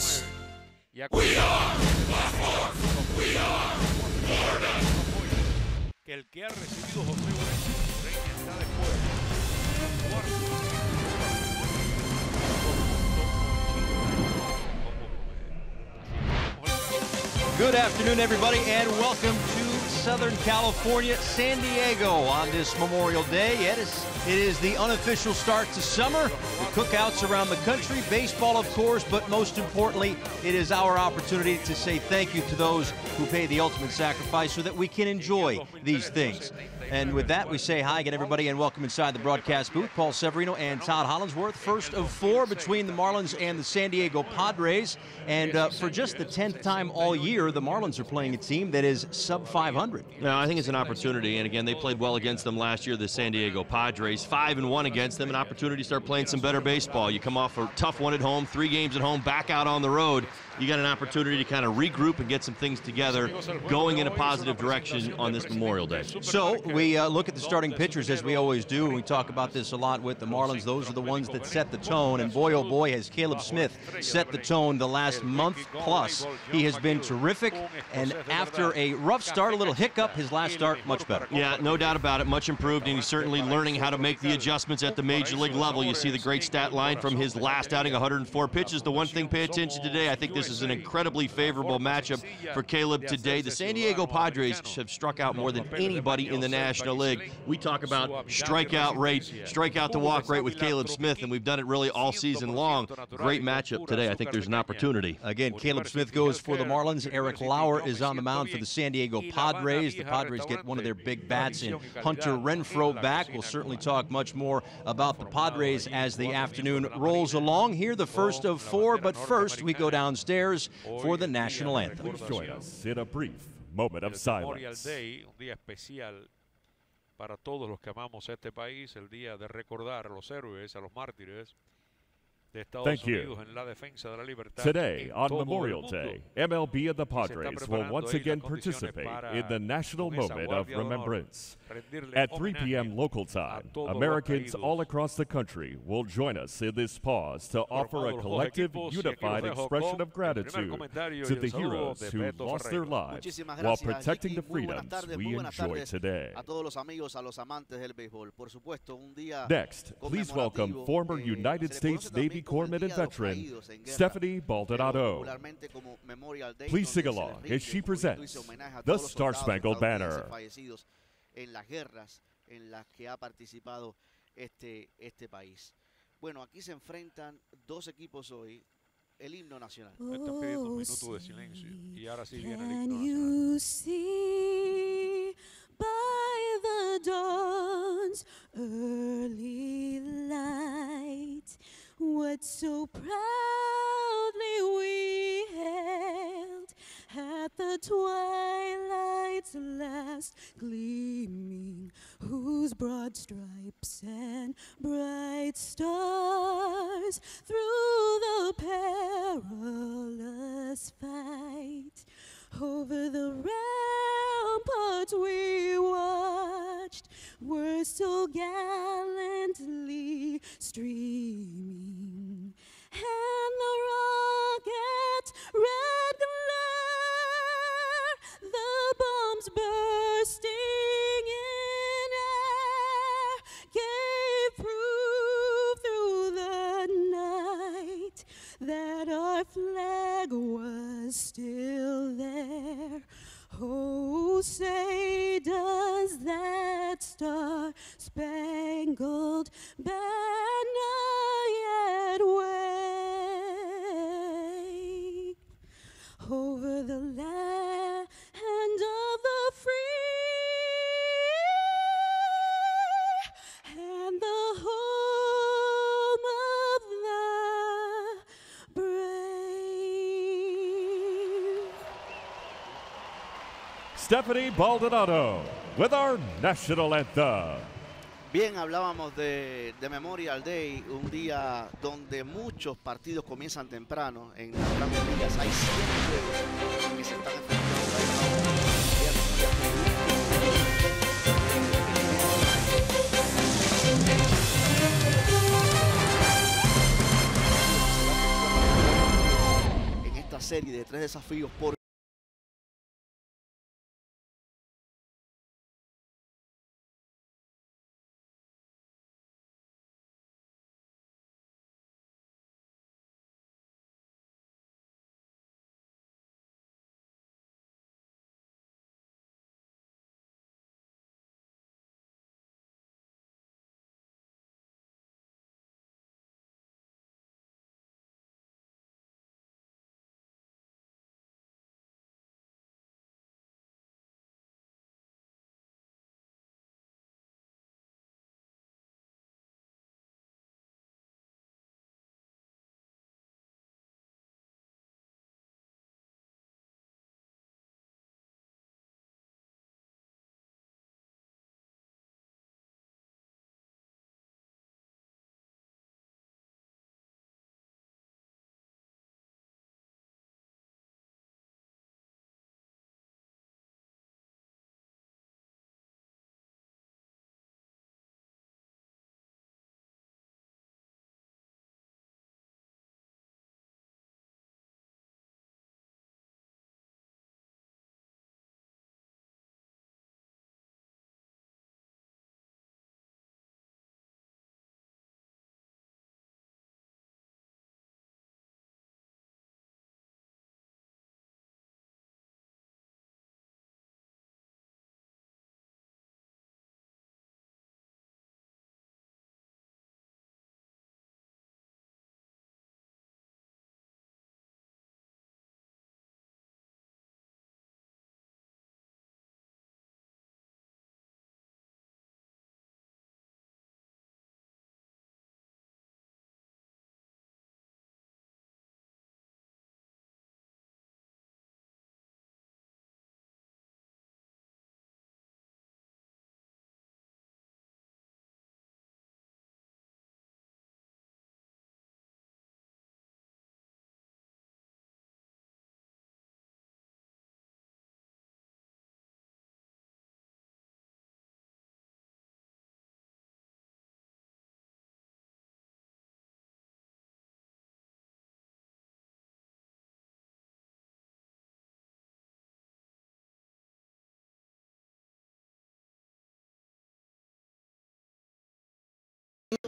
Sports. We are Black Horse. We are Florida. Que el que ha recibido José Ureña está después. Good afternoon, everybody, and welcome to Southern California, San Diego on this Memorial Day. It is the unofficial start to summer. The cookouts around the country, baseball, of course, but most importantly, it is our opportunity to say thank you to those who pay the ultimate sacrifice so that we can enjoy these things. And with that, we say hi again, everybody, and welcome inside the broadcast booth. Paul Severino and Todd Hollinsworth, first of four between the Marlins and the San Diego Padres. And for just the 10th time all year, the Marlins are playing a team that is sub 500. No, I think it's an opportunity, and again, they played well against them last year, the San Diego Padres. 5-1 against them, an opportunity to start playing some better baseball. You come off a tough one at home, 3 games at home, back out on the road. You got an opportunity to kind of regroup and get some things together, going in a positive direction on this Memorial Day. So we look at the starting pitchers as we always do, and we talk about this a lot with the Marlins. Those are the ones that set the tone, and boy, oh boy, has Caleb Smith set the tone the last month plus. He has been terrific, and after a rough start, a little hiccup, his last start, much better. Yeah, no doubt about it, much improved, and he's certainly learning how to make the adjustments at the major league level. You see the great stat line from his last outing, 104 pitches. The one thing, pay attention today, I think this is an incredibly favorable matchup for Caleb today. The San Diego Padres have struck out more than anybody in the National League. We talk about strikeout rate, strikeout to walk rate with Caleb Smith, and we've done it really all season long. Great matchup today. I think there's an opportunity. Again, Caleb Smith goes for the Marlins. Eric Lauer is on the mound for the San Diego Padres. The Padres get one of their big bats in Hunter Renfroe back. We'll certainly talk much more about the Padres as the afternoon rolls along. Here, the first of four, but first we go downstairs for the national anthem. Please join us in a brief moment of Memorial silence. Day, un día especial para todos los que amamos este país, el día de recordar a los héroes, a los mártires de Estados Thank you. Unidos en la defensa de la libertad. Today, en on todo el Memorial mundo. Day, MLB and the Se está Padres will preparando once ahí again las condiciones participate para, in the national con esa moment of guardia de honor, remembrance. rendirle At 3 homenaje p.m. local a time, todos los Americans caídos. all across the country will join us in this pause to offer a Formados los dos collective, equipos, y aquí unified los dejo expression con of el primer gratitude comentario to y el the saludo heroes de who Beto lost their Ferreiro. lives Muchísimas while gracias, protecting the Ricky. Muy buenas freedoms tardes, we muy buenas enjoy tardes today. a todos los amigos, a los amantes del béisbol. Por supuesto, un día Next, please welcome conmemorativo, former se United le States conoce Navy también como el Corpsman Día and de los veteran Caídos en guerra, Stephanie pero Baldonado. popularmente como Memorial Day, Please sing donde se along les rinde as she un poquito y se presents homenaje a the todos los Star soldados Spangled estadounidenses Banner. fallecidos en las guerras en las que ha participado este país. Bueno, aquí se enfrentan dos equipos hoy. El himno nacional. Me están pidiendo un minuto de silencio. Y ahora sí viene el Can himno nacional. you see by the dawn's early light what so proudly we hailed at the twilight's last gleaming, whose broad stripes and bright stars through the perilous fight over the ramparts we watched were so gallantly streaming, and the rocket's red glare, the bombs bursting in air, gave proof through the night that our flag was still there. Oh, say does that star-spangled banner yet wave over the land of the free and the home of the brave. Stephanie Baldonado with our national anthem. Bien, hablábamos de Memorial Day, un día donde muchos partidos comienzan temprano. En las grandes ligas hay 100 juegos que se están enfrentando. serie de 3 desafíos por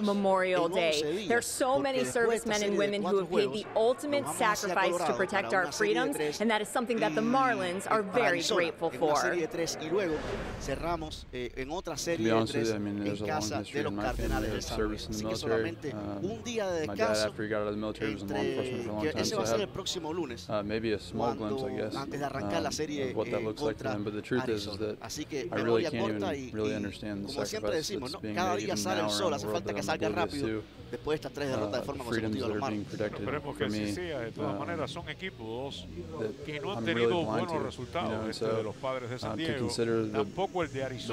Memorial Day. There's so many servicemen and women who have paid the ultimate sacrifice to protect our freedoms, and that is something that the Marlins are very grateful for. To be honest with you, I mean, there's a long history in my family of service in the military. My dad, after he got out of the military, was in law enforcement for a long time, so I have maybe a small glimpse, I guess, of what that looks like for them. But the truth is that I really can't even really understand the sacrifice that's being made even now around the world that I'm oblivious to. The freedoms that are being protected for me, that I'm really blind to, and so to consider the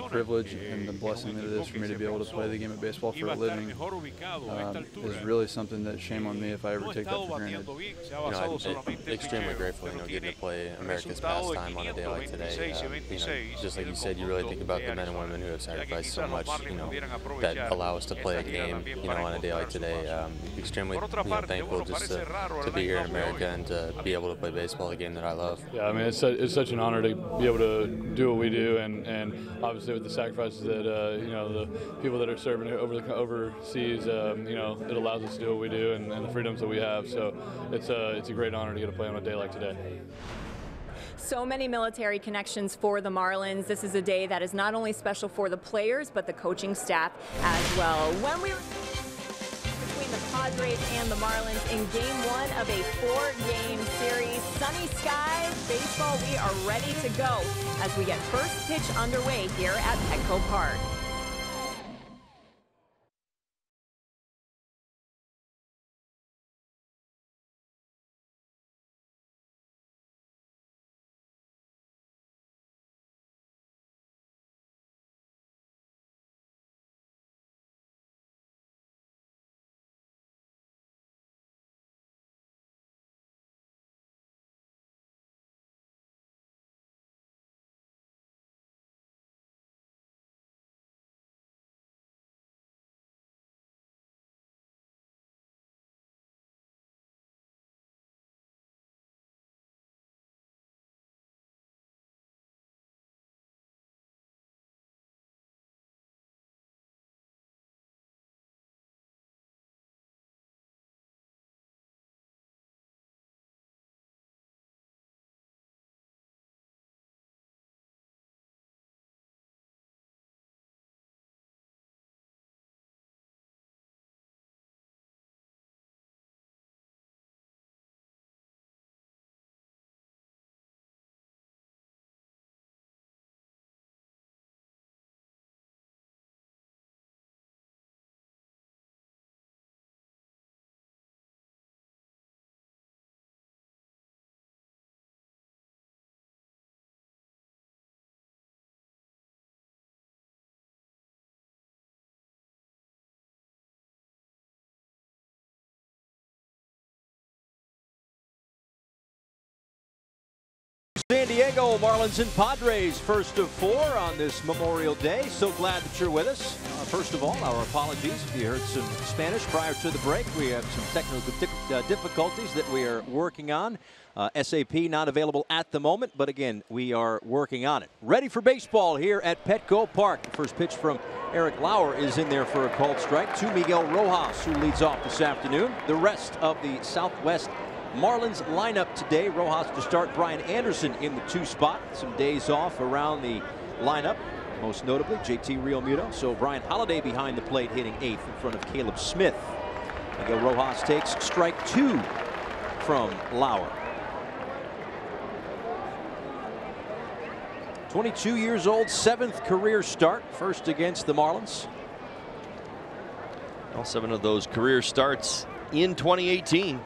privilege and the blessing that it is for me to be able to play the game of baseball for a living is really something that shame on me if I ever take that for granted. I'm extremely grateful, getting to play America's pastime on a day like today. Just like you said, you really think about the men and women who have sacrificed so much, that allow us to play a game, on a day like today. Extremely thankful just to be here in America and to be able to play baseball, a game that I love. Yeah, I mean, it's such an honor to be able to do what we do, and obviously with the sacrifices that the people that are serving overseas, it allows us to do what we do and the freedoms that we have. So it's a great honor to get to play on a day like today. So many military connections for the Marlins. This is a day that is not only special for the players, but the coaching staff as well. When we between the Padres and the Marlins in Game 1 of a 4-game series, sunny skies, baseball, we are ready to go as we get first pitch underway here at Petco Park. Diego, Marlins and Padres, first of 4 on this Memorial Day. So glad that you're with us. First of all, our apologies if you heard some Spanish prior to the break. We have some technical difficulties that we are working on. SAP not available at the moment, but again, we are working on it. Ready for baseball here at Petco Park. The first pitch from Eric Lauer is in there for a called strike to Miguel Rojas, who leads off this afternoon. The rest of the Southwest Marlins lineup today. Rojas to start, Brian Anderson in the 2 spot. Some days off around the lineup, most notably JT Realmuto. So Brian Holiday behind the plate, hitting 8th in front of Caleb Smith. Miguel Rojas takes strike 2 from Lauer. 22 years old, 7th career start, first against the Marlins. All 7 of those career starts in 2018.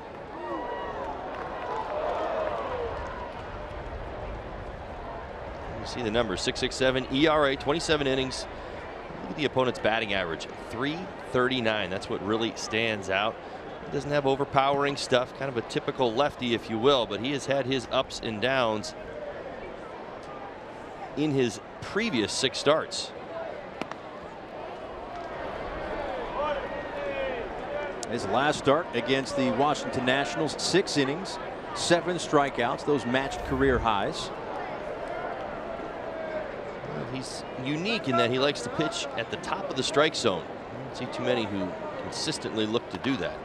See the numbers, 6.67 ERA, 27 innings. Look at the opponent's batting average, 339. That's what really stands out. He doesn't have overpowering stuff, kind of a typical lefty, if you will, but he has had his ups and downs in his previous 6 starts. His last start against the Washington Nationals, 6 innings, 7 strikeouts. Those matched career highs. He's unique in that he likes to pitch at the top of the strike zone. I don't see too many who consistently look to do that.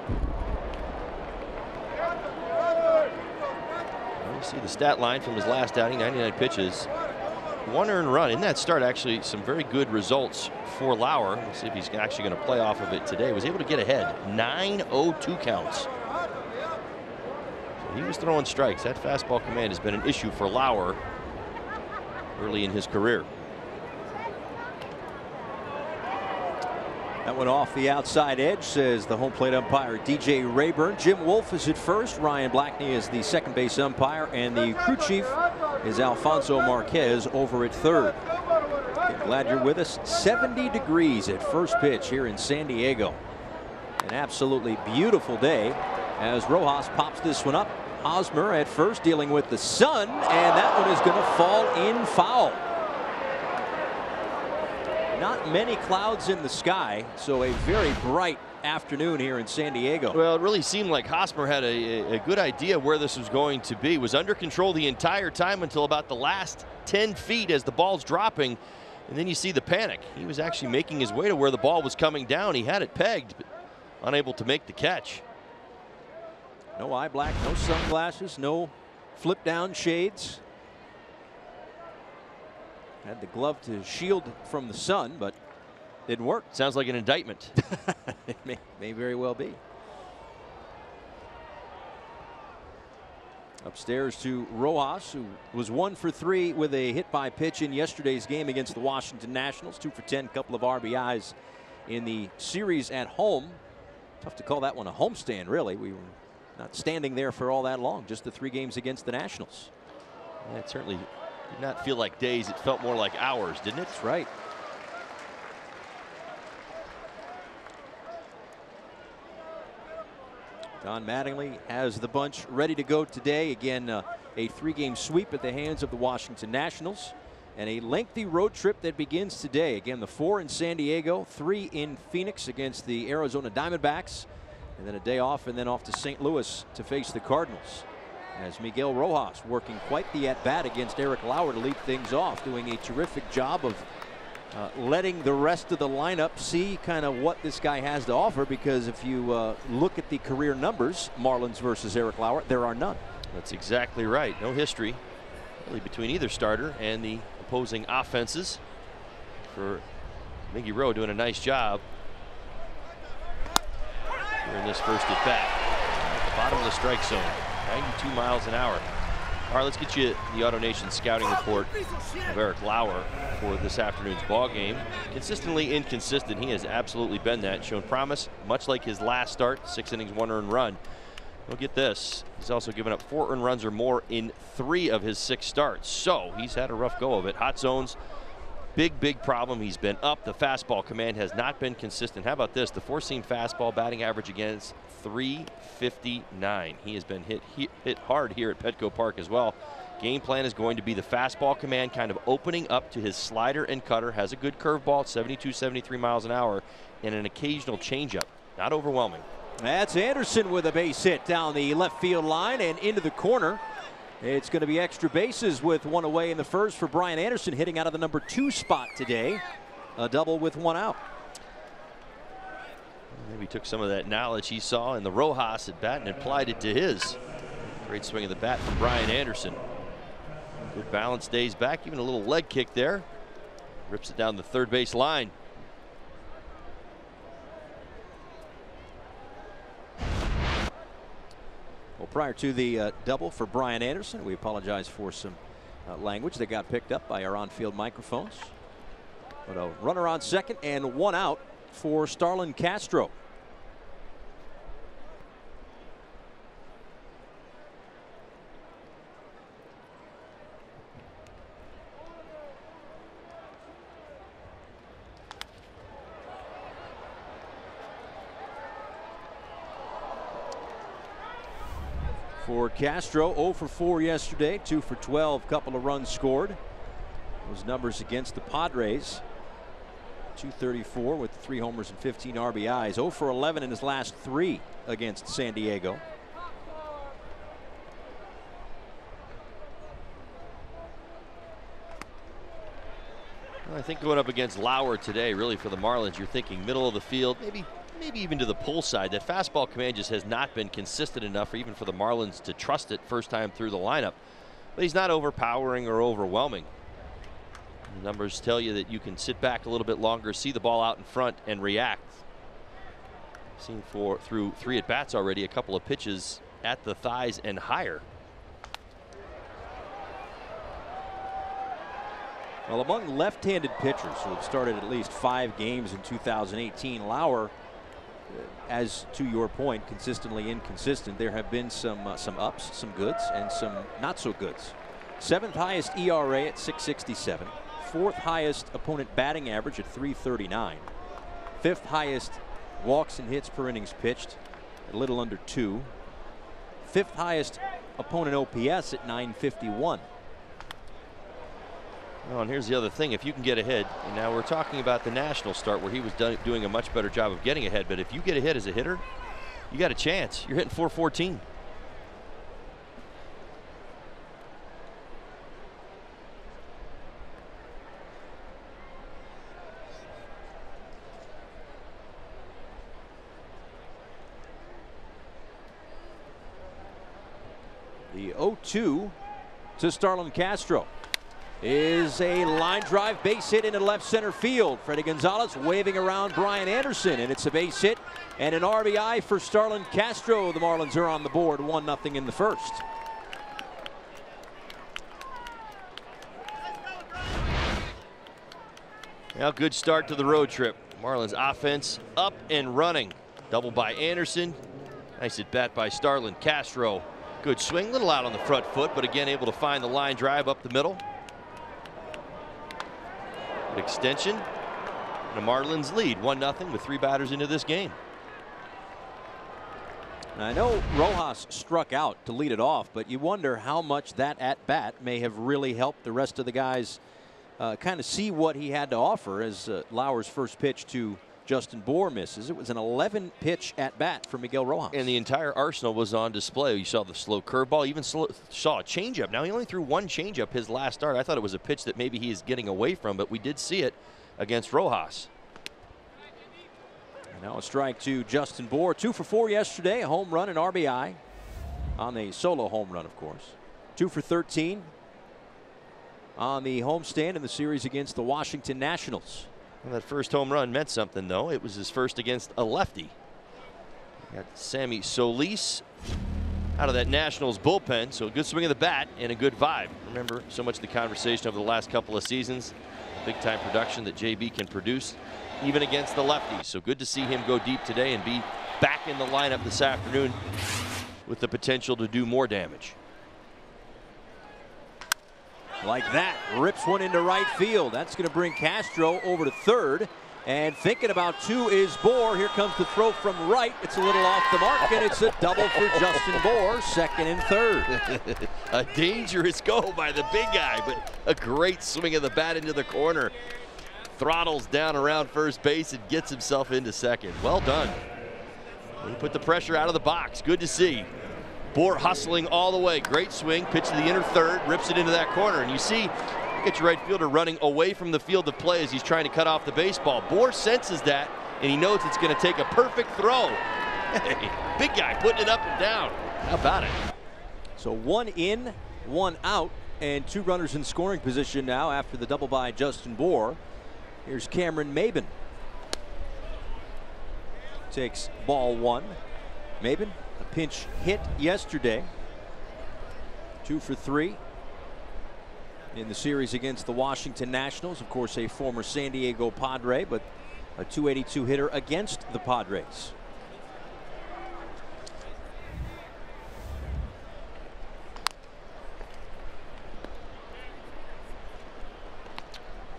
You see the stat line from his last outing, 99 pitches, 1 earned run. In that start, actually, some very good results for Lauer. We'll see if he's actually going to play off of it today. Was able to get ahead, 9-0-2 counts. So he was throwing strikes. That fastball command has been an issue for Lauer early in his career. That went off the outside edge, says the home plate umpire DJ Rayburn. Jim Wolf is at first. Ryan Blackney is the second base umpire, and the crew chief is Alfonso Marquez over at third. Glad you're with us. 70 degrees at first pitch here in San Diego. An absolutely beautiful day as Rojas pops this one up. Hosmer at first dealing with the sun, and that one is going to fall in foul. Not many clouds in the sky, so a very bright afternoon here in San Diego. Well, it really seemed like Hosmer had a good idea where this was going to be. Was under control the entire time until about the last 10 feet as the ball's dropping, and then you see the panic. He was actually making his way to where the ball was coming down. He had it pegged, but unable to make the catch. No eye black, no sunglasses, no flip down shades. Had the glove to shield from the sun, but didn't work. Sounds like an indictment. It may very well be. Upstairs to Rojas, who was 1 for 3 with a hit by pitch in yesterday's game against the Washington Nationals. 2 for 10, couple of RBIs in the series at home. Tough to call that one a homestand, really. We were not standing there for all that long, just the 3 games against the Nationals. Yeah, it certainly did not feel like days. It felt more like hours, didn't it? That's right. Don Mattingly has the bunch ready to go today. Again, a 3-game sweep at the hands of the Washington Nationals, and a lengthy road trip that begins today. Again, the 4 in San Diego, 3 in Phoenix against the Arizona Diamondbacks, and then a day off, and then off to St. Louis to face the Cardinals. As Miguel Rojas working quite the at-bat against Eric Lauer to lead things off, doing a terrific job of letting the rest of the lineup see kind of what this guy has to offer, because if you look at the career numbers, Marlins versus Eric Lauer, there are none. That's exactly right. No history really between either starter and the opposing offenses. For Miggy Rowe doing a nice job here in this first at bat. At the bottom of the strike zone, 92 miles an hour. All right, let's get you the AutoNation scouting report of Eric Lauer for this afternoon's ball game. Consistently inconsistent. He has absolutely been that. Shown promise, much like his last start, 6 innings, 1 earned run. We'll get this. He's also given up 4 earned runs or more in 3 of his 6 starts. So he's had a rough go of it. Hot zones, big problem. He's been up. The fastball command has not been consistent. How about this? The 4-seam fastball batting average against 359. He has been hit hard here at Petco Park as well. Game plan is going to be the fastball command kind of opening up to his slider and cutter. Has a good curveball at 72, 73 miles an hour, and an occasional changeup. Not overwhelming. That's Anderson with a base hit down the left field line and into the corner. It's going to be extra bases with one away in the first for Brian Anderson, hitting out of the number 2 spot today. A double with 1 out. Maybe took some of that knowledge he saw in the Rojas at bat and applied it to his. Great swing of the bat from Brian Anderson. Good balance, stays back, even a little leg kick there. Rips it down the third base line. Well, prior to the double for Brian Anderson, we apologize for some language that got picked up by our on-field microphones. But a runner on second and 1 out for Starlin Castro. For Castro, 0 for 4 yesterday, 2 for 12, couple of runs scored. Those numbers against the Padres. 234 with 3 homers and 15 RBIs. 0 for 11 in his last 3 against San Diego. Well, I think going up against Lauer today, really for the Marlins, you're thinking middle of the field, maybe even to the pull side. That fastball command just has not been consistent enough, or even for the Marlins to trust it first time through the lineup. But he's not overpowering or overwhelming. The numbers tell you that you can sit back a little bit longer, see the ball out in front, and react. Seen through 3 at bats already, a couple of pitches at the thighs and higher. Well, among left-handed pitchers who have started at least 5 games in 2018, Lauer, as to your point, consistently inconsistent. There have been some ups, some goods, and some not so goods. 7th highest ERA at 6.67. 4th highest opponent batting average at 3.39. 5th highest walks and hits per innings pitched at a little under 2. 5th highest opponent OPS at 951. Well, and here's the other thing. If you can get ahead, and now we're talking about the National start where he was doing a much better job of getting ahead, but if you get ahead as a hitter, you got a chance. You're hitting .414. The 0-2 to Starlin Castro is a line drive base hit into left center field. Freddie Gonzalez waving around Brian Anderson, and it's a base hit and an RBI for Starlin Castro. The Marlins are on the board, 1-0 in the first. Now, good start to the road trip. Marlins offense up and running. Double by Anderson. Nice at bat by Starlin Castro. Good swing, little out on the front foot, but again able to find the line drive up the middle. Good extension. And the Marlins lead 1-0 with 3 batters into this game. I know Rojas struck out to lead it off, but you wonder how much that at-bat may have really helped the rest of the guys kind of see what he had to offer as Lauer's first pitch to Justin Bour misses. It was an 11-pitch at-bat for Miguel Rojas. And the entire arsenal was on display. You saw the slow curveball, even saw a changeup. Now, he only threw 1 changeup his last start. I thought it was a pitch that maybe he is getting away from, but we did see it against Rojas. And now a strike to Justin Bour. 2 for 4 yesterday, a home run and RBI on the solo home run, of course. 2 for 13 on the homestand in the series against the Washington Nationals. Well, that first home run meant something, though. It was his first against a lefty. Got Sammy Solis out of that Nationals bullpen, so a good swing of the bat and a good vibe. Remember, so much of the conversation over the last couple of seasons, big-time production that JB can produce, even against the lefties. So good to see him go deep today and be back in the lineup this afternoon with the potential to do more damage. Like that, rips one into right field. That's going to bring Castro over to third. And thinking about 2 is Bohr. Here comes the throw from right. It's a little off the mark, and it's a double for Justin Bohr, second and third. A dangerous go by the big guy, but a great swing of the bat into the corner. Throttles down around first base and gets himself into second. Well done. He put the pressure out of the box. Good to see. Bohr hustling all the way. Great swing. Pitch to the inner third. Rips it into that corner. And you see, get your right fielder running away from the field of play as he's trying to cut off the baseball. Bohr senses that, and he knows it's going to take a perfect throw. Hey, big guy putting it up and down. How about it? So 1 in, 1 out, and 2 runners in scoring position now after the double by Justin Bohr. Here's Cameron Maybin. Takes ball 1. Maybin, a pinch hit yesterday. 2 for 3 in the series against the Washington Nationals. Of course, a former San Diego Padre, but a .282 hitter against the Padres.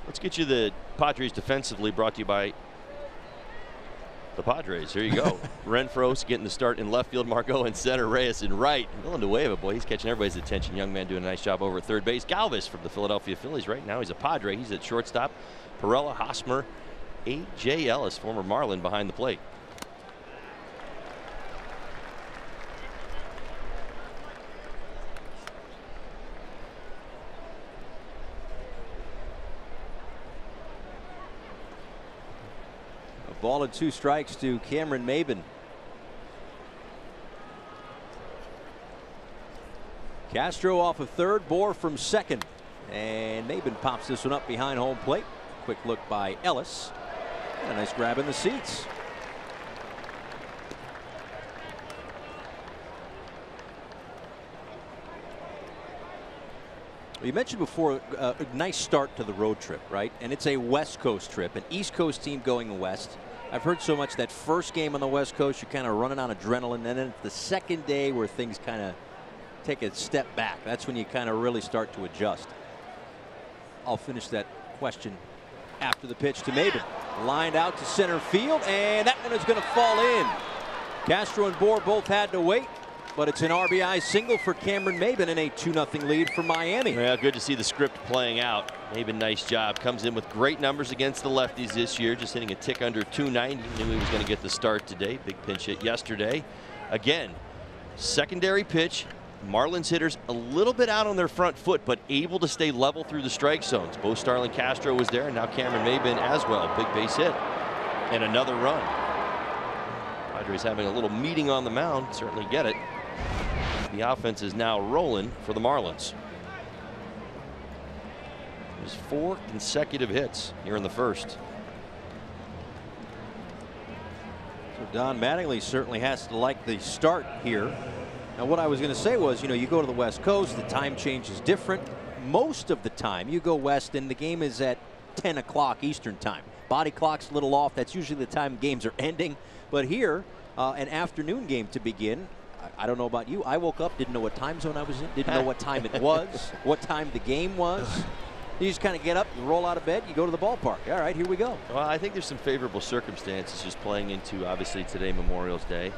Let's get you the Padres defensively, brought to you by the Padres. Here you go. Renfroe getting the start in left field. Margot in center. Reyes in right. Villanueva, boy, he's catching everybody's attention. Young man doing a nice job over at third base. Galvis from the Philadelphia Phillies right now. He's a Padre. He's at shortstop. Perella, Hosmer, A.J. Ellis, former Marlin, behind the plate. Ball and 2 strikes to Cameron Maybin. Castro off of third, Bohr from second. And Maybin pops this one up behind home plate. Quick look by Ellis. And a nice grab in the seats. You mentioned before a nice start to the road trip, right? And it's a West Coast trip, an East Coast team going west. I've heard so much that first game on the West Coast, you're kind of running on adrenaline, and then it's the second day where things kind of take a step back. That's when you kind of really start to adjust. I'll finish that question after the pitch to Maybin. Lined out to center field, and that one is going to fall in. Castro and Bohr both had to wait, but it's an RBI single for Cameron Maybin and a 2-0 lead for Miami. Yeah, good to see the script playing out. Maybin, nice job. Comes in with great numbers against the lefties this year, just hitting a tick under 290. Knew he was going to get the start today. Big pinch hit yesterday. Again, secondary pitch. Marlins hitters a little bit out on their front foot, but able to stay level through the strike zones. Bo Starling Castro was there, and now Cameron Maybin as well. Big base hit and another run. Padres having a little meeting on the mound. Certainly get it. The offense is now rolling for the Marlins. There's 4 consecutive hits here in the first. So Don Mattingly certainly has to like the start here. Now, what I was going to say was, you go to the West Coast, the time change is different. Most of the time, you go west, and the game is at 10 o'clock Eastern time. Body clock's a little off. That's usually the time games are ending. But here, an afternoon game to begin. I don't know about you. I woke up, didn't know what time zone I was in, didn't know what time it was, what time the game was. You just kind of get up, you roll out of bed, you go to the ballpark. All right, here we go. Well, I think there's some favorable circumstances just playing into, obviously, today Memorial Day.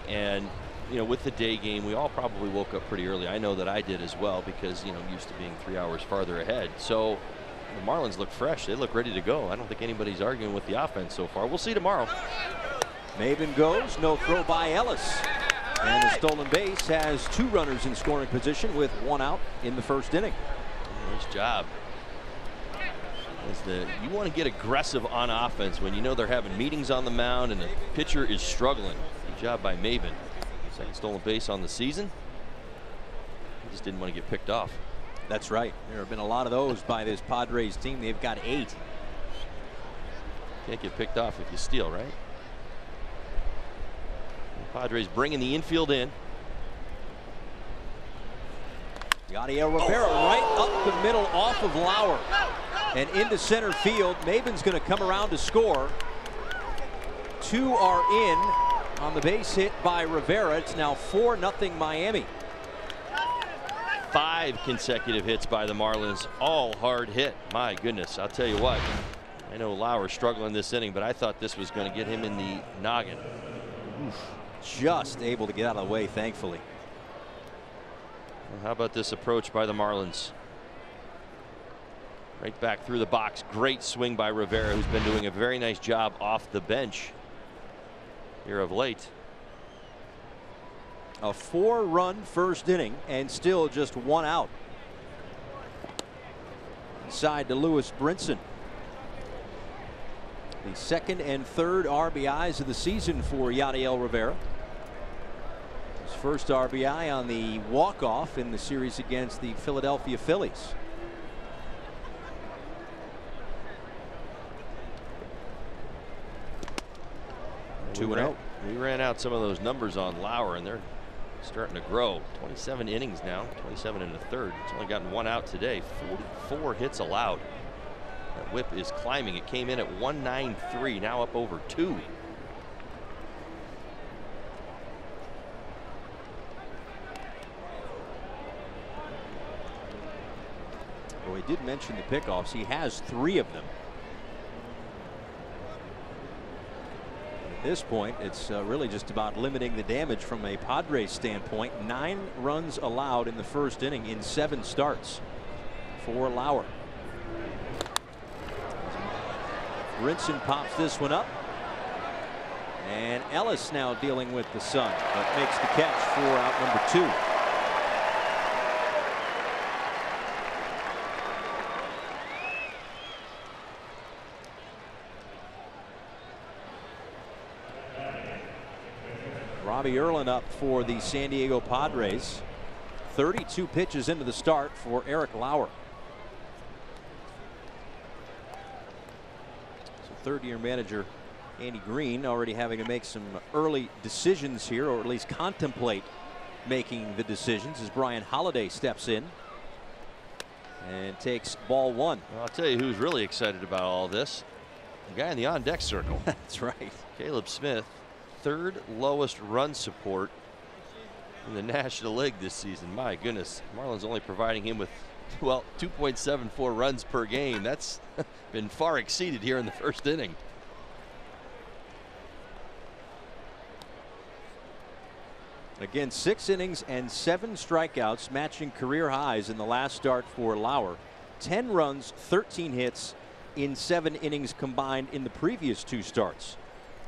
And, with the day game, we all probably woke up pretty early. I know that I did as well because, used to being 3 hours farther ahead. So the Marlins look fresh. They look ready to go. I don't think anybody's arguing with the offense so far. We'll see tomorrow. Maybin goes, no throw by Ellis. And the stolen base has 2 runners in scoring position with 1 out in the first inning. Nice job. You want to get aggressive on offense when you know they're having meetings on the mound and the pitcher is struggling. Good job by Maybin. Second stolen base on the season. He just didn't want to get picked off. That's right. There have been a lot of those by this Padres team. They've got 8. Can't get picked off if you steal, right? Padres bringing the infield in. Yadiel Rivera right up the middle off of Lauer and into center field. Maybin's going to come around to score. 2 are in on the base hit by Rivera. It's now 4-0 Miami. 5 consecutive hits by the Marlins, all hard hit. My goodness, I'll tell you what. I know Lauer struggling this inning, but I thought this was going to get him in the noggin. Oof. Just able to get out of the way, thankfully. Well, how about this approach by the Marlins? Right back through the box. Great swing by Rivera, who's been doing a very nice job off the bench here of late. A 4-run first inning and still just 1 out. Inside to Lewis Brinson. The second and third RBIs of the season for Yadiel Rivera. His first RBI on the walk-off in the series against the Philadelphia Phillies. We ran out some of those numbers on Lauer, and they're starting to grow. 27 innings now, 27 and a third. It's only gotten 1 out today. 44 hits allowed. That whip is climbing. It came in at 193, now up over 2. Well, he did mention the pickoffs. He has 3 of them. At this point, it's really just about limiting the damage from a Padres standpoint. 9 runs allowed in the first inning in 7 starts for Lauer. Brinson pops this one up. And Ellis now dealing with the sun, but makes the catch for out number 2. Robbie Erlin up for the San Diego Padres. 32 pitches into the start for Eric Lauer. So third-year manager Andy Green already having to make some early decisions here, or at least contemplate making the decisions, as Brian Holiday steps in and takes ball 1. Well, I'll tell you who's really excited about all this. The guy in the on-deck circle. That's right. Caleb Smith. 3rd lowest run support in the National League this season. My goodness, Marlins only providing him with, well, 2.74 runs per game. That's been far exceeded here in the first inning. Again, 6 innings and 7 strikeouts, matching career highs in the last start for Lauer. 10 runs, 13 hits in 7 innings combined in the previous 2 starts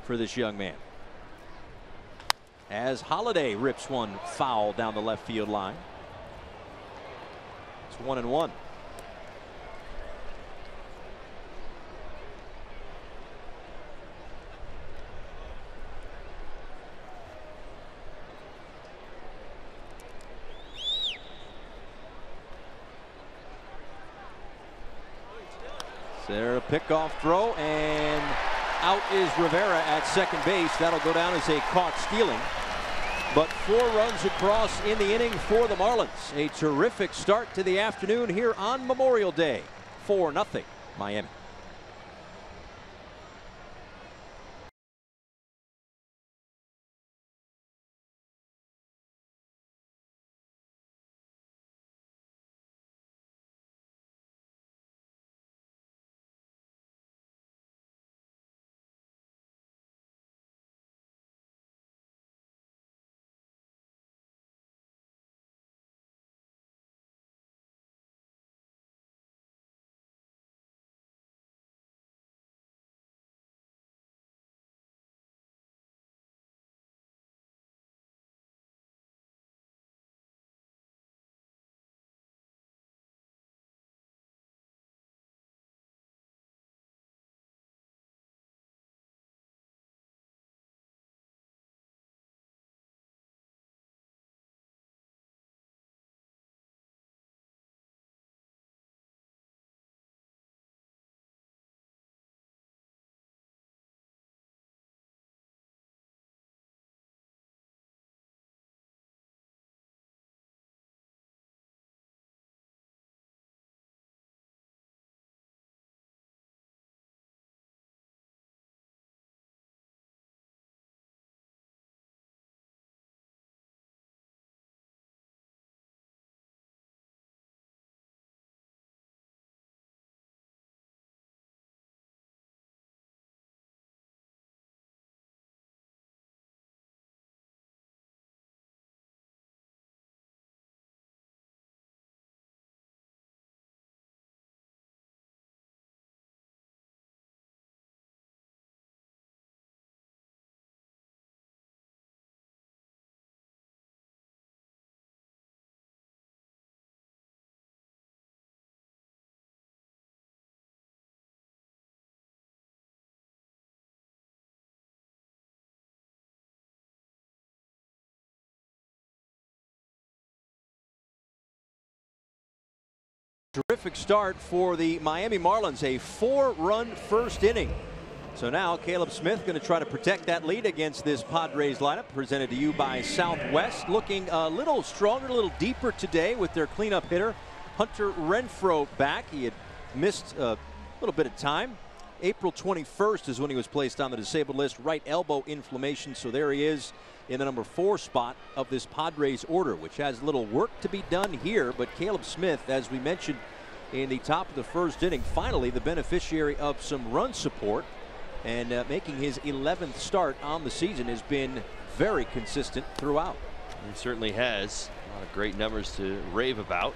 for this young man. As Holiday rips one foul down the left field line. It's 1-1. There, a pickoff throw, and out is Rivera at second base. That'll go down as a caught stealing. But 4 runs across in the inning for the Marlins. A terrific start to the afternoon here on Memorial Day. 4-0 Miami. Terrific start for the Miami Marlins, a 4-run first inning. So now Caleb Smith going to try to protect that lead against this Padres lineup, presented to you by Southwest. Looking a little stronger, a little deeper today with their cleanup hitter, Hunter Renfroe, back. He had missed a little bit of time. April 21st is when he was placed on the disabled list, right elbow inflammation. So there he is in the number 4 spot of this Padres order, which has little work to be done here. But Caleb Smith, as we mentioned in the top of the first inning, finally the beneficiary of some run support, and making his 11th start on the season, has been very consistent throughout. He certainly has. A lot of great numbers to rave about.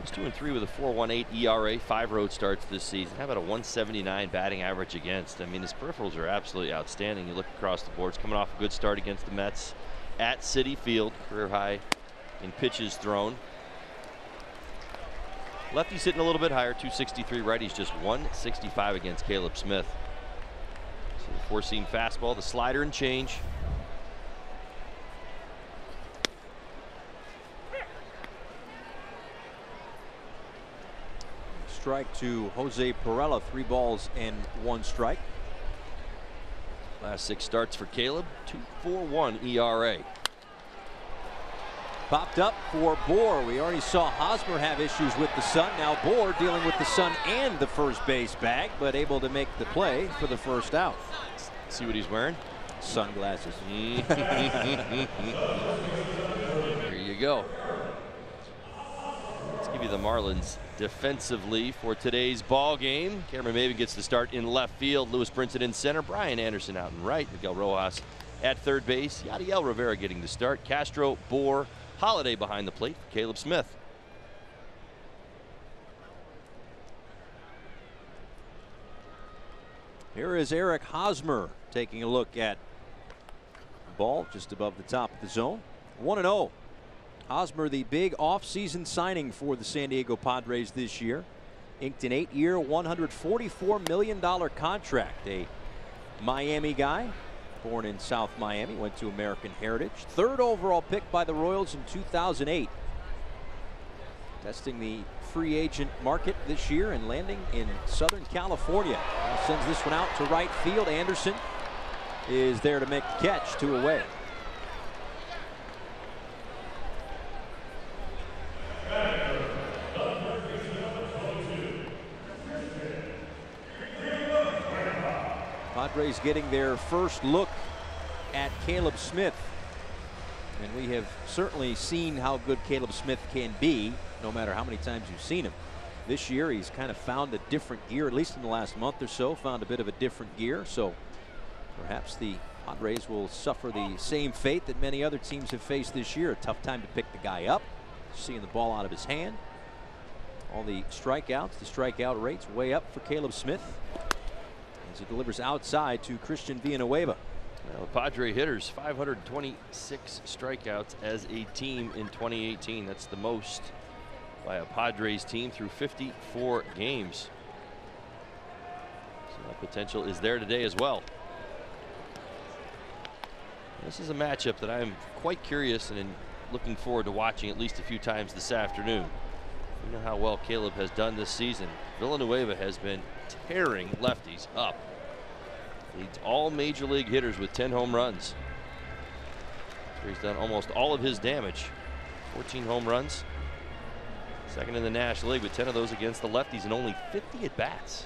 He's 2-3 with a 4.18 ERA, 5 road starts this season. How about a 179 batting average against? I mean, his peripherals are absolutely outstanding. You look across the boards, coming off a good start against the Mets at Citi Field, career high in pitches thrown. Lefty's hitting a little bit higher, 263. Righty's just 165 against Caleb Smith. So the four-seam fastball, the slider and change. Strike to Jose Pirela, 3 balls and 1 strike. Last 6 starts for Caleb, 2.41 ERA. Popped up for Bohr. We already saw Hosmer have issues with the sun. Now Bohr dealing with the sun and the first base bag, but able to make the play for the first out. See what he's wearing? Sunglasses. There you go. Let's give you the Marlins defensively for today's ball game. Cameron Maven gets the start in left field. Lewis Brinson in center. Brian Anderson out in right. Miguel Rojas at third base. Yadiel Rivera getting the start. Castro, Bohr, Holiday behind the plate for Caleb Smith. Here is Eric Hosmer taking a look at the ball just above the top of the zone. 1-0. Hosmer, the big offseason signing for the San Diego Padres this year. Inked an 8-year, $144 million contract. A Miami guy, born in South Miami, went to American Heritage. 3rd overall pick by the Royals in 2008. Testing the free agent market this year and landing in Southern California. Now sends this one out to right field. Anderson is there to make the catch, 2 away. Padres getting their first look at Caleb Smith. And we have certainly seen how good Caleb Smith can be, no matter how many times you've seen him. This year he's kind of found a different gear, at least in the last month or so, found a bit of a different gear. So perhaps the Padres will suffer the same fate that many other teams have faced this year. A tough time to pick the guy up, seeing the ball out of his hand. All the strikeouts, the strikeout rates way up for Caleb Smith as he delivers outside to Christian Villanueva. Well, the Padre hitters, 526 strikeouts as a team in 2018. That's the most by a Padres team through 54 games. So that potential is there today as well. This is a matchup that I'm quite curious and looking forward to watching at least a few times this afternoon. You know how well Caleb has done this season. Villanueva has been tearing lefties up. Leads all major league hitters with 10 home runs. So he's done almost all of his damage. 14 home runs. Second in the National League with 10 of those against the lefties and only 50 at bats.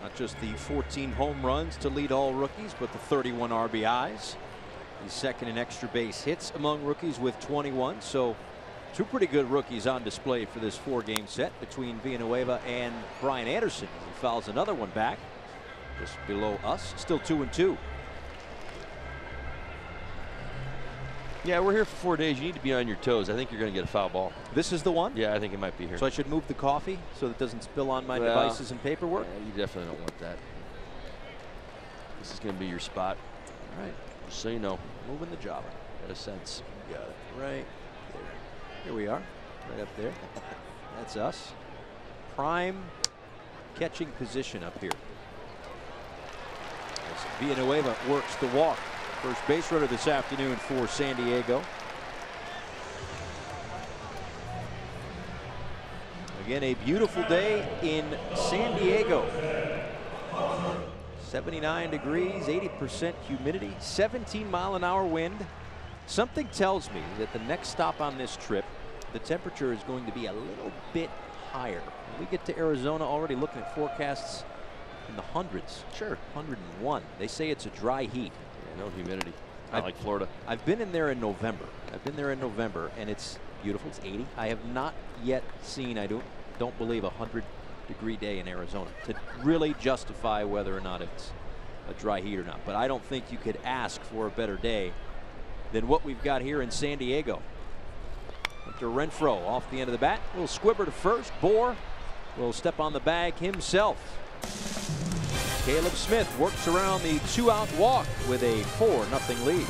Not just the 14 home runs to lead all rookies, but the 31 RBIs. He's second in extra base hits among rookies with 21. So 2 pretty good rookies on display for this 4-game set between Villanueva and Brian Anderson. He fouls another one back just below us. Still 2-2. Yeah, we're here for 4 days. You need to be on your toes. I think you're going to get a foul ball. This is the one? Yeah, I think it might be here. So I should move the coffee so that it doesn't spill on my devices and paperwork? Yeah, you definitely don't want that. This is going to be your spot. All right. Just so you know. Moving the Java. Got a sense. Got it. Right there. Here we are. Right up there. That's us. Prime catching position up here. Villanueva works the walk. First base runner this afternoon for San Diego. Again, a beautiful day in San Diego. 79 degrees, 80% humidity, 17-mile-an-hour wind. Something tells me that the next stop on this trip, the temperature is going to be a little bit higher. When we get to Arizona, already looking at forecasts in the hundreds. Sure. 101. They say it's a dry heat. Yeah, no humidity. Not like Florida. I've been in there in November. And it's beautiful. It's 80. I have not yet seen, I don't believe, a 100-degree day in Arizona to really justify whether or not it's a dry heat or not. But I don't think you could ask for a better day than what we've got here in San Diego. Hunter Renfroe off the end of the bat. Little squibber to first. Bohr will step on the bag himself. Caleb Smith works around the 2-out walk with a 4-0 lead.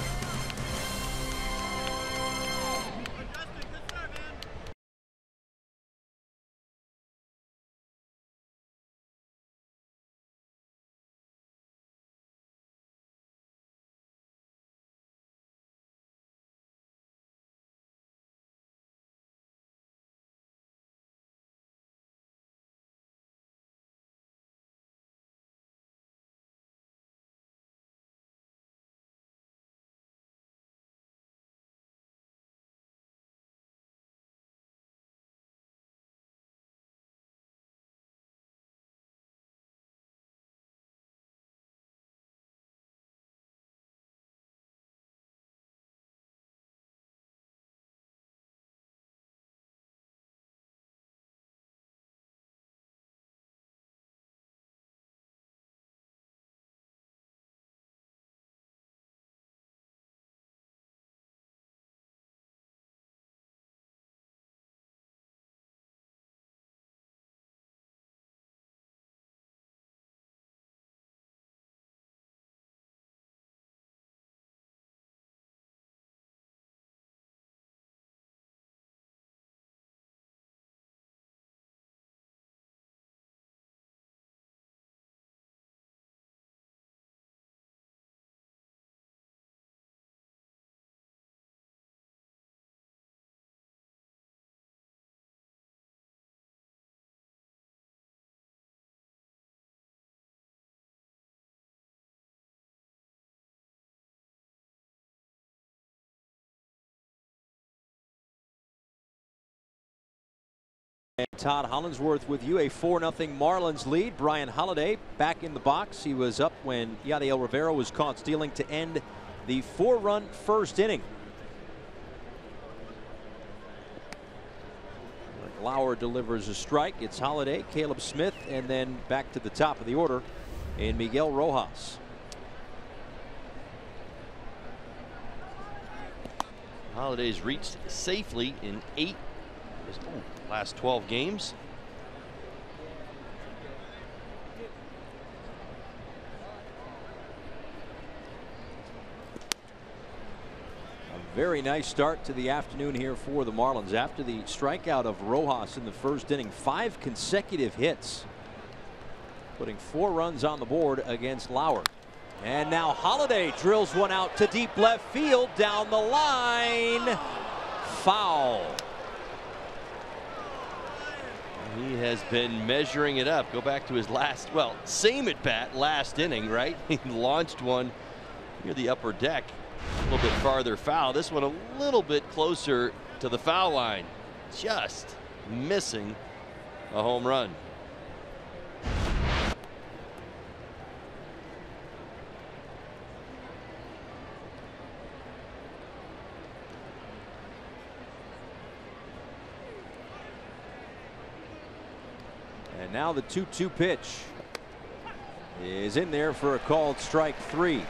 And Todd Hollinsworth with you, a 4-0 Marlins lead. Brian Holiday back in the box. He was up when Yadiel Rivera was caught stealing to end the 4-run first inning. Lauer delivers a strike. It's Holiday, Caleb Smith, and then back to the top of the order in Miguel Rojas. Holiday's reached safely in 8 last 12 games. A very nice start to the afternoon here for the Marlins. After the strikeout of Rojas in the first inning, 5 consecutive hits, putting 4 runs on the board against Lauer. And now Holiday drills one out to deep left field, down the line. Foul. He has been measuring it up. Go back to his last, well, same at bat last inning, right? He launched one near the upper deck, a little bit farther foul. This one a little bit closer to the foul line, just missing a home run. And now the 2-2 pitch is in there for a called strike 3.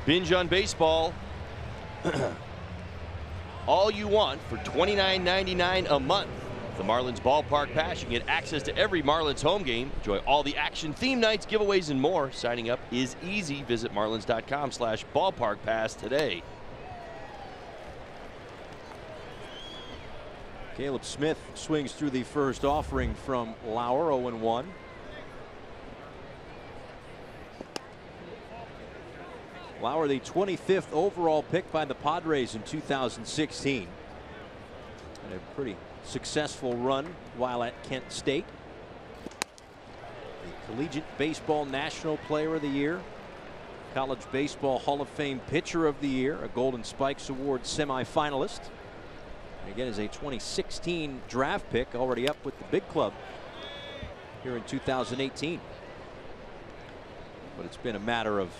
Binge on baseball all you want for $29.99 a month. The Marlins Ballpark Pass. You get access to every Marlins home game. Enjoy all the action, theme nights, giveaways, and more. Signing up is easy. Visit marlins.com/ballparkpass today. Caleb Smith swings through the first offering from Lauer, 0-1. Lauer, the 25th overall pick by the Padres in 2016. And a pretty successful run while at Kent State. The Collegiate Baseball National Player of the Year. College Baseball Hall of Fame Pitcher of the Year. A Golden Spikes Award semifinalist. And again, is a 2016 draft pick, already up with the big club here in 2018. But it's been a matter of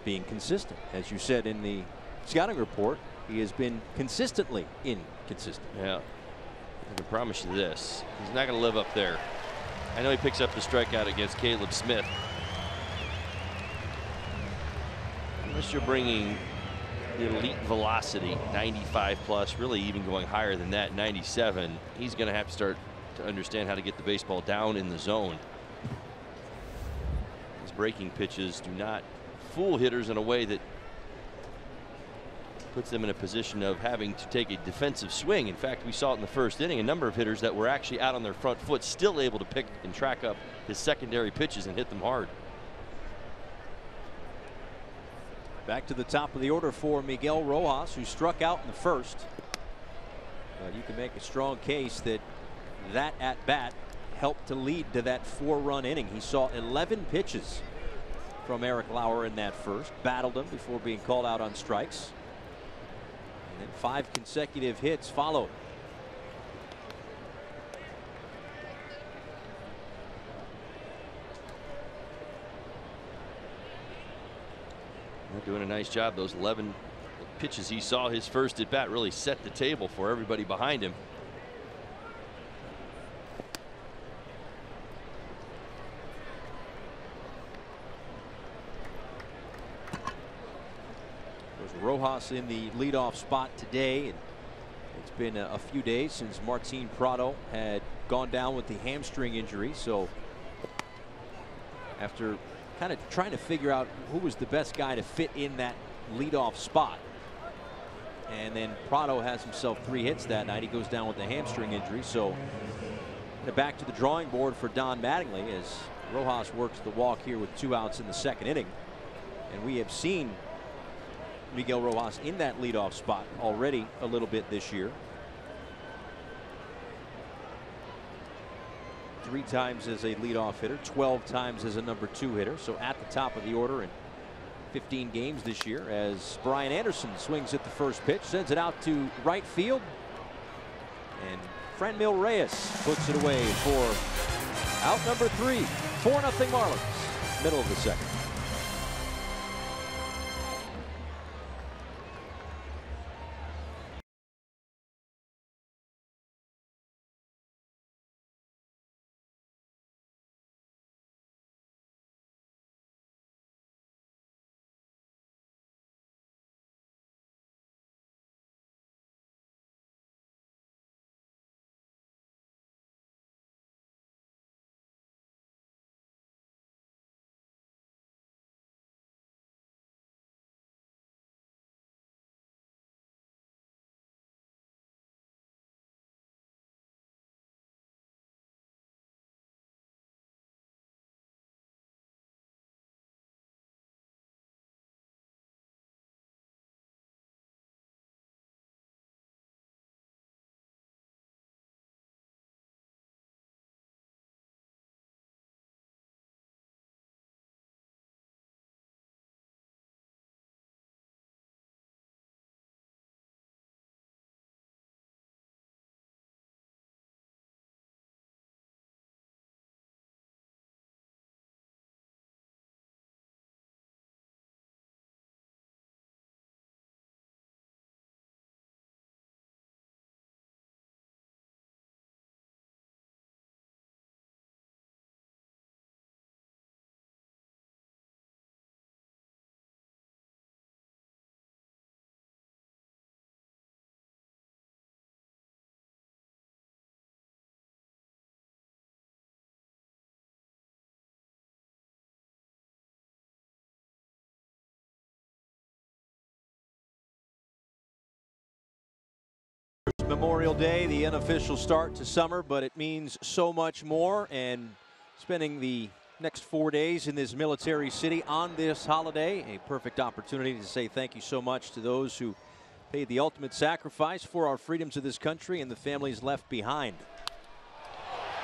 being consistent. As you said in the scouting report, he has been consistently inconsistent. Yeah. I can promise you this. He's not going to live up there. I know he picks up the strikeout against Caleb Smith. Unless you're bringing the elite velocity, 95 plus, really even going higher than that, 97, he's going to have to start to understand how to get the baseball down in the zone. His breaking pitches do not fool hitters in a way that puts them in a position of having to take a defensive swing. In fact, we saw it in the first inning, a number of hitters that were actually out on their front foot still able to pick and track up his secondary pitches and hit them hard. Back to the top of the order for Miguel Rojas, who struck out in the first. But you can make a strong case that that at bat helped to lead to that 4-run inning. He saw 11 pitches from Eric Lauer in that first, battled him before being called out on strikes. And then 5 consecutive hits followed. They're doing a nice job. Those 11 pitches he saw his first at bat really set the table for everybody behind him. Rojas in the leadoff spot today, and it's been a few days since Martin Prado had gone down with the hamstring injury. So after kind of trying to figure out who was the best guy to fit in that leadoff spot, and then Prado has himself 3 hits that night, he goes down with the hamstring injury. So back to the drawing board for Don Mattingly as Rojas works the walk here with 2 outs in the second inning. And we have seen Miguel Rojas in that leadoff spot already a little bit this year. 3 times as a leadoff hitter, 12 times as a number 2 hitter. So at the top of the order in 15 games this year, as Brian Anderson swings at the first pitch, sends it out to right field, and Franmil Reyes puts it away for out number 3. 4-0 Marlins, middle of the second. Memorial Day, the unofficial start to summer, but it means so much more, and spending the next 4 days in this military city on this holiday. A perfect opportunity to say thank you so much to those who paid the ultimate sacrifice for our freedoms of this country and the families left behind.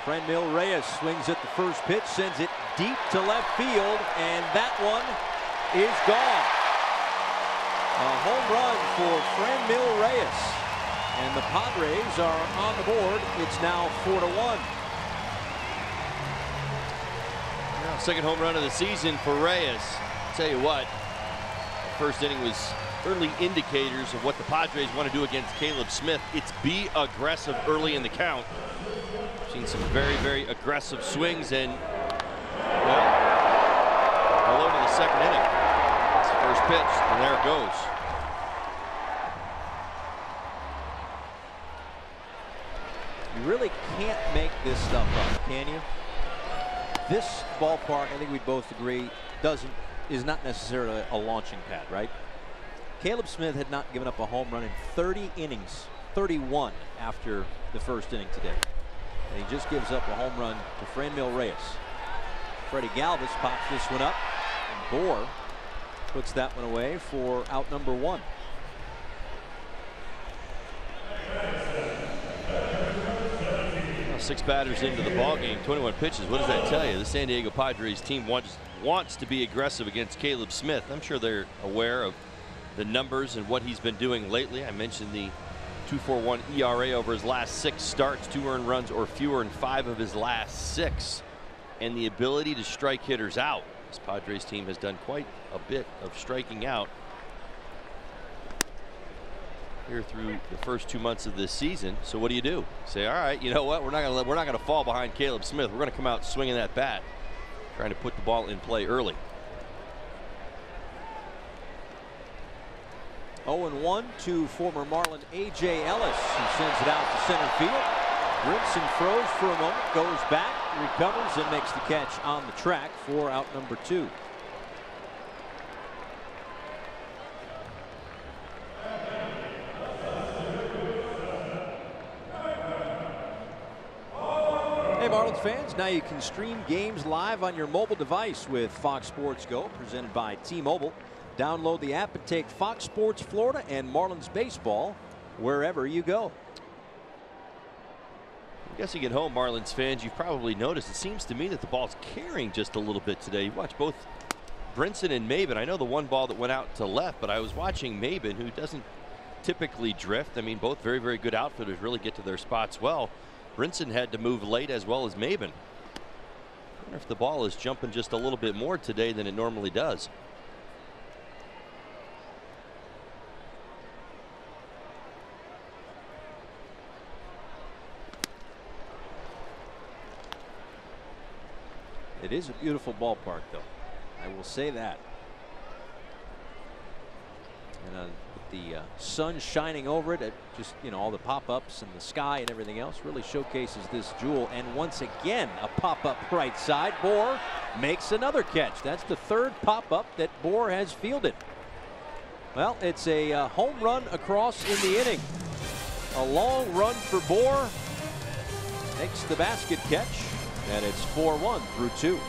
Franmil Reyes swings at the first pitch, sends it deep to left field, and that one is gone. A home run for Franmil Reyes, and the Padres are on the board. It's now 4-1. Second home run of the season for Reyes. Tell you what, first inning was early indicators of what the Padres want to do against Caleb Smith. It's be aggressive early in the count. Seen some very, very aggressive swings, and well, hello to the second inning. It's the first pitch, and there it goes. You really can't make this stuff up, can you? This ballpark, I think we both agree, is not necessarily a launching pad, right? Caleb Smith had not given up a home run in 30 innings, 31 after the first inning today. And he just gives up a home run to Franmil Reyes. Freddie Galvis pops this one up, and Bohr puts that one away for out number 1. Well, 6 batters into the ball game, 21 pitches. What does that tell you? The San Diego Padres team wants to be aggressive against Caleb Smith. I'm sure they're aware of the numbers and what he's been doing lately. I mentioned the 2.41 ERA over his last 6 starts, 2 earned runs or fewer in 5 of his last 6, and the ability to strike hitters out. This Padres team has done quite a bit of striking out here through the first 2 months of this season. So what do? Say, all right, you know what? We're not going to fall behind Caleb Smith. We're going to come out swinging that bat, trying to put the ball in play early. 0-1 to former Marlin A.J. Ellis. He sends it out to center field. Brinson froze for a moment, goes back, recovers, and makes the catch on the track for out number 2. Hey Marlins fans, now you can stream games live on your mobile device with Fox Sports Go, presented by T-Mobile. Download the app and take Fox Sports Florida and Marlins baseball wherever you go. I'm guessing at home, Marlins fans, you've probably noticed it seems to me that the ball's carrying just a little bit today. You watch both Brinson and Maybin. I know the one ball that went out to left, but I was watching Maybin, who doesn't typically drift. I mean, both very, very good outfielders really get to their spots well. Brinson had to move late as well as Maybin. I wonder if the ball is jumping just a little bit more today than it normally does. It is a beautiful ballpark, though. I will say that. And with the sun shining over it, just, you know, all the pop-ups and the sky and everything else really showcases this jewel. And once again, a pop-up right side. Bohr makes another catch. That's the 3rd pop-up that Bohr has fielded. Well, it's a home run across in the inning. A long run for Bohr. Makes the basket catch. And it's 4-1 through 2.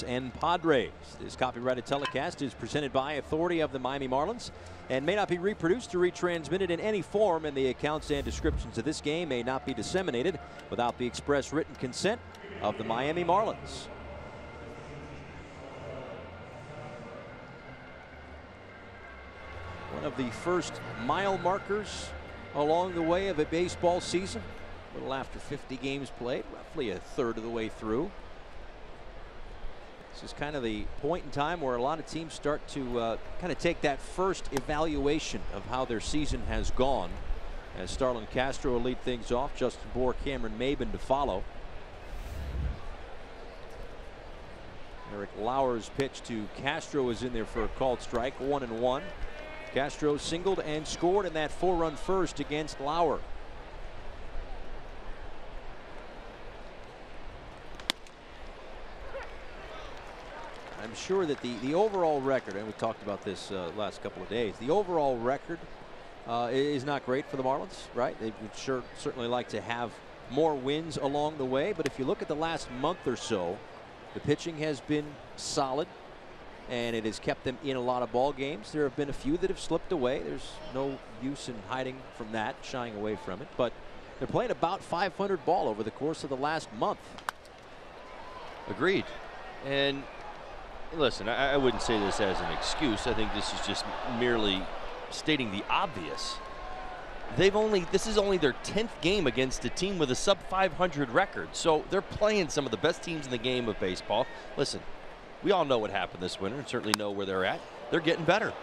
and Padres. This copyrighted telecast is presented by authority of the Miami Marlins and may not be reproduced or retransmitted in any form, and the accounts and descriptions of this game may not be disseminated without the express written consent of the Miami Marlins. One of the first mile markers along the way of a baseball season. A little after 50 games played, roughly a third of the way through. This is kind of the point in time where a lot of teams start to kind of take that first evaluation of how their season has gone. As Starlin Castro will lead things off, Justin Bour, Cameron Maybin to follow. Eric Lauer's pitch to Castro is in there for a called strike, 1-1. Castro singled and scored in that 4-run first against Lauer. I'm sure that the overall record, and we talked about this last couple of days, the overall record is not great for the Marlins, right? They would certainly like to have more wins along the way, but if you look at the last month or so, the pitching has been solid, and it has kept them in a lot of ball games. There have been a few that have slipped away. There's no use in hiding from that, shying away from it, but they're playing about .500 ball over the course of the last month. Agreed. And listen, I wouldn't say this as an excuse. I think this is just merely stating the obvious. This is only their 10th game against a team with a sub .500 record. So they're playing some of the best teams in the game of baseball. Listen, we all know what happened this winter and certainly know where they're at. They're getting better.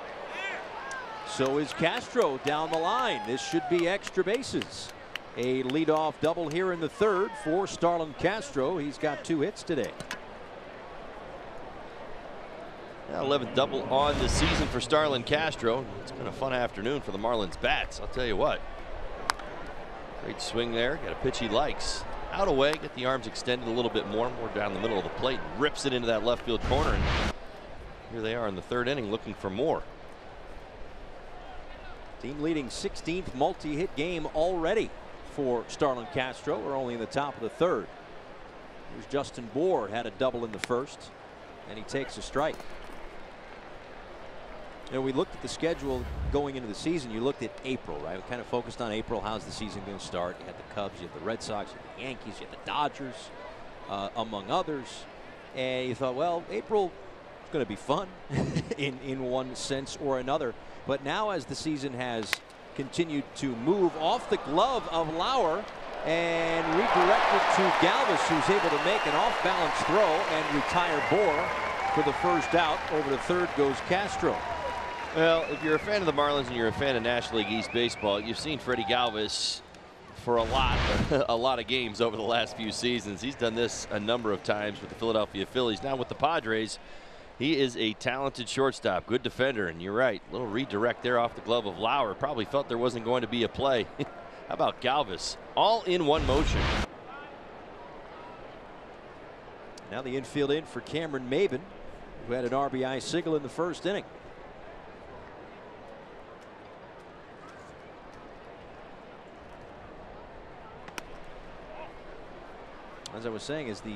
So is Castro down the line. This should be extra bases. A leadoff double here in the third for Starlin Castro. He's got 2 hits today. 11th double on the season for Starlin Castro. It's been a fun afternoon for the Marlins bats, I'll tell you what. Great swing there. Got a pitch he likes. Out away, get the arms extended a little bit more down the middle of the plate. Rips it into that left field corner. And here they are in the 3rd inning looking for more. Team leading 16th multi-hit game already for Starlin Castro. We're only in the top of the 3rd. Here's Justin Bour, had a double in the 1st, and he takes a strike. You know, we looked at the schedule going into the season. You looked at April, right? We kind of focused on April. How's the season going to start? You had the Cubs, you had the Red Sox, you had the Yankees, you had the Dodgers, among others. And you thought, well, April is going to be fun in one sense or another. But now, as the season has continued to move off the glove of Lauer and redirected to Galvis, who's able to make an off-balance throw and retire Bour for the first out. Over to third goes Castro. Well, if you're a fan of the Marlins and you're a fan of National League East baseball, you've seen Freddie Galvis for a lot of games over the last few seasons. He's done this a number of times with the Philadelphia Phillies. Now with the Padres, he is a talented shortstop, good defender, and you're right, a little redirect there off the glove of Lauer. Probably felt there wasn't going to be a play. How about Galvis? All in one motion. Now the infield in for Cameron Maybin, who had an RBI single in the 1st inning. As I was saying, as the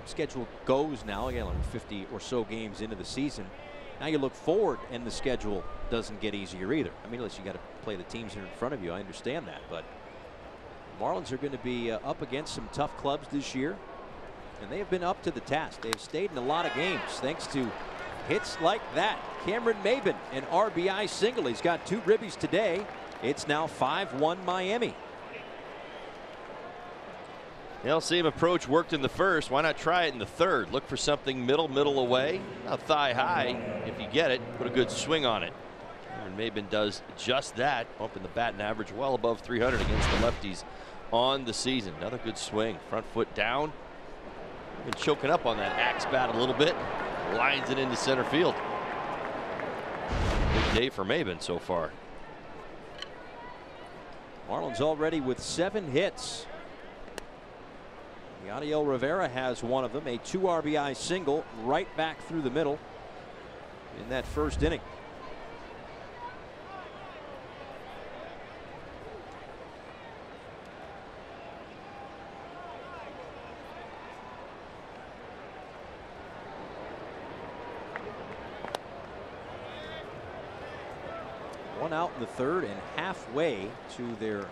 schedule goes now, again, like 50 or so games into the season, now you look forward and the schedule doesn't get easier either. I mean, unless you got to play the teams that are in front of you. I understand that, but the Marlins are going to be up against some tough clubs this year, and they have been up to the task. They've stayed in a lot of games thanks to hits like that. Cameron Maybin, an RBI single. He's got 2 ribbies today. It's now 5-1 Miami. The same approach worked in the 1st. Why not try it in the 3rd? Look for something middle away. Now thigh high. If you get it, put a good swing on it. And Maybin does just that, bumping the batting average well above 300 against the lefties on the season. Another good swing. Front foot down. Been choking up on that axe bat a little bit. Lines it into center field. Big day for Maybin so far. Marlins already with 7 hits. Yadiel Rivera has one of them, a 2 RBI single right back through the middle in that 1st inning. 1 out in the third and halfway to their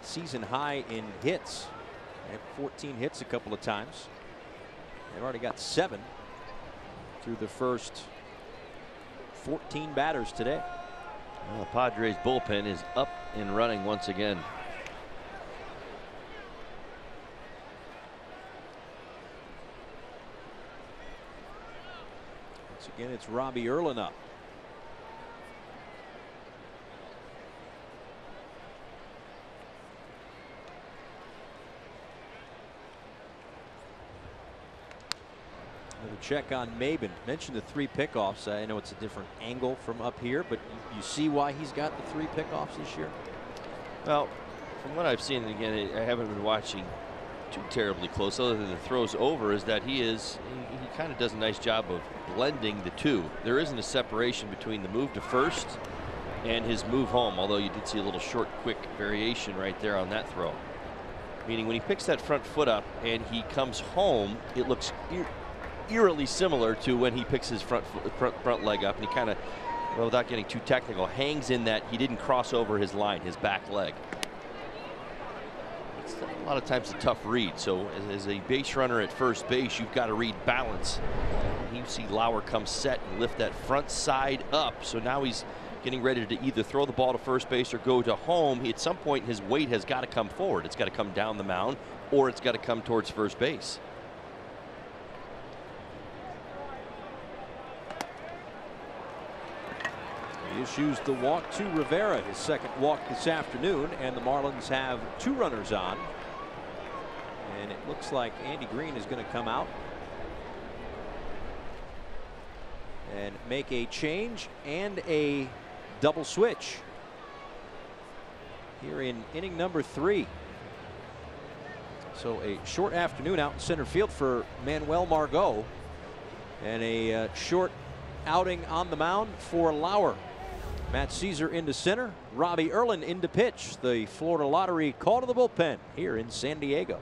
season high in hits. They had 14 hits a couple of times. They've already got 7 through the first 14 batters today. Well, the Padres bullpen is up and running once again. Once again, it's Robbie Erlin up. Another check on Maybin. Mentioned the 3 pickoffs. I know it's a different angle from up here, but you see why he's got the 3 pickoffs this year? Well, from what I've seen, and again, I haven't been watching too terribly close, other than the throws over, is that he kind of does a nice job of blending the two. There isn't a separation between the move to first and his move home, although you did see a little short, quick variation right there on that throw. Meaning when he picks that front foot up and he comes home, it looks eerily similar to when he picks his front leg up, and he kind of, well, without getting too technical, hangs in that he didn't cross over his line, his back leg. It's a lot of times a tough read. So as a base runner at first base, you've got to read balance. And you see Lauer come set and lift that front side up. So now he's getting ready to either throw the ball to first base or go to home. At some point, his weight has got to come forward. It's got to come down the mound, or it's got to come towards first base. He issues the walk to Rivera, his second walk this afternoon, and the Marlins have 2 runners on. And it looks like Andy Green is going to come out and make a change and a double switch here in inning number 3. So a short afternoon out in center field for Manuel Margot, and a short outing on the mound for Lauer. Matt Caesar into center, Robbie Erlin into pitch. The Florida Lottery call to the bullpen here in San Diego.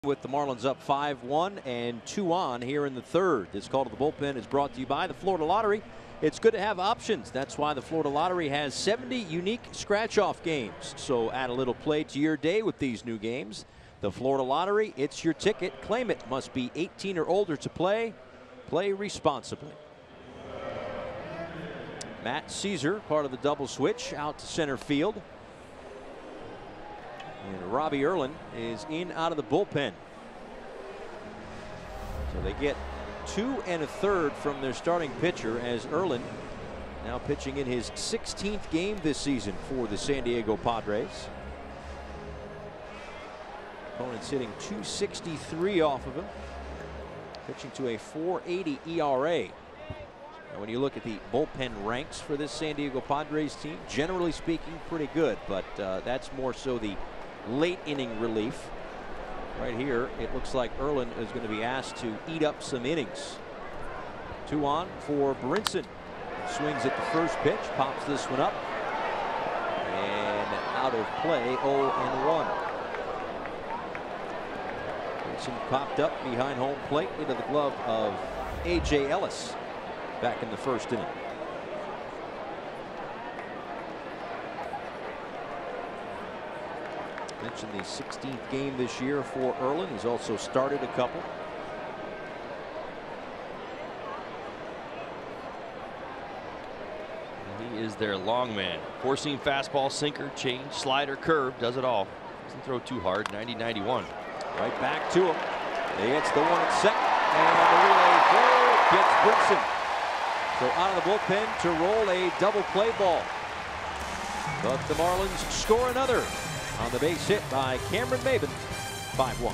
With the Marlins up 5-1 and 2 on here in the third. This call to the bullpen is brought to you by the Florida Lottery. It's good to have options. That's why the Florida Lottery has 70 unique scratch-off games. So add a little play to your day with these new games. The Florida Lottery, it's your ticket. Claim it. Must be 18 or older to play. Play responsibly. Matt Caesar, part of the double switch, out to center field. And Robbie Erlin is in out of the bullpen. So they get 2 1/3 from their starting pitcher, as Erlin now pitching in his 16th game this season for the San Diego Padres. Opponent's hitting .263 off of him, pitching to a .480 ERA. And when you look at the bullpen ranks for this San Diego Padres team, generally speaking, pretty good, but that's more so the late inning relief. Right here, it looks like Erlin is going to be asked to eat up some innings. 2 on for Brinson. Swings at the first pitch, pops this one up, and out of play, 0-1. Johnson popped up behind home plate into the glove of A.J. Ellis back in the first inning. Mentioned the 16th game this year for Erlin. He's also started a couple. He is their long man. Four-seam fastball, sinker, change, slider, curve, does it all. Doesn't throw too hard. 90-91. Right back to him. He hits the one at second, and the relay throw gets Brinson. So out of the bullpen to roll a double play ball. But the Marlins score another on the base hit by Cameron Maybin. 5-1.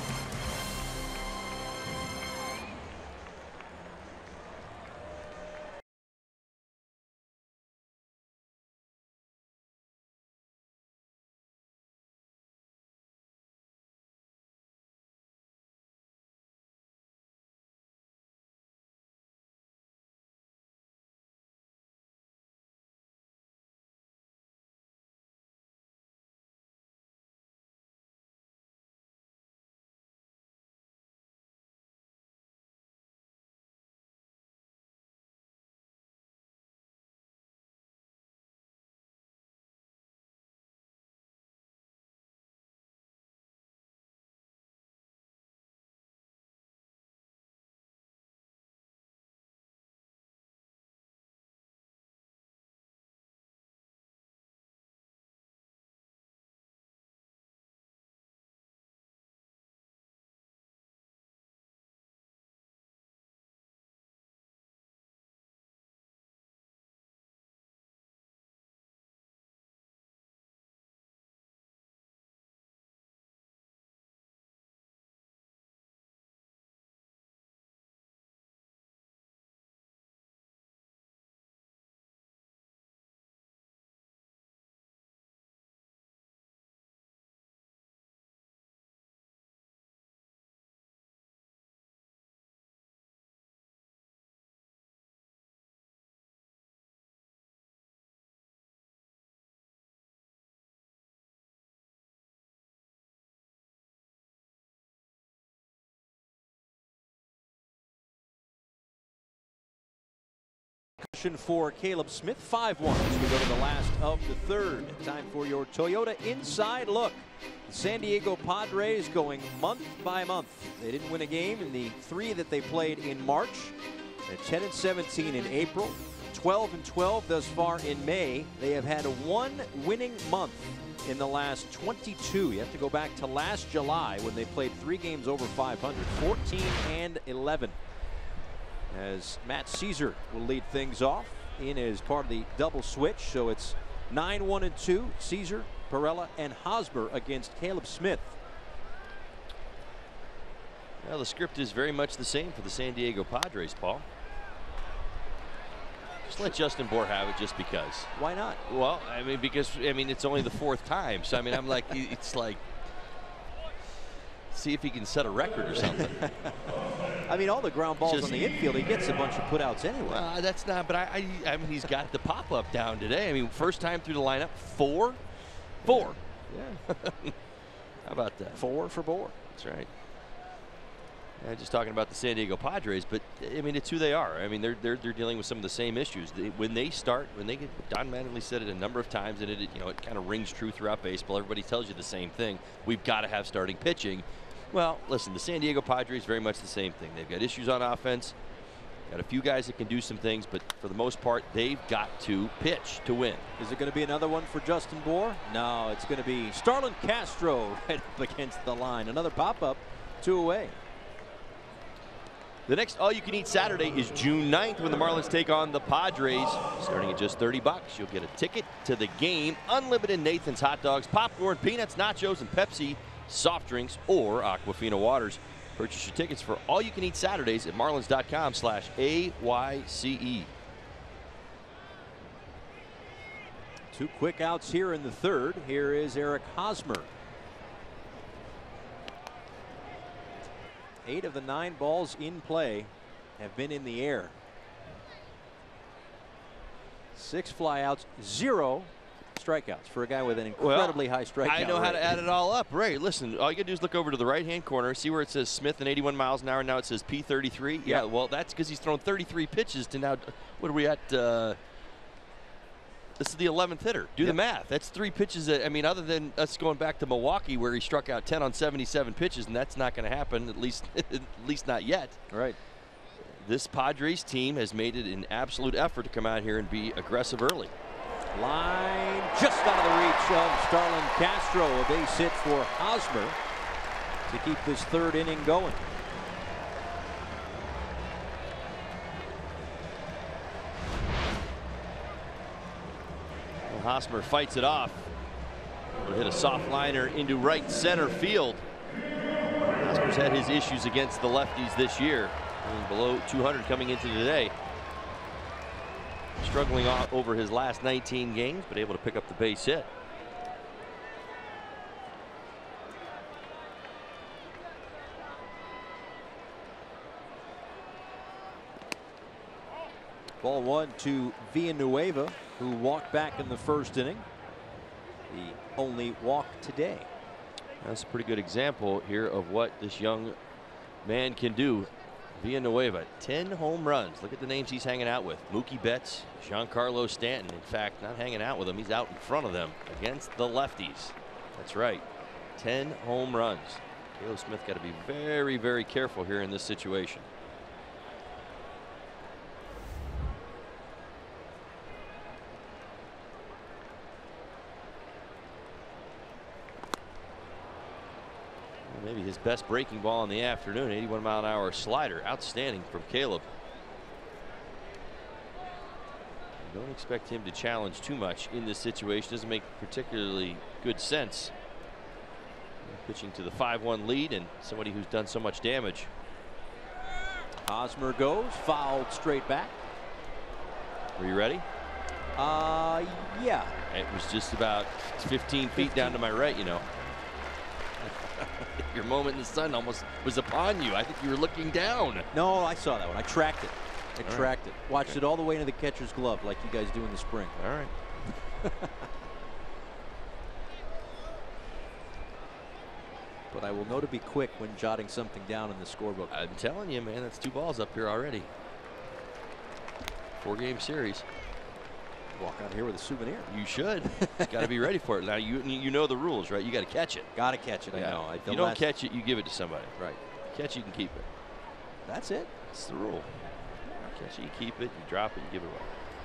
For Caleb Smith. 5-1 as we go to the last of the third. Time for your Toyota Inside Look. The San Diego Padres going month by month. They didn't win a game in the 3 that they played in March. They're 10-17 in April, 12-12 thus far in May. They have had one winning month in the last 22. You have to go back to last July when they played 3 games over 500, 14-11. As Matt Caesar will lead things off in as part of the double switch. So it's 9-1-2. Caesar, Pirela, and Hosmer against Caleb Smith. Well, the script is very much the same for the San Diego Padres, Paul. Just let Justin Bour have it just because. Why not? Well, I mean, because, I mean, it's only the 4th time. So, I mean, I'm like, it's like, see if he can set a record or something. I mean, all the ground balls on the infield, he gets a bunch of putouts anyway. Well, that's not, but I mean, he's got the pop-up down today. I mean, first time through the lineup, 4. Yeah. How about that? 4 for Bour. That's right. Yeah, just talking about the San Diego Padres, but I mean, it's who they are. I mean, they're dealing with some of the same issues. When they get, Don Mattingly said it a number of times, and it kind of rings true throughout baseball. Everybody tells you the same thing. We've got to have starting pitching. Well, listen, the San Diego Padres, very much the same thing. They've got issues on offense, got a few guys that can do some things, but for the most part, they've got to pitch to win. Is it going to be another one for Justin Bour? No, it's going to be Starlin Castro right up against the line. Another pop-up, 2 away. The next all-you-can-eat Saturday is June 9th when the Marlins take on the Padres. Starting at just $30, you'll get a ticket to the game, unlimited Nathan's hot dogs, popcorn, peanuts, nachos, and Pepsi, soft drinks, or Aquafina waters. Purchase your tickets for all-you-can-eat Saturdays at marlins.com/AYCE. 2 quick outs here in the third. Here is Eric Hosmer. 8 of the 9 balls in play have been in the air. 6 flyouts, 0 strikeouts for a guy with an incredibly high strikeout I know rate. how to add it all up. Right, listen, all you got to do is look over to the right-hand corner, see where it says Smith and 81 miles an hour. Now it says P33. Yeah, well, that's because he's thrown 33 pitches to now, what are we at? This is the 11th hitter. Do the math. That's 3 pitches. I mean, other than us going back to Milwaukee where he struck out 10 on 77 pitches, and that's not going to happen, at least not yet. Right. This Padres team has made it an absolute effort to come out here and be aggressive early. Line just out of the reach of Starlin Castro. A base hit for Hosmer to keep this 3rd inning going. Hosmer fights it off. He'll hit a soft liner into right center field. Hosmer's had his issues against the lefties this year. Below 200 coming into today. Struggling over his last 19 games, but able to pick up the base hit. Ball 1 to Villanueva, who walked back in the 1st inning. The only walk today. That's a pretty good example here of what this young man can do. Villanueva, 10 home runs. Look at the names he's hanging out with. Mookie Betts, Giancarlo Stanton. In fact, not hanging out with them, he's out in front of them against the lefties. That's right, 10 home runs. Caleb Smith got to be very, very careful here in this situation. Maybe his best breaking ball in the afternoon, 81-mile-an-hour slider. Outstanding from Caleb. Don't expect him to challenge too much in this situation. Doesn't make particularly good sense. Pitching to the 5-1 lead and somebody who's done so much damage. Hosmer goes, fouled straight back. Are you ready? Yeah. It was just about 15 feet down to my right, you know. Your moment in the sun almost was upon you. I think you were looking down. No, I saw that one. I tracked it. Tracked it. Watched it all the way into the catcher's glove like you guys do in the spring. All right. But I will know to be quick when jotting something down in the scorebook. I'm telling you, man, that's 2 balls up here already. 4-game series. Walk out here with a souvenir. You should. Got to be ready for it. Now you know the rules, right? You got to catch it. Got to catch it. Yeah. I know. If you don't catch it, you give it to somebody. Right. Catch it, you can keep it. That's it. That's the rule. Catch it, you keep it. You drop it, you give it away.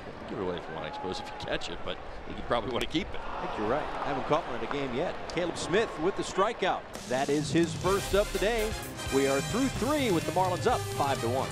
You give it away if you want, I suppose, if you catch it, but you probably want to keep it. I think you're right. I haven't caught one in a game yet. Caleb Smith with the strikeout. That is his first of the day. We are through 3 with the Marlins up 5-1.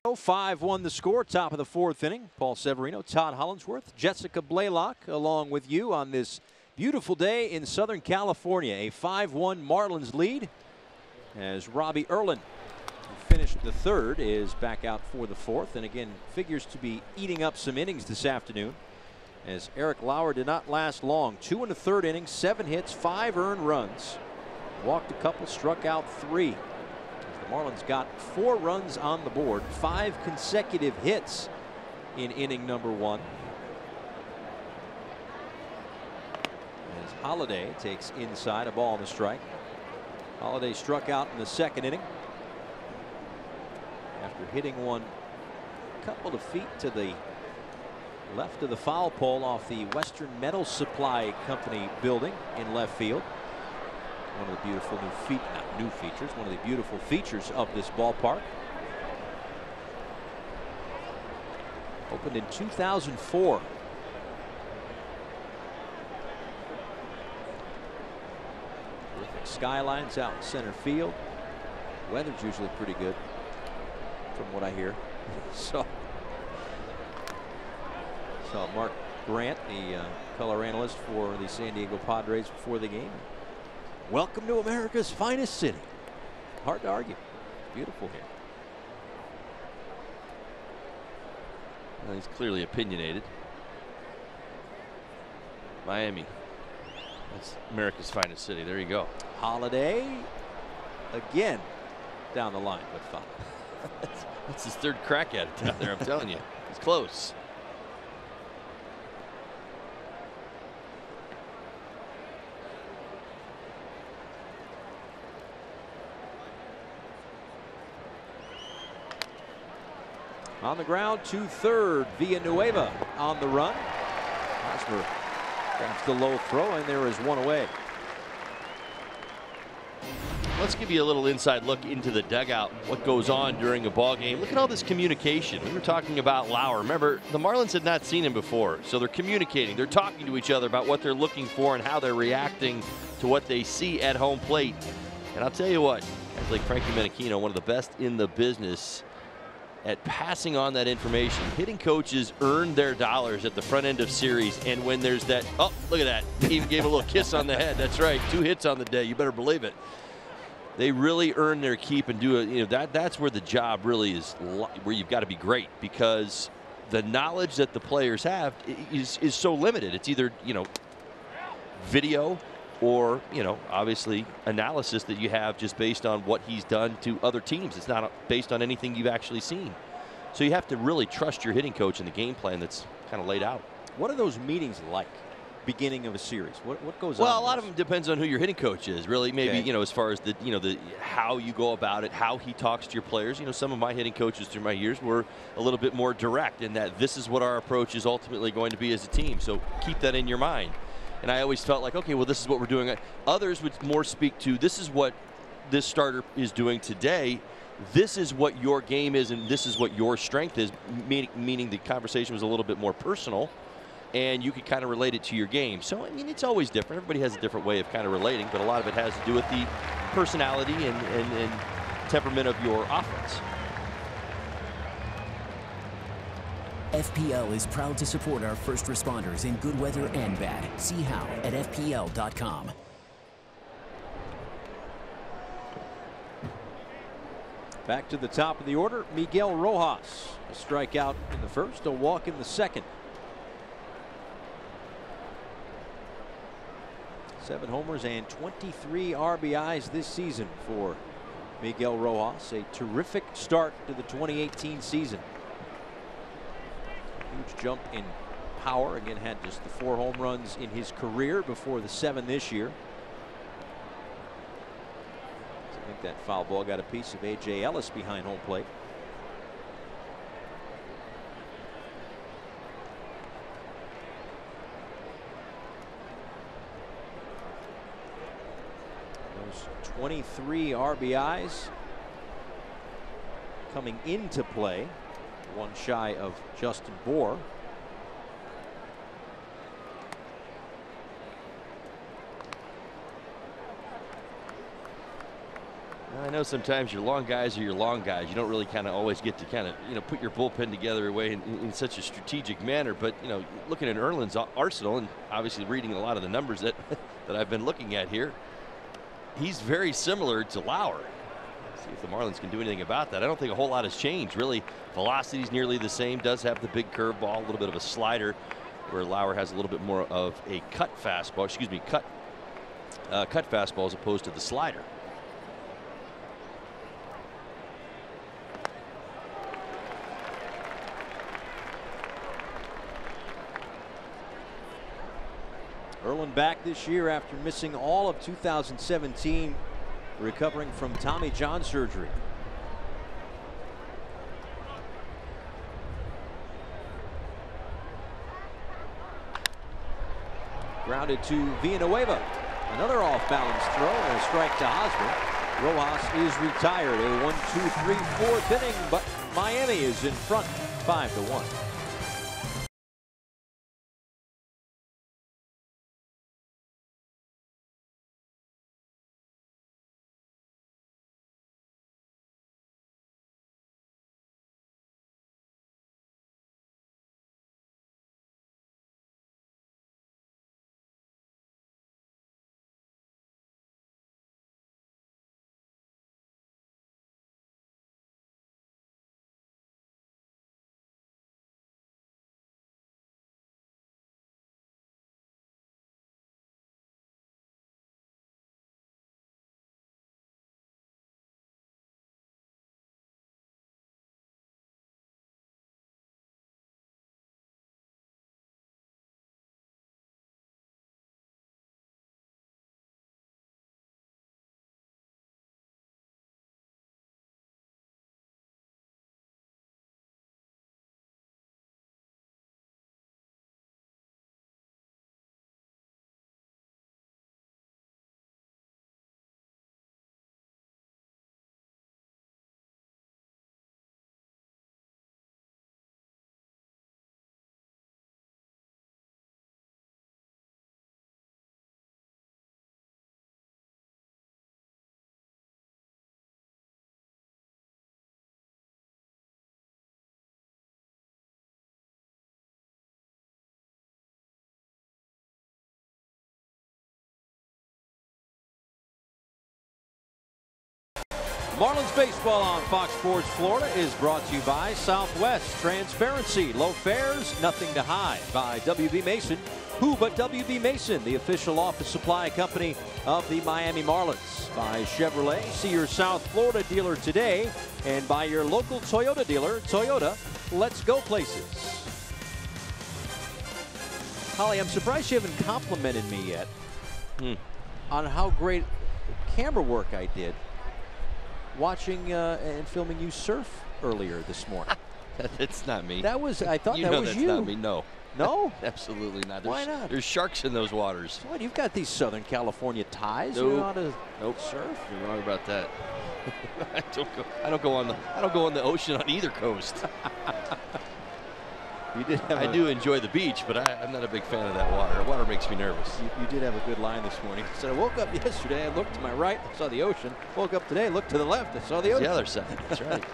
5-1 the score, top of the 4th inning. Paul Severino, Todd Hollingsworth, Jessica Blaylock along with you on this beautiful day in Southern California. A 5-1 Marlins lead as Robbie Erlin, who finished the 3rd, is back out for the 4th, and again figures to be eating up some innings this afternoon, as Eric Lauer did not last long. 2 1/3 innings, 7 hits, 5 earned runs, walked a couple, struck out 3. The Marlins got 4 runs on the board, 5 consecutive hits in inning number 1. As Holliday takes inside, a ball on the strike. Holliday struck out in the 2nd inning after hitting one a couple of feet to the left of the foul pole off the Western Metal Supply Company building in left field. One of the beautiful new features, one of the beautiful features of this ballpark. Opened in 2004. Terrific skylines out in center field. Weather's usually pretty good, from what I hear. So, saw Mark Grant, the color analyst for the San Diego Padres before the game. Welcome to America's finest city. Hard to argue. Beautiful here. Well, he's clearly opinionated. Miami. That's America's finest city. There you go. Holliday again down the line, but foul. That's his 3rd crack at it down there, I'm telling you. It's close. On the ground to 3rd, Villanueva on the run. Hosmer grabs the low throw, and there is 1 away. Let's give you a little inside look into the dugout, what goes on during a ball game. Look at all this communication. We were talking about Lauer. Remember, the Marlins had not seen him before, so they're communicating. They're talking to each other about what they're looking for and how they're reacting to what they see at home plate. And I'll tell you what, guys like Frankie Menechino, one of the best in the business at passing on that information. Hitting coaches earn their dollars at the front end of series, and when there's that, oh, look at that, he even gave a little kiss on the head. That's right, 2 hits on the day, you better believe it. They really earn their keep and do it. You know, that's where the job really is, where you've got to be great, because the knowledge that the players have is so limited. It's either, you know, video or, you know, obviously analysis that you have just based on what he's done to other teams. It's not based on anything you've actually seen. So you have to really trust your hitting coach in the game plan that's kind of laid out. What are those meetings like? Beginning of a series, what goes on? Well, a lot of them depends on who your hitting coach is. Really, maybe you know, as far as the how you go about it, how he talks to your players. You know, some of my hitting coaches through my years were a little bit more direct in that this is what our approach is ultimately going to be as a team. So keep that in your mind. And I always felt like, okay, well, this is what we're doing. Others would more speak to, this is what this starter is doing today. This is what your game is, and this is what your strength is. Meaning the conversation was a little bit more personal, and you could kind of relate it to your game. So, I mean, it's always different. Everybody has a different way of kind of relating, but a lot of it has to do with the personality and temperament of your offense. FPL is proud to support our first responders in good weather and bad. See how at FPL.com. Back to the top of the order, Miguel Rojas. A strikeout in the 1st, a walk in the 2nd. 7 homers and 23 RBIs this season for Miguel Rojas. A terrific start to the 2018 season. Huge jump in power. Again, had just the 4 home runs in his career before the 7 this year. I think that foul ball got a piece of A.J. Ellis behind home plate. Those 23 RBIs coming into play. 1 shy of Justin Bour. I know sometimes your long guys are your long guys. You don't really kind of always get to kind of, put your bullpen together away in such a strategic manner. But, looking at Erlin's arsenal and obviously reading a lot of the numbers that, that I've been looking at here, he's very similar to Lauer. See if the Marlins can do anything about that. I don't think a whole lot has changed. Really, velocity's nearly the same. Does have the big curveball, a little bit of a slider, where Lauer has a little bit more of a cut fastball. Excuse me, cut fastball as opposed to the slider. Erlin back this year after missing all of 2017, recovering from Tommy John surgery. Grounded to Villanueva. Another off-balance throw and a strike to Hosmer. Rojas is retired. A 1-2-3 fourth inning, but Miami is in front 5-1. Marlins baseball on Fox Sports Florida is brought to you by Southwest. Transparency, low fares, nothing to hide. By WB Mason. Who but WB Mason, the official office supply company of the Miami Marlins. By Chevrolet, see your South Florida dealer today. And by your local Toyota dealer, Toyota, let's go places. Holly, I'm surprised you haven't complimented me yet on how great camera work I did watching and filming you surf earlier this morning. It's not me. That was, I thought that was you. That's not me, no. No? Absolutely not. Why not? There's sharks in those waters. What, you've got these Southern California ties. Nope. You know how to surf? You're wrong about that. I don't go on the ocean on either coast. You did have I do enjoy the beach, but I'm not a big fan of that water. The water makes me nervous. You did have a good line this morning. So I woke up yesterday, I looked to my right, I saw the ocean. Woke up today, looked to the left, I saw the ocean. The other side. That's right.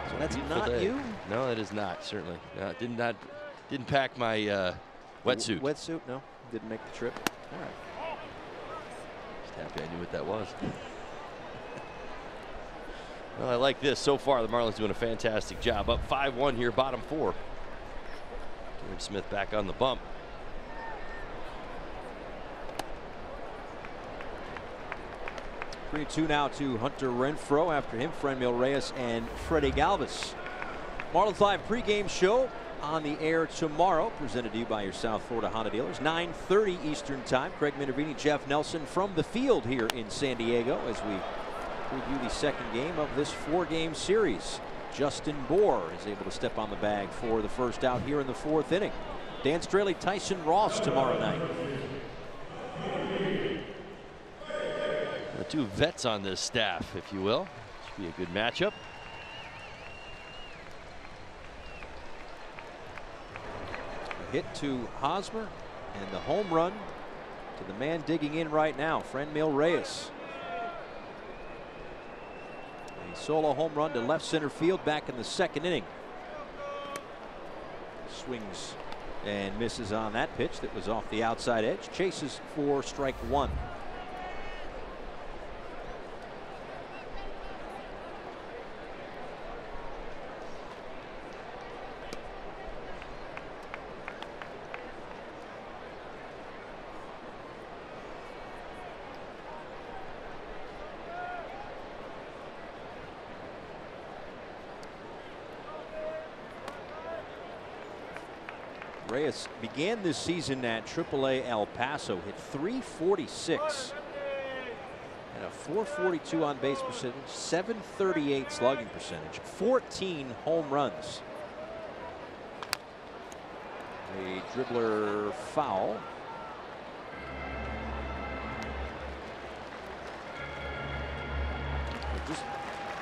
So that's not day. You? No, it is not. Certainly. Didn't pack my wetsuit. Wetsuit? No, didn't make the trip. All right. Just happy I knew what that was. Well, I like this. So far, the Marlins doing a fantastic job. Up 5-1 here, bottom four. Aaron Smith back on the bump. Three-two now to Hunter Renfroe. After him, Franmil Reyes and Freddie Galvis. Marlins Live pregame show on the air tomorrow, presented to you by your South Florida Honda dealers. 9:30 Eastern Time. Craig Minervini, Jeff Nelson from the field here in San Diego as we preview the second game of this four-game series. Justin Bour is able to step on the bag for the first out here in the fourth inning. Dan Straley, Tyson Ross tomorrow night. The two vets on this staff, if you will. Should be a good matchup. A hit to Hosmer and the home run to the man digging in right now, Franmil Reyes. A solo home run to left center field back in the second inning. Swings and misses on that pitch that was off the outside edge. Chases for strike one. Reyes began this season at AAA El Paso, hit .346 and a .442 on base percentage, .738 slugging percentage, 14 home runs. A dribbler foul.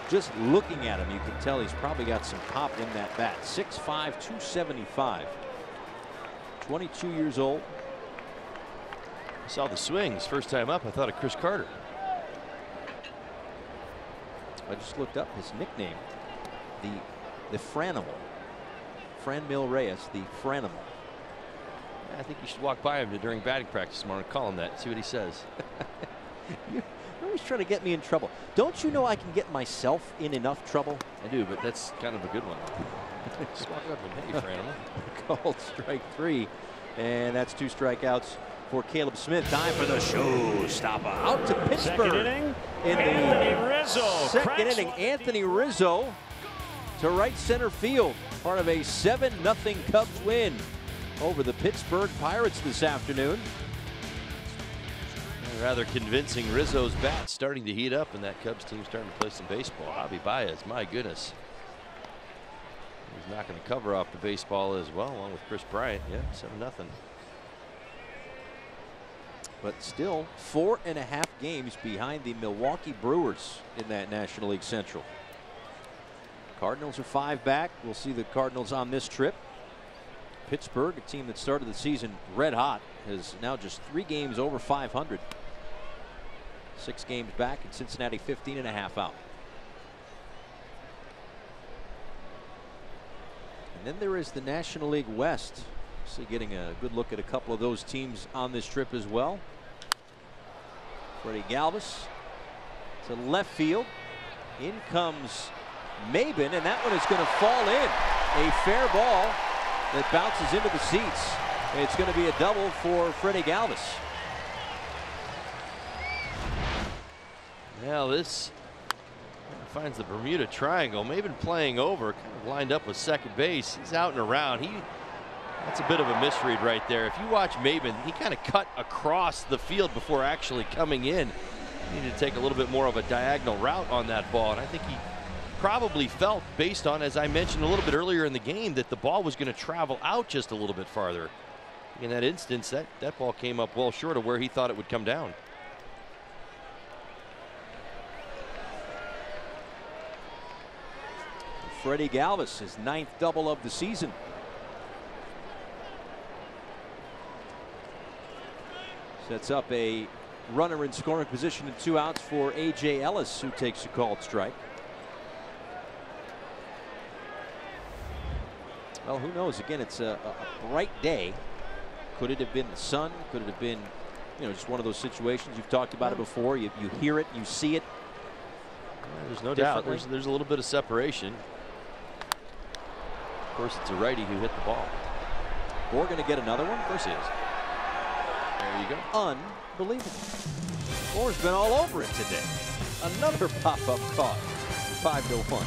Just looking at him, you can tell he's probably got some pop in that bat. 6'5", 275. 22 years old. I saw the swings first time up. I thought of Chris Carter. I just looked up his nickname, the Franimal. Franmil Reyes, the Franimal. I think you should walk by him during batting practice tomorrow and call him that. See what he says. You're always trying to get me in trouble. Don't you know I can get myself in enough trouble? I do, but that's kind of a good one. Just walk up and, hey, Franimal. Called strike three, and that's 2 strikeouts for Caleb Smith. Time for the showstopper. Out to Pittsburgh. Second inning, in Anthony Rizzo. Second inning, Anthony Rizzo to right center field. Part of a 7-0 Cubs win over the Pittsburgh Pirates this afternoon. Rather convincing. Rizzo's bat starting to heat up, and that Cubs team starting to play some baseball. Javi Baez, my goodness. He's not going to cover off the baseball as well, along with Chris Bryant. Yeah, 7-0. But still 4.5 games behind the Milwaukee Brewers in that National League Central. Cardinals are 5 back. We'll see the Cardinals on this trip. Pittsburgh, a team that started the season red hot, is now just 3 games over 500. 6 games back, and Cincinnati 15.5 out. And then there is the National League West. So getting a good look at a couple of those teams on this trip as well. Freddie Galvis to left field. In comes Maben, and that one is going to fall in. A fair ball that bounces into the seats. It's going to be a double for Freddie Galvis. Now this finds the Bermuda Triangle. Maben playing over, kind of lined up with second base. He's out and around. That's a bit of a misread right there. If you watch Maben, he kind of cut across the field before actually coming in. He needed to take a little bit more of a diagonal route on that ball, and I think he probably felt, based on, as I mentioned a little bit earlier in the game, that the ball was going to travel out just a little bit farther. In that instance, that ball came up well short of where he thought it would come down. Freddie Galvis, his 9th double of the season. Sets up a runner in scoring position and 2 outs for A.J. Ellis, who takes a called strike. Well, who knows? Again, it's a bright day. Could it have been the sun? Could it have been, just one of those situations? You've talked about it before. You hear it, you see it. There's no doubt. There's a little bit of separation. Of course, it's a righty who hit the ball. We're going to get another one. Of course he is. There you go. Unbelievable. Gore's been all over it today. Another pop-up caught. 5-1.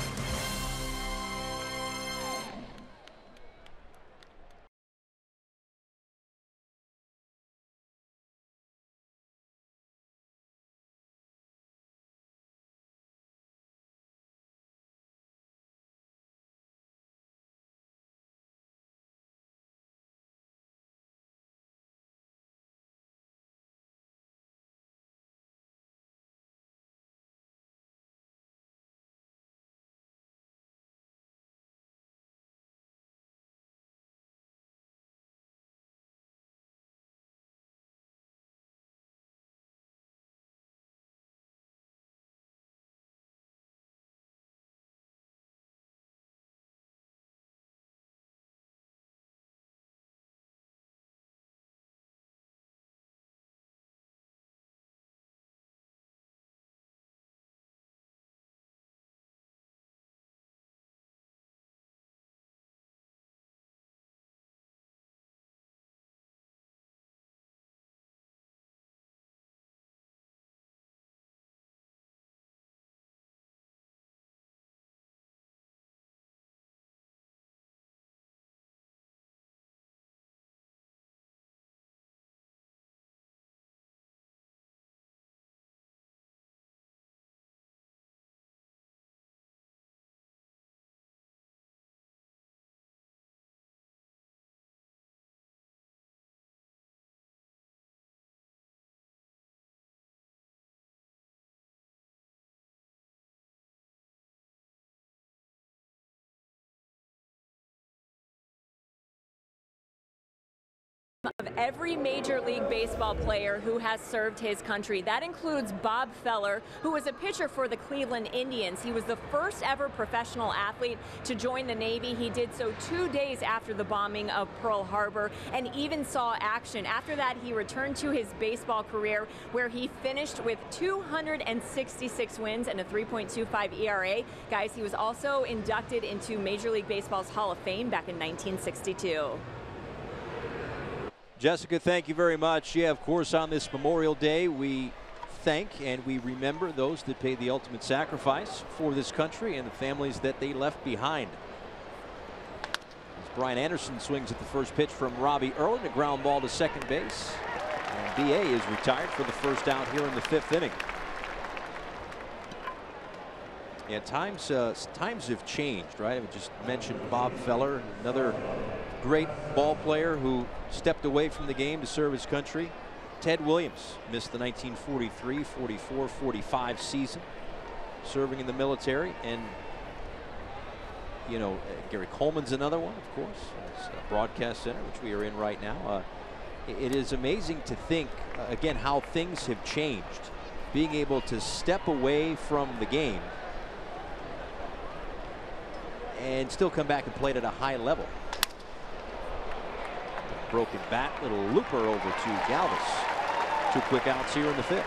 of every Major League Baseball player who has served his country. That includes Bob Feller, who was a pitcher for the Cleveland Indians. He was the first ever professional athlete to join the Navy. He did so 2 days after the bombing of Pearl Harbor and even saw action. After that, he returned to his baseball career, where he finished with 266 wins and a 3.25 ERA. Guys, he was also inducted into Major League Baseball's Hall of Fame back in 1962. Jessica, thank you very much. Yeah, of course, on this Memorial Day, we thank and we remember those that paid the ultimate sacrifice for this country and the families that they left behind. As Brian Anderson swings at the first pitch from Robbie Erlin, a ground ball to second base. And B.A. is retired for the first out here in the 5th inning. Yeah, times have changed, right? I just mentioned Bob Feller, another great ball player who stepped away from the game to serve his country. Ted Williams missed the 1943, 44, 45 season, serving in the military. And, you know, Gary Coleman's another one, of course, Broadcast Center, which we are in right now. It is amazing to think, again, how things have changed. Being able to step away from the game and still come back and play it at a high level. Broken bat, little looper over to Galvis. 2 quick outs here in the 5th.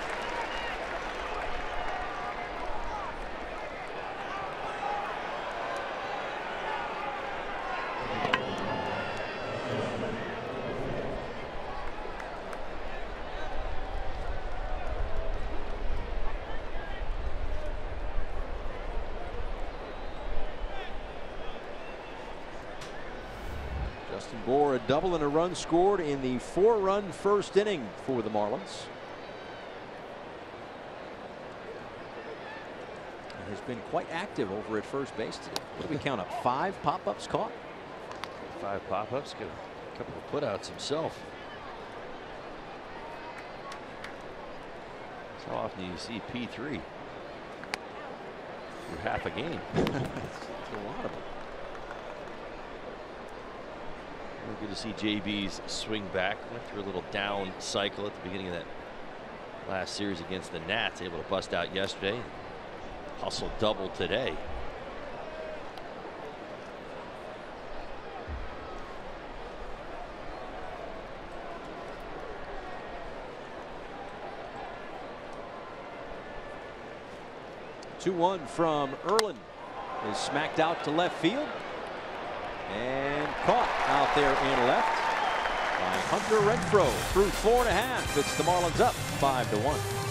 Justin Bour, a double and a run scored in the 4-run first inning for the Marlins. He has been quite active over at first base today. What do we count up? 5 pop-ups caught? 5 pop-ups, got a couple of put-outs himself. How often do you see P3 through half a game? It's a lot of them. We're good to see JB's swing back. Went through a little down cycle at the beginning of that last series against the Nats. Able to bust out yesterday. Hustle double today. The 2-1 from Erlin is smacked out to left field. And caught out there in left by Hunter Renfroe through 4.5. It's the Marlins up 5-1.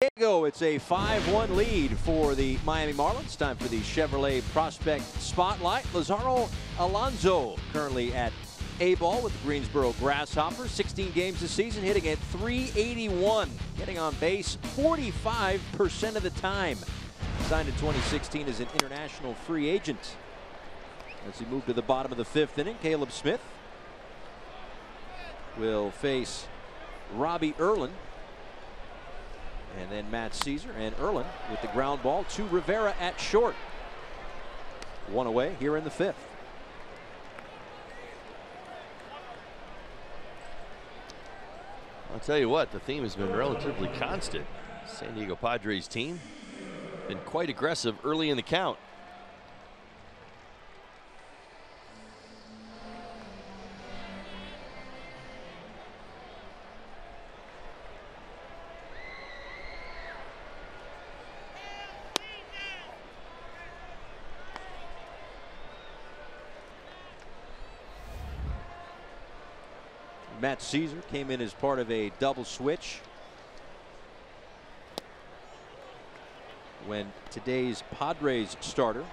Diego, it's a 5-1 lead for the Miami Marlins. Time for the Chevrolet Prospect Spotlight. Lazaro Alonso currently at A-ball with the Greensboro Grasshoppers. 16 games this season, hitting at .381. Getting on base 45% of the time. Signed in 2016 as an international free agent. As he moved to the bottom of the 5th inning, Caleb Smith will face Robbie Erlin. And then Matt Caesar and Erlin with the ground ball to Rivera at short. One away here in the 5th. I'll tell you what, the theme has been relatively constant. San Diego Padres team been quite aggressive early in the count. Matt Caesar came in as part of a double switch when today's Padres starter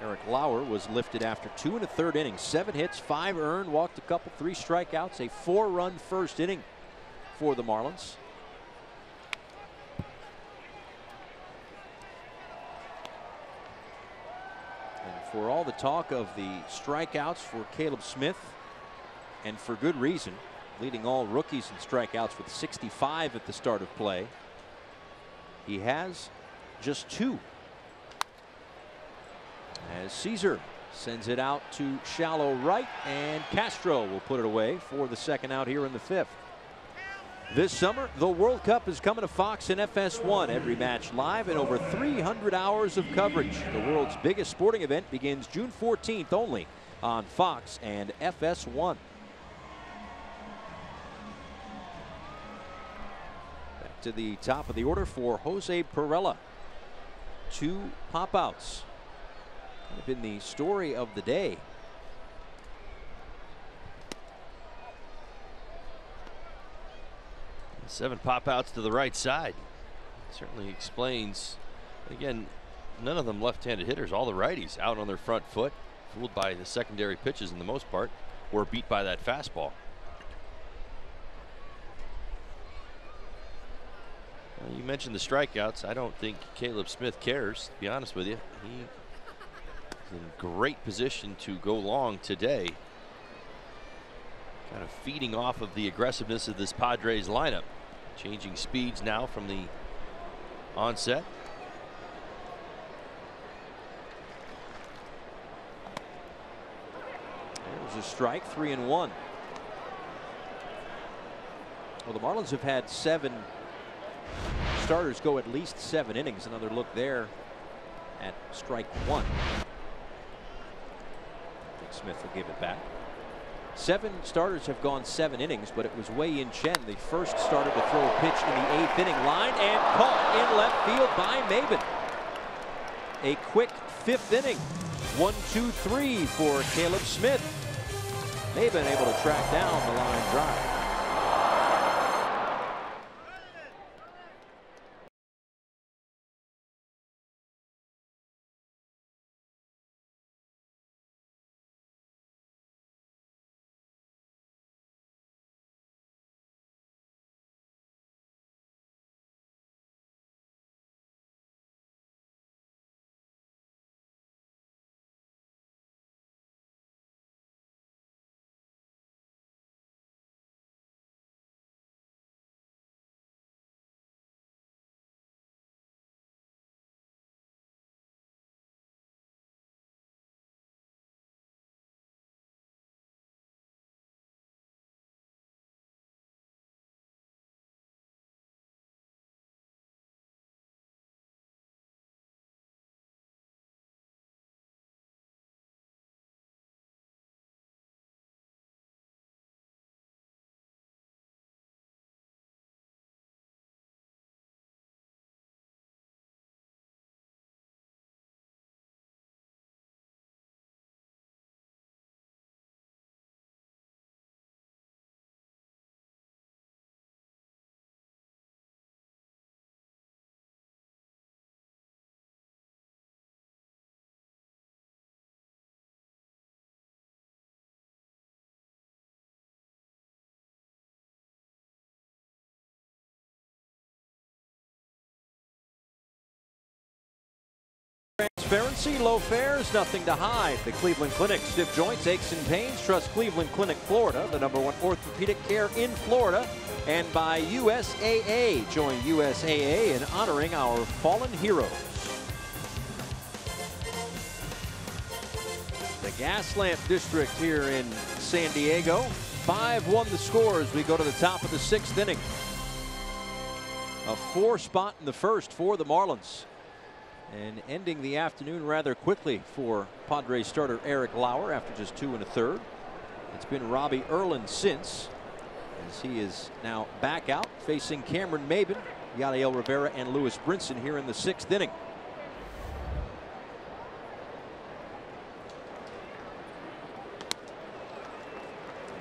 Eric Lauer was lifted after 2 1/3 innings. 7 hits, 5 earned, walked a couple, 3 strikeouts, a 4-run first inning for the Marlins. And for all the talk of the strikeouts for Caleb Smith, and for good reason, leading all rookies in strikeouts with 65 at the start of play, he has just 2. As Caesar sends it out to shallow right, and Castro will put it away for the 2nd out here in the 5th. This summer, the World Cup is coming to Fox and FS1. Every match live and over 300 hours of coverage. The world's biggest sporting event begins June 14th only on Fox and FS1. Back to the top of the order for Jose Pirela. 2 pop-outs. Kind of been the story of the day. Seven pop-outs to the right side. Certainly explains, again, none of them left-handed hitters. All the righties out on their front foot, fooled by the secondary pitches in the most part, or beat by that fastball. You mentioned the strikeouts. I don't think Caleb Smith cares, to be honest with you. He is in great position to go long today. Kind of feeding off of the aggressiveness of this Padres lineup. Changing speeds now from the onset. There's a strike, 3-1. Well, the Marlins have had 7 starters go at least 7 innings. Another look there at strike 1. I think Smith will give it back. 7 starters have gone 7 innings, but it was Wei Yin Chen, the first starter to throw a pitch in the 8th inning line, and caught in left field by Maybin. A quick 5th inning. 1-2-3 for Caleb Smith. Maybin able to track down the line drive. Transparency, low fares, nothing to hide. The Cleveland Clinic, stiff joints, aches and pains. Trust Cleveland Clinic, Florida, the #1 orthopedic care in Florida. And by USAA. Join USAA in honoring our fallen heroes. The Gaslamp District here in San Diego. 5-1 the score as we go to the top of the 6th inning. A 4 spot in the first for the Marlins. And ending the afternoon rather quickly for Padres starter Eric Lauer after just 2 1/3. It's been Robbie Erlin since, as he is now back out facing Cameron Maybin, Yadiel Rivera, and Lewis Brinson here in the 6th inning.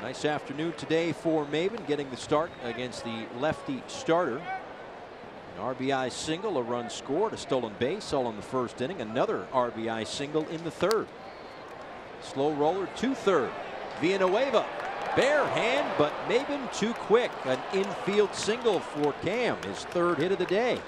Nice afternoon today for Maybin, getting the start against the lefty starter. An RBI single, a run scored, a stolen base all in the 1st inning. Another RBI single in the 3rd. Slow roller to 3rd. Villanueva, bare hand, but Maybin too quick. An infield single for Cam, his 3rd hit of the day.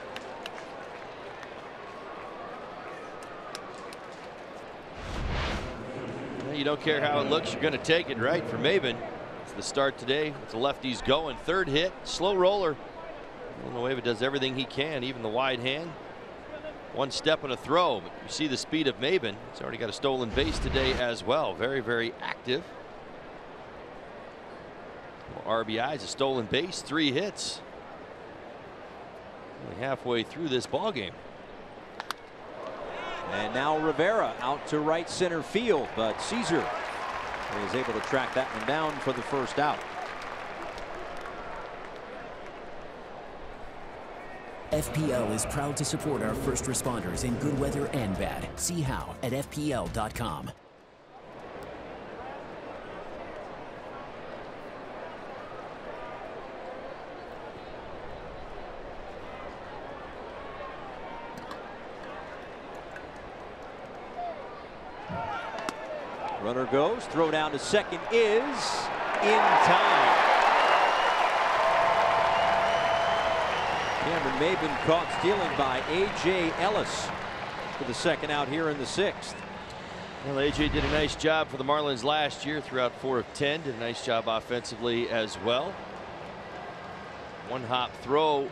You don't care how it looks, you're going to take it, right? For Maybin, it's the start today with the lefties going. 3rd hit, slow roller. Villanueva does everything he can, even the wide hand. 1 step and a throw. But you see the speed of Maybin. He's already got a stolen base today as well. Very, very active. RBIs, a stolen base, 3 hits. Only halfway through this ball game. And now Rivera out to right center field, but Caesar is able to track that one down for the 1st out. FPL is proud to support our first responders in good weather and bad. See how at FPL.com. Runner goes, throw down to second is in time. Cameron Maybin caught stealing by A.J. Ellis for the 2nd out here in the 6th. Well, A.J. did a nice job for the Marlins last year throughout 4 of 10. Did a nice job offensively as well. 1-hop throw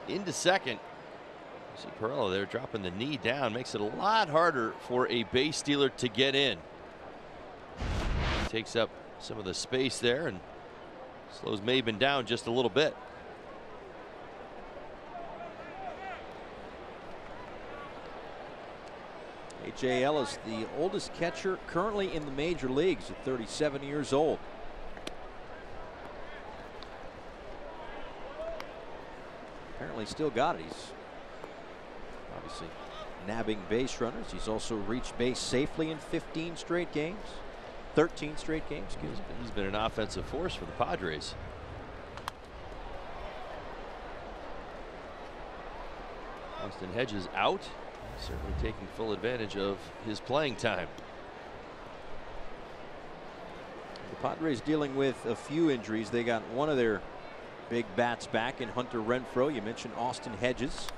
into second. You see Pirela there dropping the knee down. Makes it a lot harder for a base stealer to get in. Takes up some of the space there and slows Maybin down just a little bit. A.J. Ellis, the oldest catcher currently in the major leagues at 37 years old. Apparently still got it. He's obviously nabbing base runners. He's also reached base safely in 15 straight games. 13 straight games, excuse me. He's been an offensive force for the Padres. Austin Hedges out. Certainly taking full advantage of his playing time. The Padres dealing with a few injuries. They got one of their big bats back in Hunter Renfroe. You mentioned Austin Hedges.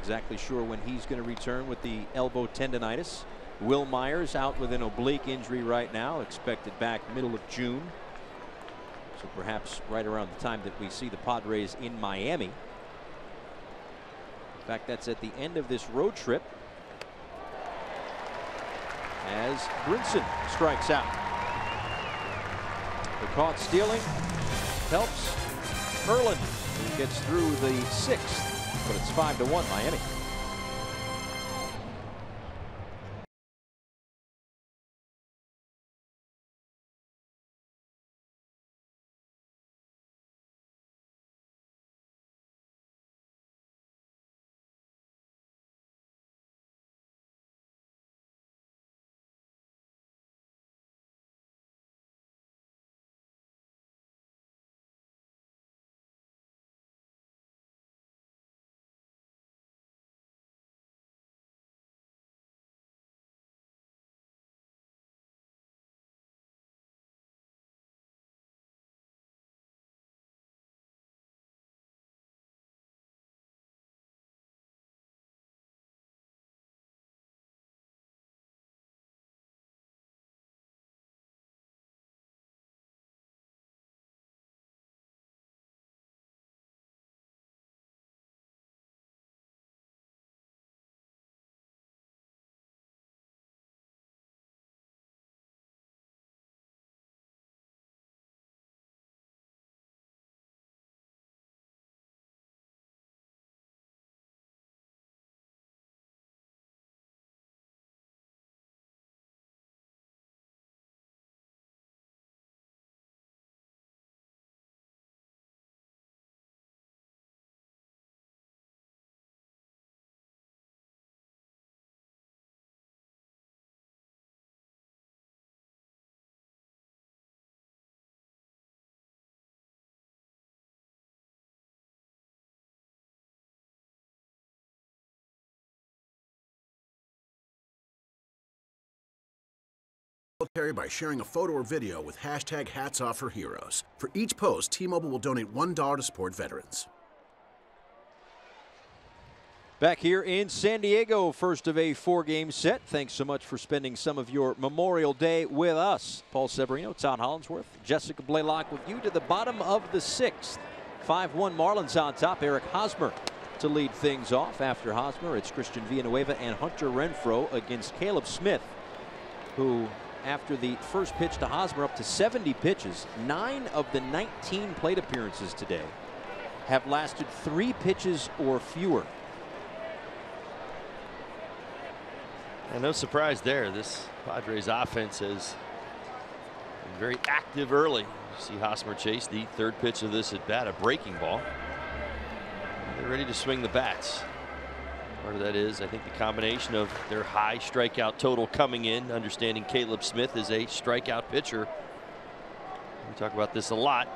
Exactly sure when he's going to return with the elbow tendonitis. Will Myers out with an oblique injury right now, expected back middle of June. So perhaps right around the time that we see the Padres in Miami. In fact, that's at the end of this road trip as Brinson strikes out. The caught stealing helps Erlin, who gets through the 6th, but it's 5-1 Miami. military by sharing a photo or video with hashtag HatsOffForHeroes. For each post, T-Mobile will donate $1 to support veterans. Back here in San Diego, first of a 4-game set. Thanks so much for spending some of your Memorial Day with us. Paul Severino, Todd Hollandsworth, Jessica Blaylock with you to the bottom of the 6th. 5-1 Marlins on top. Eric Hosmer to lead things off. After Hosmer, it's Christian Villanueva and Hunter Renfroe against Caleb Smith, who, after the first pitch to Hosmer, up to 70 pitches, 9 of the 19 plate appearances today have lasted 3 pitches or fewer. And no surprise there. This Padres offense has been very active early. You see Hosmer chase the 3rd pitch of this at bat, a breaking ball. They're ready to swing the bats. Part of that is, I think, the combination of their high strikeout total coming in, understanding Caleb Smith is a strikeout pitcher. We talk about this a lot.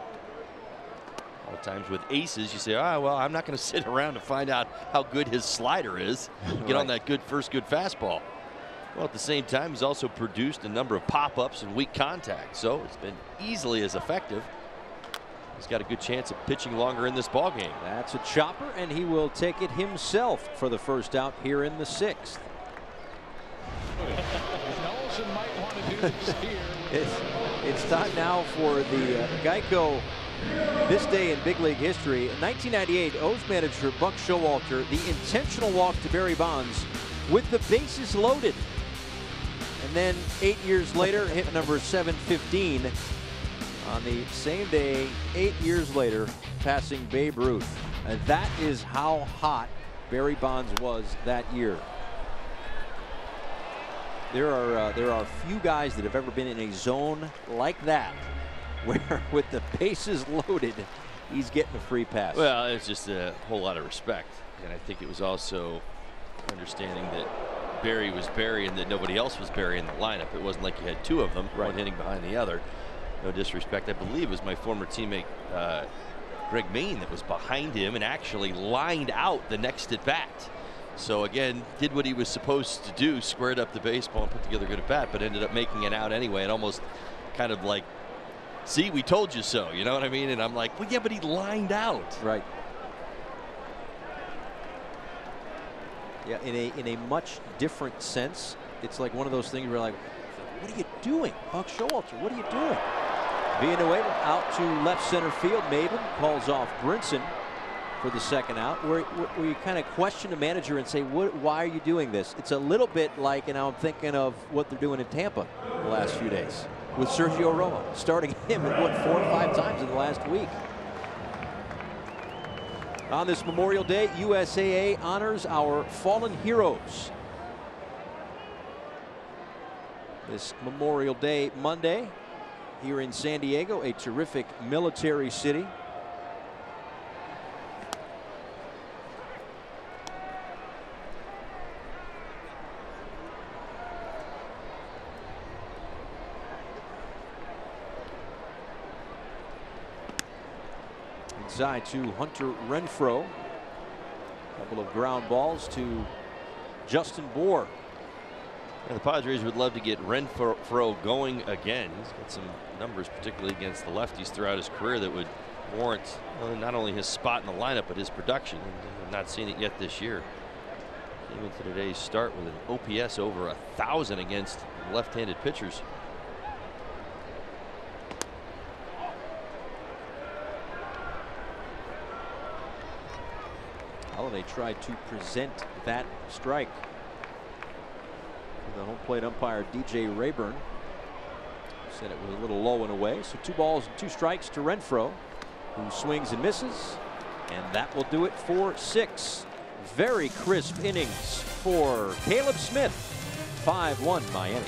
All the times with aces, you say, oh, well, I'm not going to sit around to find out how good his slider is. Get on that good fastball. Well, at the same time, he's also produced a number of pop-ups and weak contact, so it's been easily as effective. He's got a good chance of pitching longer in this ball game. That's a chopper, and he will take it himself for the first out here in the 6th. Nelson might want to do this here. It's time now for the Geico This Day in Big League History. In 1998, O's manager Buck Showalter, the intentional walk to Barry Bonds with the bases loaded. And then 8 years later, hit number 715 on the same day, 8 years later, passing Babe Ruth. And that is how hot Barry Bonds was that year. There are few guys that have ever been in a zone like that, where with the bases loaded, he's getting a free pass. Well, it's just a whole lot of respect. And I think it was also understanding that Barry was Barry and that nobody else was Barry in the lineup. It wasn't like you had 2 of them, one hitting behind the other. No disrespect. I believe it was my former teammate Greg Maine that was behind him and actually lined out the next at bat. So again, did what he was supposed to do, squared up the baseball and put together a good at bat, but ended up making it out anyway. And almost kind of like, see, we told you so, you know what I mean? And I'm like, well, yeah, but he lined out. Right. Yeah, in a much different sense. It's like one of those things where you're like, what are you doing? Buck Showalter, what are you doing? Villanueva out to left center field. Maybin calls off Brinson for the second out, where you kind of question the manager and say, why are you doing this? It's a little bit like, and I'm thinking of what they're doing in Tampa the last few days with Sergio Romo, starting him 4 or 5 times in the last week. On this Memorial Day, USAA honors our fallen heroes. This Memorial Day Monday here in San Diego, a terrific military city. Inside to Hunter Renfroe. A couple of ground balls to Justin Bour. And the Padres would love to get Renfroe going again. He's got some numbers, particularly against the lefties throughout his career, that would warrant not only his spot in the lineup, but his production. And I've not seen it yet this year. Came into today's start with an OPS over 1,000 against left-handed pitchers. Holliday tried to present that strike. The home plate umpire DJ Rayburn said it was a little low and away. So 2 balls and 2 strikes to Renfroe, who swings and misses, and that will do it for 6 very crisp innings for Caleb Smith. 5-1 Miami.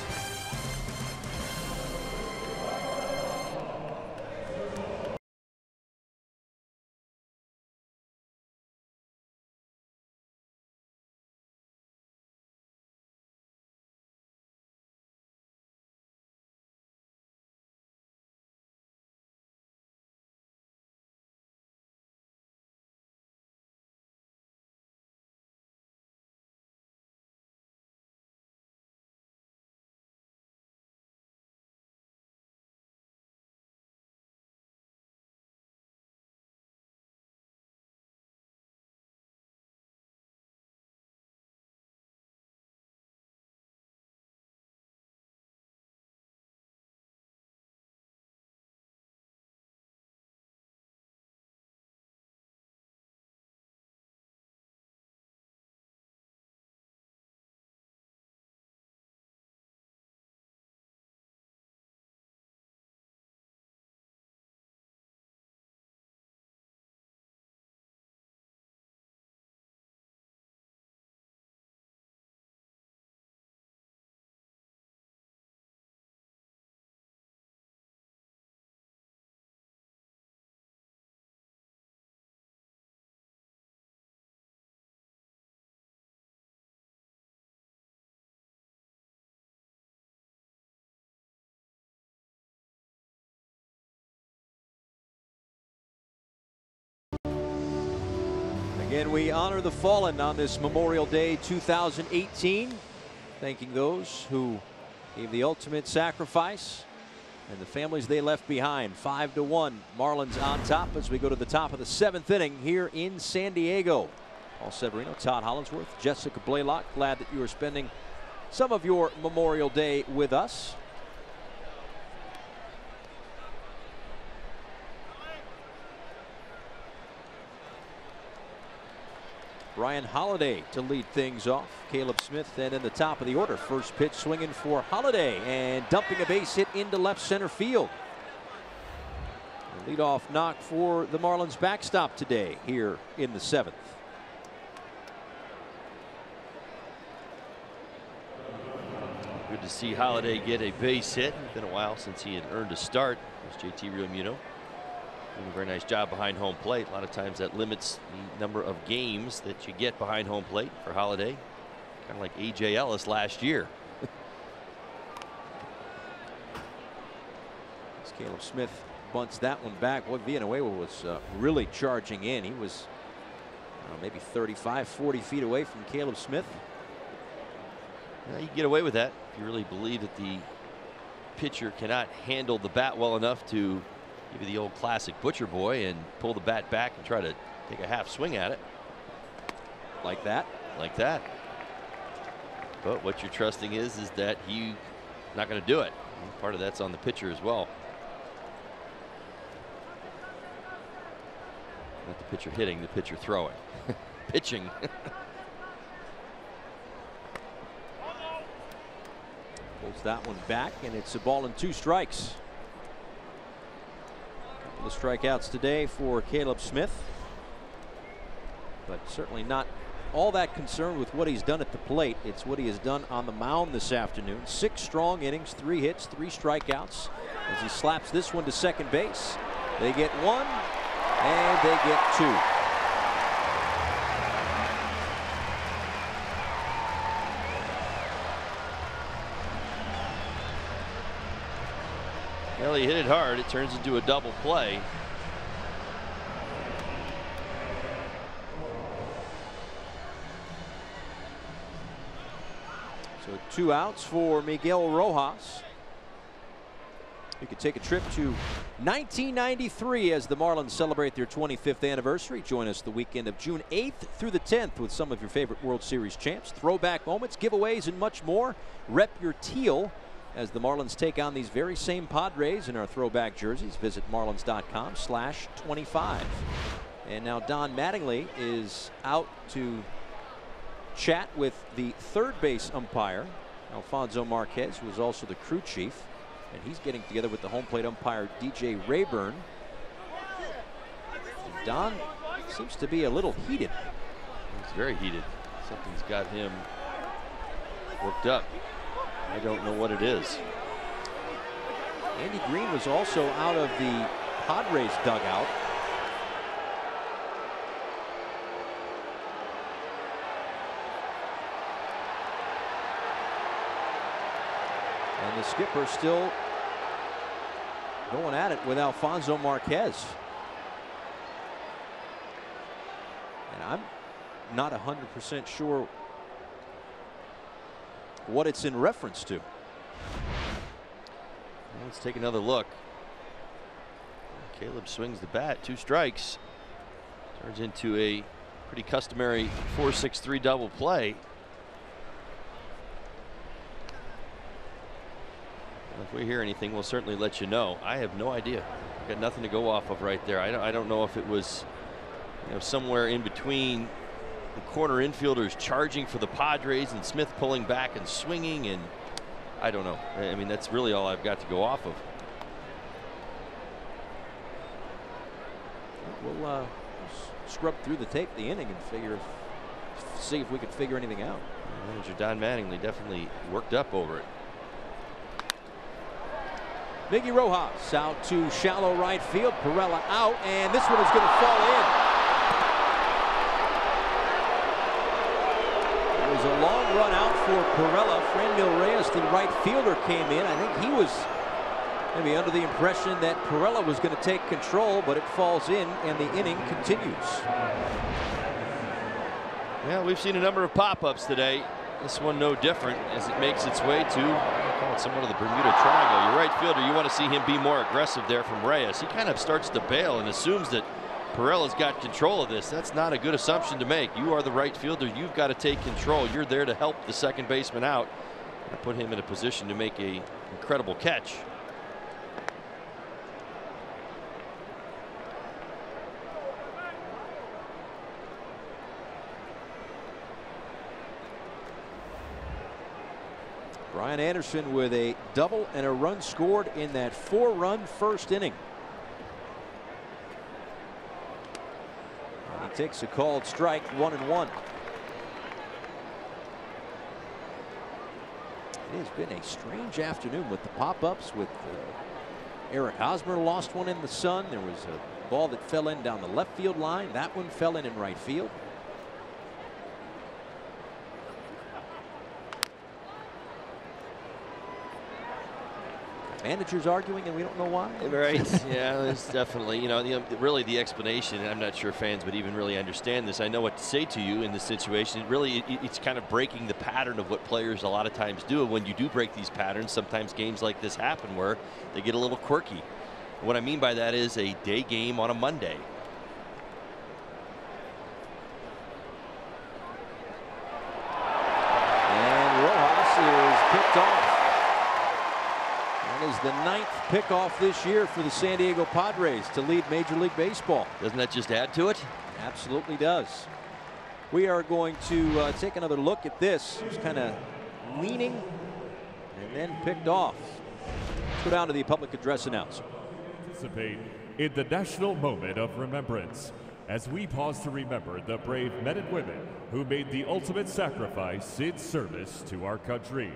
Again, we honor the fallen on this Memorial Day 2018, thanking those who gave the ultimate sacrifice and the families they left behind. 5-1, Marlins on top as we go to the top of the 7th inning here in San Diego. Paul Severino, Todd Hollinsworth, Jessica Blaylock, glad that you are spending some of your Memorial Day with us. Ryan Holiday to lead things off. Caleb Smith then in the top of the order. First pitch swinging for Holiday and dumping a base hit into left center field. The leadoff knock for the Marlins backstop today here in the 7th. Good to see Holiday get a base hit. It's been a while since he had earned a start. There's JT Realmuto doing a very nice job behind home plate. A lot of times that limits the number of games that you get behind home plate for Holiday. Kind of like A.J. Ellis last year. As Caleb Smith bunts that one back. Boy, Villanueva was really charging in. He was maybe 35, 40 feet away from Caleb Smith. You can get away with that if you really believe that the pitcher cannot handle the bat well enough to give you the old classic butcher boy and pull the bat back and try to take a half swing at it. Like that? Like that. But what you're trusting is that he's not going to do it. And part of that's on the pitcher as well. Not the pitcher hitting, the pitcher throwing. Pitching. Pulls that one back, and it's a ball and 2 strikes. A couple of strikeouts today for Caleb Smith, but certainly not all that concerned with what he's done at the plate. It's what he has done on the mound this afternoon. 6 strong innings, 3 hits, 3 strikeouts as he slaps this one to second base. They get 1 and they get 2. Well, he hit it hard. It turns into a double play. So 2 outs for Miguel Rojas. You could take a trip to 1993 as the Marlins celebrate their 25th anniversary. Join us the weekend of June 8th through the 10th with some of your favorite World Series champs, throwback moments, giveaways, and much more. Rep your teal as the Marlins take on these very same Padres in our throwback jerseys. Visit marlins.com/25. And now Don Mattingly is out to chat with the third base umpire, Alfonso Marquez, who is also the crew chief. And he's getting together with the home plate umpire, DJ Rayburn. And Don seems to be a little heated. He's very heated. Something's got him worked up. I don't know what it is. Andy Green was also out of the Padres dugout. And the skipper still going at it with Alfonso Marquez. And I'm not 100% sure what it's in reference to. Let's take another look. Caleb swings the bat, 2 strikes. Turns into a pretty customary 4-6-3 double play. If we hear anything, we'll certainly let you know. I have no idea. Got nothing to go off of right there. I don't know if it was, somewhere in between the corner infielders charging for the Padres and Smith pulling back and swinging, and I don't know. I mean, that's really all I've got to go off of. We'll scrub through the tape, the inning, and see if we could figure anything out. Manager Don Mattingly definitely worked up over it. Miggy Rojas out to shallow right field. Perella out, and this one is going to fall in. It was a long run out for Perella. Franmil Reyes, the right fielder, came in. I think he was maybe under the impression that Perella was going to take control, but it falls in, and the inning continues. Yeah, we've seen a number of pop-ups today. This one no different as it makes its way to, I call it somewhat of the Bermuda Triangle. Your right fielder, you want to see him be more aggressive there from Reyes. He kind of starts to bail and assumes that Pirela's got control of this. That's not a good assumption to make. You are the right fielder. You've got to take control. You're there to help the second baseman out and put him in a position to make an incredible catch. Brian Anderson with a double and a run scored in that 4-run first inning. And he takes a called strike, 1-1. It has been a strange afternoon with the pop-ups. With Eric Hosmer lost one in the sun. There was a ball that fell in down the left field line. That one fell in right field. Managers arguing and we don't know why. Right. Yeah, there's definitely, really the explanation, and I'm not sure fans would even really understand this. I know what to say to you in this situation. It's kind of breaking the pattern of what players a lot of times do. And when you do break these patterns, sometimes games like this happen where they get a little quirky. What I mean by that is a day game on a Monday. And Rojas is picked off. That is the 9th pickoff this year for the San Diego Padres to lead Major League Baseball. Doesn't that just add to it? Absolutely does. We are going to take another look at this. It's kind of leaning and then picked off. Let's go down to the public address announcer. Participate in the national moment of remembrance as we pause to remember the brave men and women who made the ultimate sacrifice in service to our country.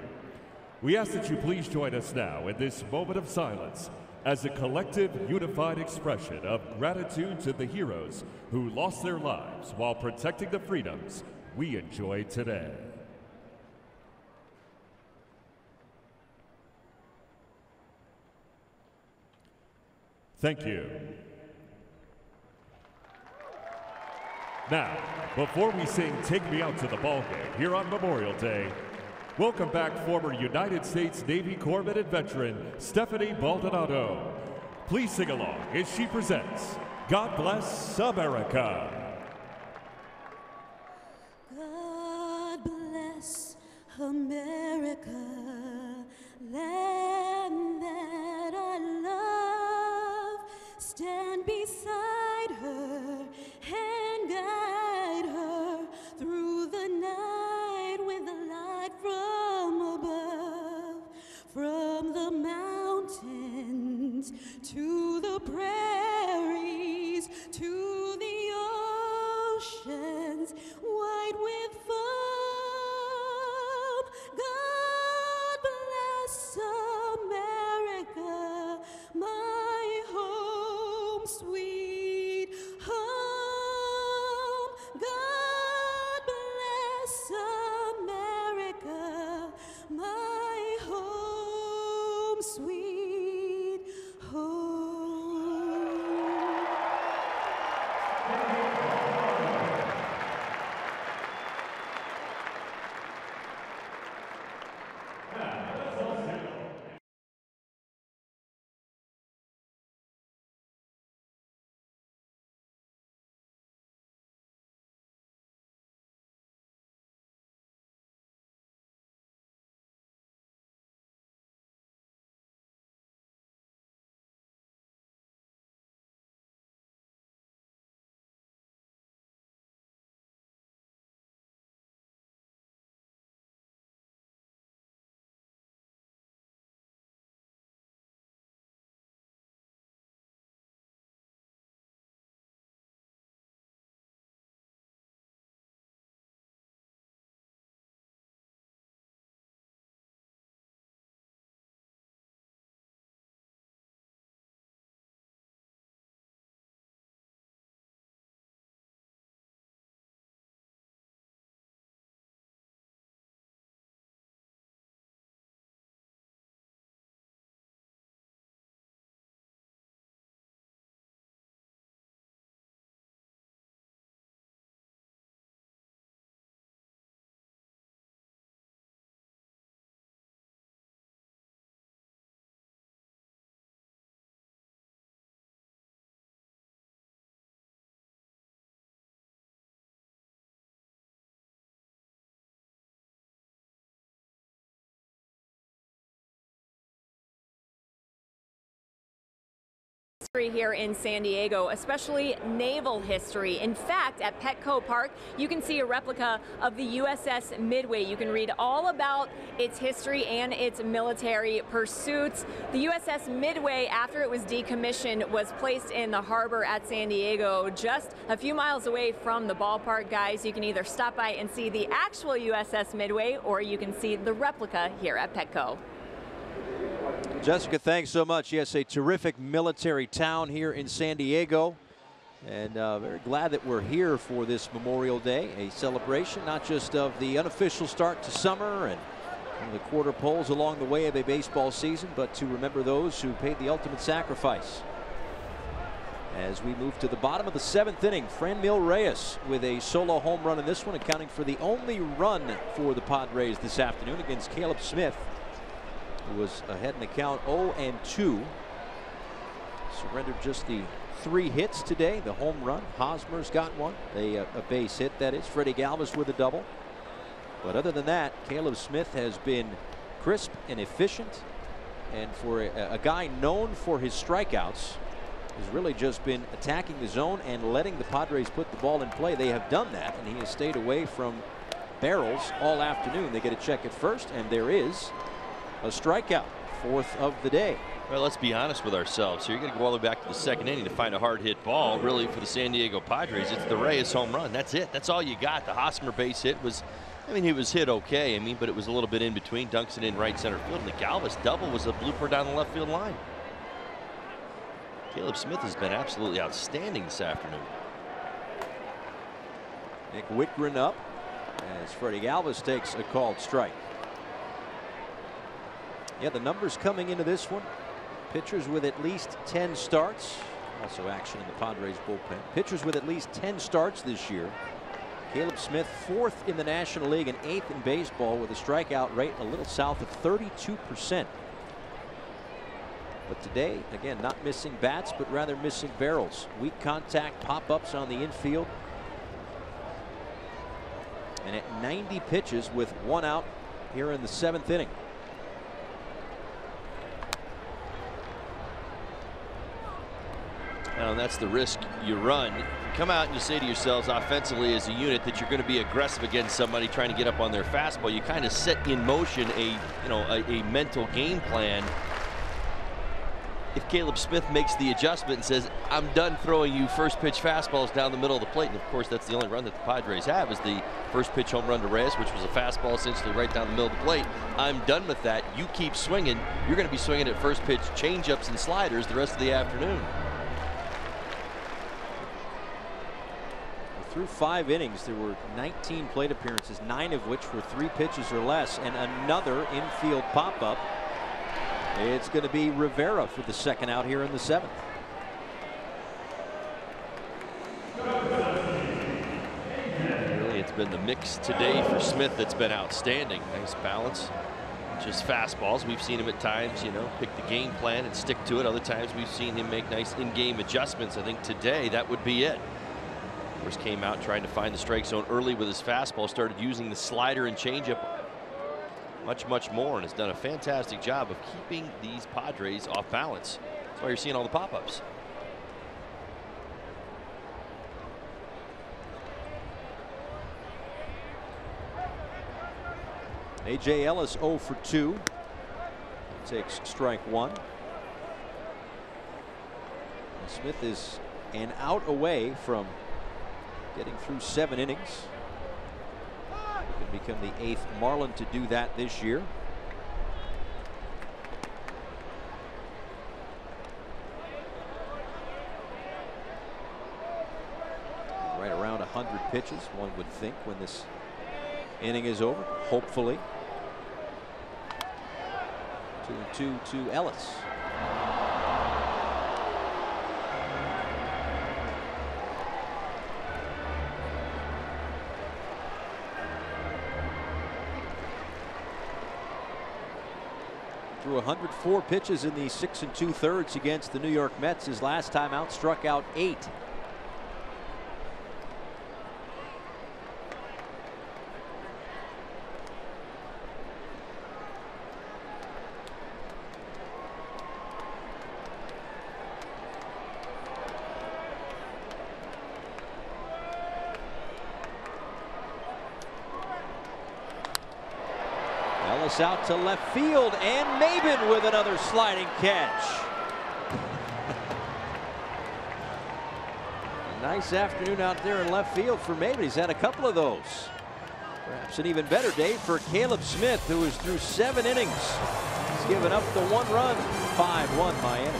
We ask that you please join us now in this moment of silence as a collective, unified expression of gratitude to the heroes who lost their lives while protecting the freedoms we enjoy today. Thank you. Now, before we sing Take Me Out to the Ballgame here on Memorial Day, welcome back former United States Navy corpsman and veteran Stephanie Baldonado. Please sing along as she presents God Bless America. God bless America, land that I love. Stand beside her and guide her through the night with the light from above, from the mountains to the prairies to the oceans white with foam. God bless America, my home, sweet home. God bless America, my home, sweet home. here in San Diego, especially naval history. In fact, at Petco Park, you can see a replica of the USS Midway. You can read all about its history and its military pursuits. The USS Midway, after it was decommissioned, was placed in the harbor at San Diego, just a few miles away from the ballpark, guys. You can either stop by and see the actual USS Midway, or you can see the replica here at Petco. Jessica, thanks so much. Yes, a terrific military town here in San Diego. And very glad that we're here for this Memorial Day, a celebration not just of the unofficial start to summer and the quarter poles along the way of a baseball season, but to remember those who paid the ultimate sacrifice. As we move to the bottom of the 7th inning, Franmil Reyes with a solo home run in this one, accounting for the only run for the Padres this afternoon against Caleb Smith, who was ahead in the count 0-2. Surrendered just the 3 hits today. The home run, Hosmer's got one, a base hit, that is. Freddie Galvis with a double. But other than that, Caleb Smith has been crisp and efficient. And for a guy known for his strikeouts, has really just been attacking the zone and letting the Padres put the ball in play. They have done that, and he has stayed away from barrels all afternoon. They get a check at first, and there is a strikeout, 4th of the day. Well, let's be honest with ourselves here. You're going to go all the way back to the 2nd inning to find a hard hit ball. Really, for the San Diego Padres, it's the Reyes home run. That's it. That's all you got. The Hosmer base hit was, I mean, he was hit okay. I mean, but it was a little bit in between. Dunks it in right center field. And the Galvis double was a blooper down the left field line. Caleb Smith has been absolutely outstanding this afternoon. Nick Whitgren up as Freddie Galvis takes a called strike. Yeah, the numbers coming into this one. Pitchers with at least 10 starts. Also action in the Padres bullpen. Pitchers with at least 10 starts this year. Caleb Smith, 4th in the National League and 8th in baseball with a strikeout rate a little south of 32%. But today, again, not missing bats, but rather missing barrels. Weak contact pop-ups on the infield. And at 90 pitches with 1 out here in the 7th inning. And that's the risk you run. You come out and you say to yourselves offensively as a unit that you're going to be aggressive against somebody trying to get up on their fastball. You kind of set in motion a mental game plan. If Caleb Smith makes the adjustment and says, I'm done throwing you first pitch fastballs down the middle of the plate, and of course that's the only run that the Padres have, is the first pitch home run to Reyes, which was a fastball essentially right down the middle of the plate. I'm done with that. You keep swinging. You're going to be swinging at first pitch changeups and sliders the rest of the afternoon. Through 5 innings, there were 19 plate appearances, 9 of which were 3 pitches or less, and another infield pop-up. It's going to be Rivera for the 2nd out here in the 7th. Really, it's been the mix today for Smith that's been outstanding. Nice balance. Just fastballs. We've seen him at times, pick the game plan and stick to it. Other times we've seen him make nice in-game adjustments. I think today that would be it. Of course, came out trying to find the strike zone early with his fastball, started using the slider and changeup much more, and has done a fantastic job of keeping these Padres off balance. That's why you're seeing all the pop-ups. A.J. Ellis 0 for 2. Takes strike 1. And Smith is an out away from getting through 7 innings. He can become the 8th Marlin to do that this year. Right around 100 pitches, one would think, when this inning is over, hopefully. 2-2 to Ellis. Threw 104 pitches in the 6 2/3 against the New York Mets. His last time out, struck out 8. this out to left field, and Maybin with another sliding catch. Nice afternoon out there in left field for Maybin. He's had a couple of those. Perhaps an even better day for Caleb Smith, who is through 7 innings. He's given up the 1 run. 5-1 Miami.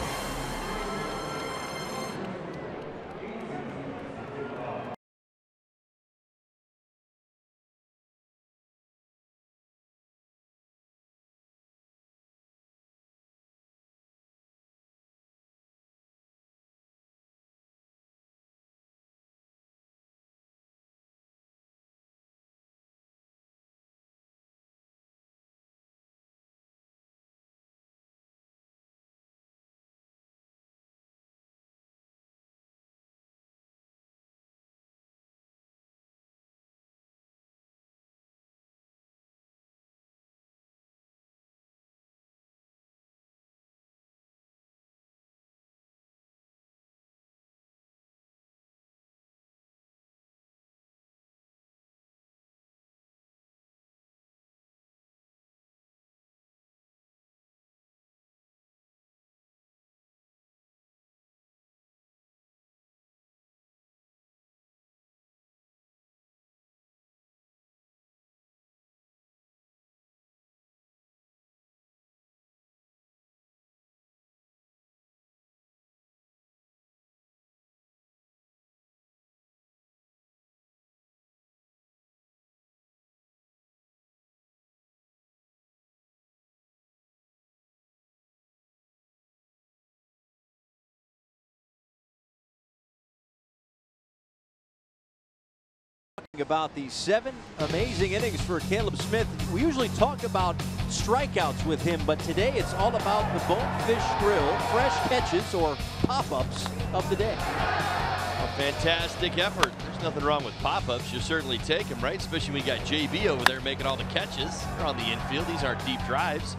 About these 7 amazing innings for Caleb Smith. We usually talk about strikeouts with him, but today it's all about the Bonefish Grill fresh catches or pop-ups of the day. A fantastic effort. There's nothing wrong with pop-ups. You certainly take them, right? Especially when you got JB over there making all the catches. They're on the infield. These aren't deep drives.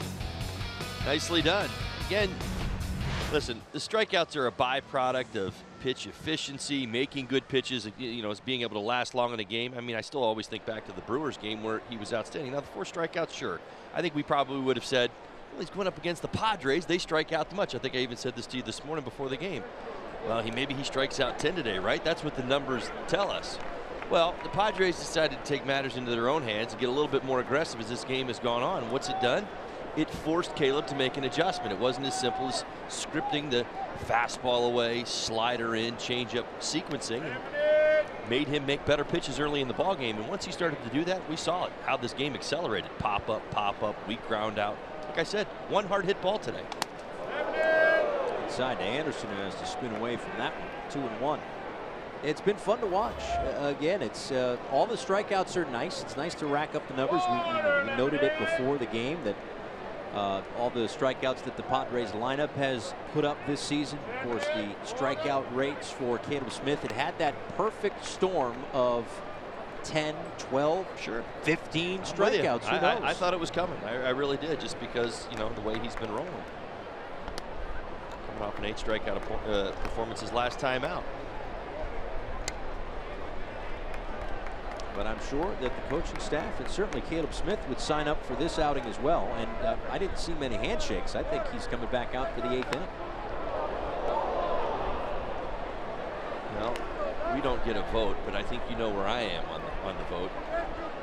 Nicely done. Again, listen, the strikeouts are a byproduct of pitch efficiency, making good pitches, you know, as being able to last long in a game. I mean, I still always think back to the Brewers game where he was outstanding. Now, the 4 strikeouts, sure. I think we probably would have said, well, he's going up against the Padres. They strike out too much. I think I even said this to you this morning before the game. Well, maybe he strikes out 10 today, right? That's what the numbers tell us. Well, the Padres decided to take matters into their own hands and get a little bit more aggressive as this game has gone on. What's it done? It forced Caleb to make an adjustment. It wasn't as simple as scripting the fastball away, slider in, changeup sequencing, and made him make better pitches early in the ball game. And once he started to do that, we saw it, how this game accelerated. Pop up, weak ground out. Like I said, 1 hard hit ball today. Inside to Anderson, who has to spin away from that one. 2-1. It's been fun to watch. Again, it's all the strikeouts are nice. It's nice to rack up the numbers. We noted it before the game that all the strikeouts that the Padres lineup has put up this season. Of course, the strikeout rates for Caleb Smith, it had that perfect storm of 10, 12, sure, 15 strikeouts. Who knows? I thought it was coming. I really did, just because, you know, the way he's been rolling. Coming off an 8 strikeout performance his last time out. But I'm sure that the coaching staff and certainly Caleb Smith would sign up for this outing as well. And I didn't see many handshakes. I think he's coming back out for the 8th inning. Well, we don't get a vote, but I think you know where I am on the vote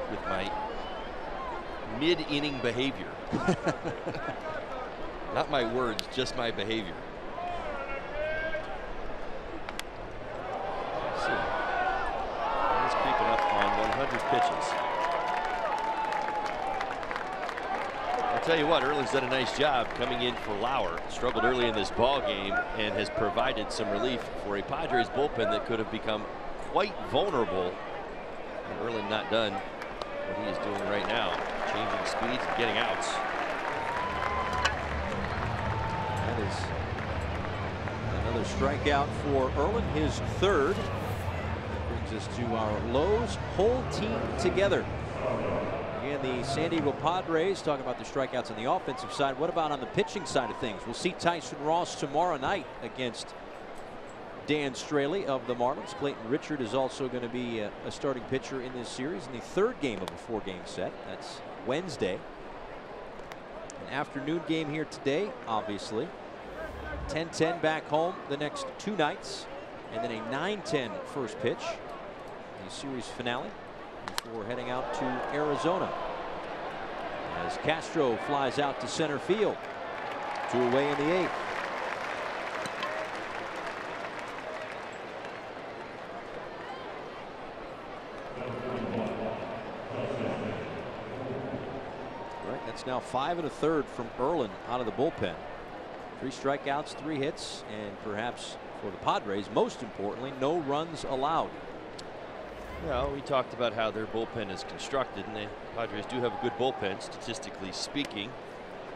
with my mid-inning behavior. Not my words, just my behavior. Let's see. He's creeping up on 100 pitches. I'll tell you what, Erling's done a nice job coming in for Lauer. Struggled early in this ball game and has provided some relief for a Padres bullpen that could have become quite vulnerable. And Erling not done what he is doing right now, changing speeds and getting outs. That is another strikeout for Erling, his 3rd. That brings us to our Lowe's whole team together. Again, the San Diego Padres talking about the strikeouts on the offensive side. What about on the pitching side of things? We'll see Tyson Ross tomorrow night against Dan Straley of the Marlins. Clayton Richard is also going to be a starting pitcher in this series in the 3rd game of a 4-game set. That's Wednesday. afternoon game here today, obviously. 10-10 back home the next 2 nights, and then a 9-10 first pitch, the series finale, before heading out to Arizona. As Castro flies out to center field. 2 away in the 8th. Right, that's now 5 1/3 from Erlin out of the bullpen. 3 strikeouts, 3 hits, and perhaps for the Padres, most importantly, no runs allowed. Well, we talked about how their bullpen is constructed, and the Padres do have a good bullpen, statistically speaking.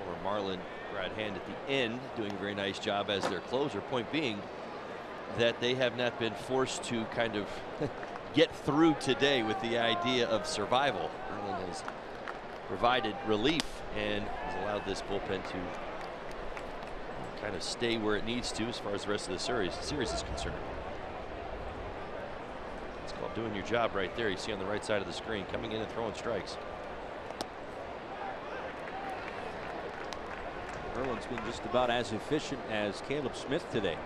Or Marlin Brad Hand at the end doing a very nice job as their closer. Point being that they have not been forced to kind of get through today with the idea of survival. Erlin has provided relief and has allowed this bullpen to kind of stay where it needs to as far as the rest of the series is concerned. It's called doing your job right there. You see on the right side of the screen, coming in and throwing strikes. Erlin's been just about as efficient as Caleb Smith today.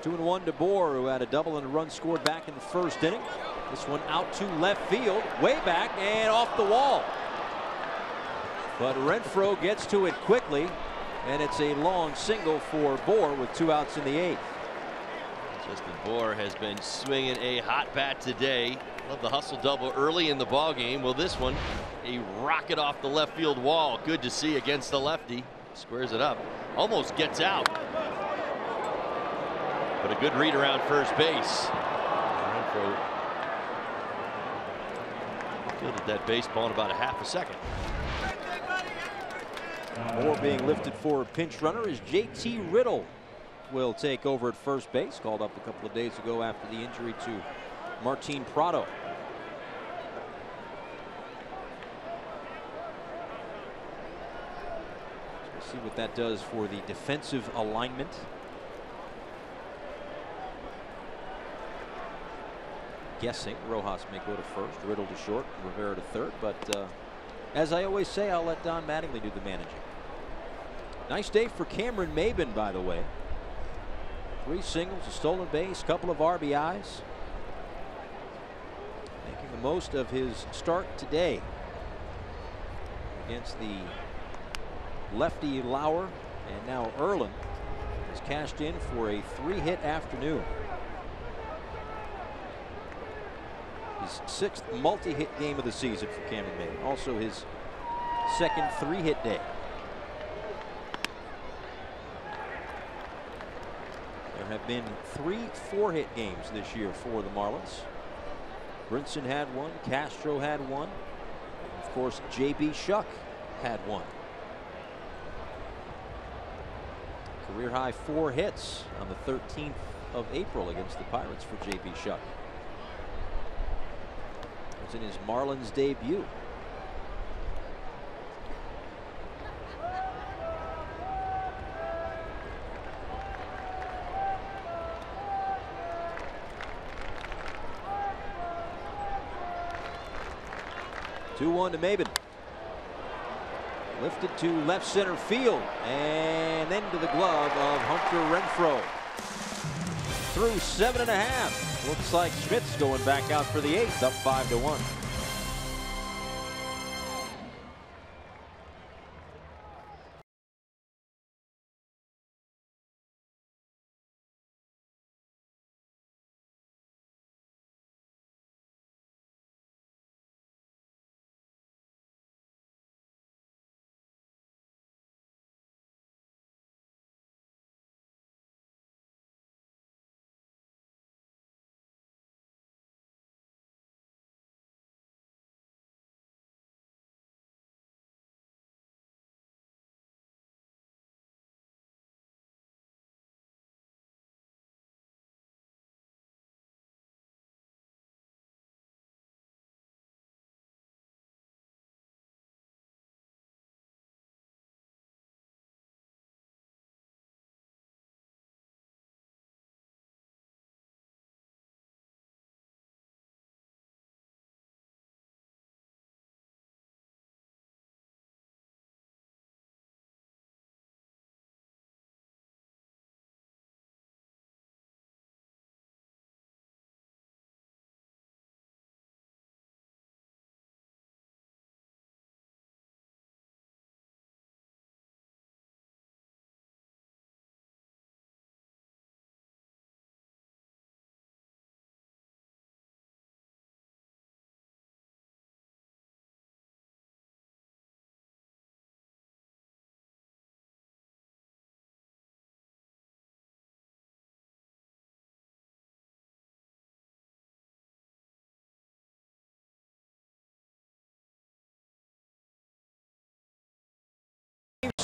Two and one to Bohr, who had a double and a run scored back in the first inning. This one out to left field, way back and off the wall. But Renfroe gets to it quickly, and it's a long single for Bohr with 2 outs in the 8th. Justin Bohr has been swinging a hot bat today. Love the hustle double early in the ball game. Well, this one, a rocket off the left field wall. Good to see against the lefty. Squares it up. Almost gets out. But a good read around first base. Renfroe fielded that baseball in about a half a second. Moore being lifted for a pinch runner is JT Riddle. Will take over at first base. Called up a couple of days ago after the injury to Martin Prado. So we'll see what that does for the defensive alignment. Guessing Rojas may go to first, Riddle to short, Rivera to third, but as I always say, I'll let Don Mattingly do the managing. Nice day for Cameron Maybin, by the way. 3 singles, a stolen base, couple of RBIs. Making the most of his start today against the lefty Lauer, and now Erlin has cashed in for a 3-hit afternoon. His 6th multi-hit game of the season for Cameron Maybin. Also his 2nd 3-hit day. There have been 3 4-hit games this year for the Marlins. Brinson had 1, Castro had 1. Of course, J.B. Shuck had 1. Career high 4 hits on the 13th of April against the Pirates for J.B. Shuck. In his Marlins debut. Two-one to Maybin. Lifted to left center field and into the glove of Hunter Renfroe. Through 7.5. Looks like Schmidt's going back out for the 8th, up 5-1.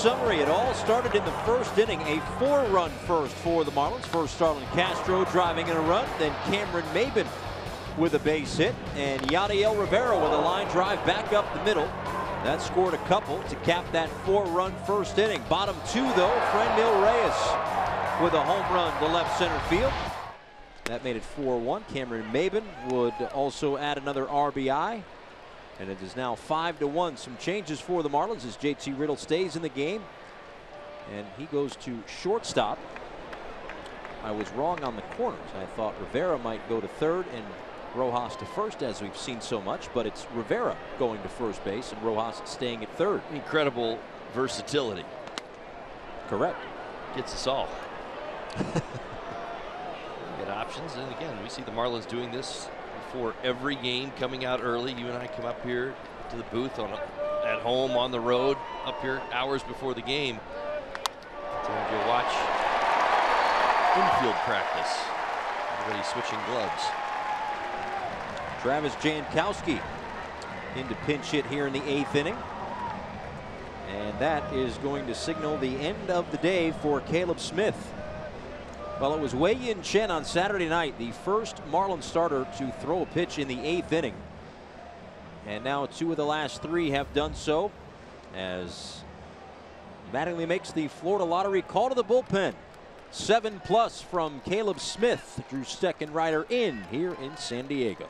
summary. It all started in the first inning. A 4-run first for the Marlins. First Starlin Castro driving in a run. Then Cameron Maybin with a base hit. And Yadiel Rivera with a line drive back up the middle. That scored a couple to cap that 4-run first inning. Bottom 2, though, Franmil Reyes with a home run to left center field. That made it 4-1. Cameron Maybin would also add another RBI. And it is now 5-1. Some changes for the Marlins as JT Riddle stays in the game. And he goes to shortstop. I was wrong on the corners. I thought Rivera might go to third and Rojas to first, as we've seen so much, but it's Rivera going to first base and Rojas staying at third. Incredible versatility. Correct. Gets us all. Get options, and again, we see the Marlins doing this before every game, coming out early. You and I come up here to the booth at home, on the road, up here hours before the game to have you watch infield practice. Everybody switching gloves. Travis Jankowski into pinch hit here in the 8th inning. And that is going to signal the end of the day for Caleb Smith. Well, it was Wei-Yin Chen on Saturday night, the first Marlins starter to throw a pitch in the 8th inning. And now 2 of the last 3 have done so, as Mattingly makes the Florida Lottery call to the bullpen. 7+ from Caleb Smith, Drew Steckenrider in here in San Diego.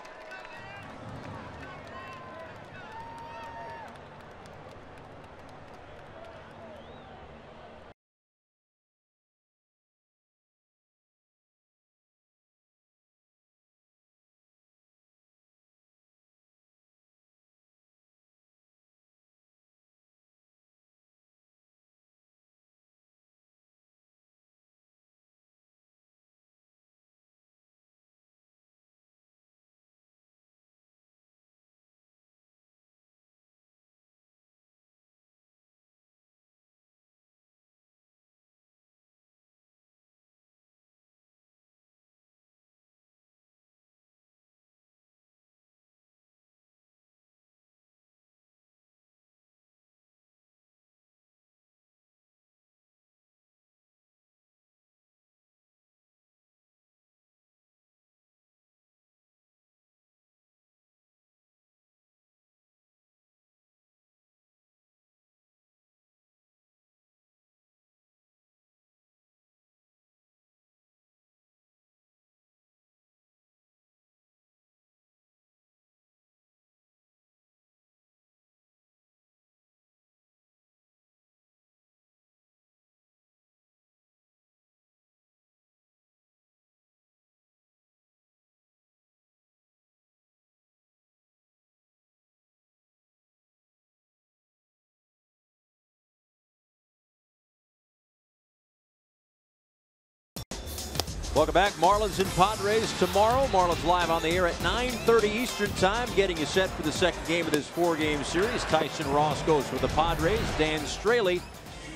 Welcome back. Marlins and Padres tomorrow. Marlins live on the air at 9:30 Eastern time, getting you set for the second game of this 4-game series. Tyson Ross goes for the Padres. Dan Straley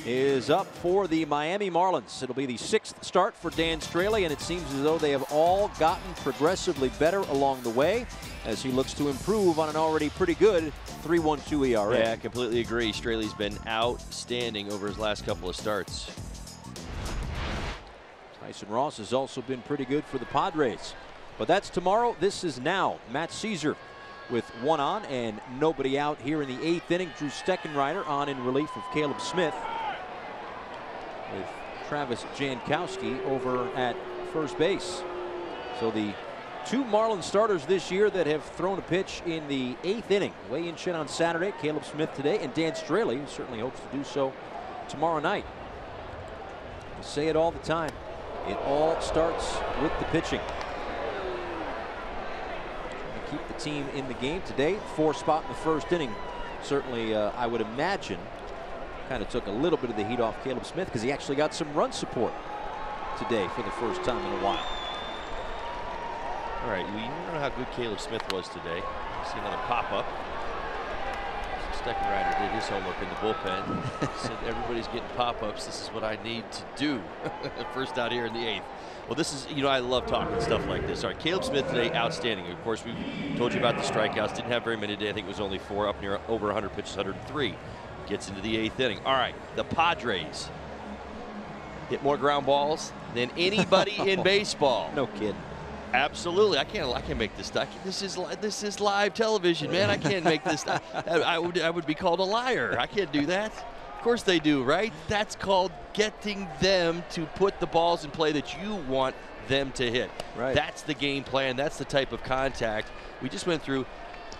is up for the Miami Marlins. It'll be the 6th start for Dan Straley, and it seems as though they have all gotten progressively better along the way as he looks to improve on an already pretty good 3.12 ERA. Yeah, I completely agree. Straley's been outstanding over his last couple of starts. Tyson Ross has also been pretty good for the Padres. But that's tomorrow. This is now. Matt Caesar with 1 on and nobody out here in the 8th inning. Drew Steckenrider on in relief of Caleb Smith, with Travis Jankowski over at first base. So the 2 Marlins starters this year that have thrown a pitch in the 8th inning. Wei-Yin Chen on Saturday, Caleb Smith today, and Dan Straley certainly hopes to do so tomorrow night. I say it all the time. It all starts with the pitching. Trying to keep the team in the game today. 4 spot in the first inning. Certainly, I would imagine, kind of took a little bit of the heat off Caleb Smith because he actually got some run support today for the first time in a while. All right, we don't know how good Caleb Smith was today. See another pop-up. Steckenrider did his homework in the bullpen. He said, everybody's getting pop-ups. This is what I need to do. First out here in the 8th. Well, this is, you know, I love talking stuff like this. All right, Caleb Smith today, outstanding. Of course, we told you about the strikeouts. Didn't have very many today. I think it was only 4, up near over 100 pitches, 103. gets into the 8th inning. All right, the Padres hit more ground balls than anybody in baseball. No kidding. Absolutely, I can't make this stuff. This is live television, man. I can't make this. I would be called a liar. I can't do that. Of course they do, right? That's called getting them to put the balls in play that you want them to hit. Right. That's the game plan. That's the type of contact. We just went through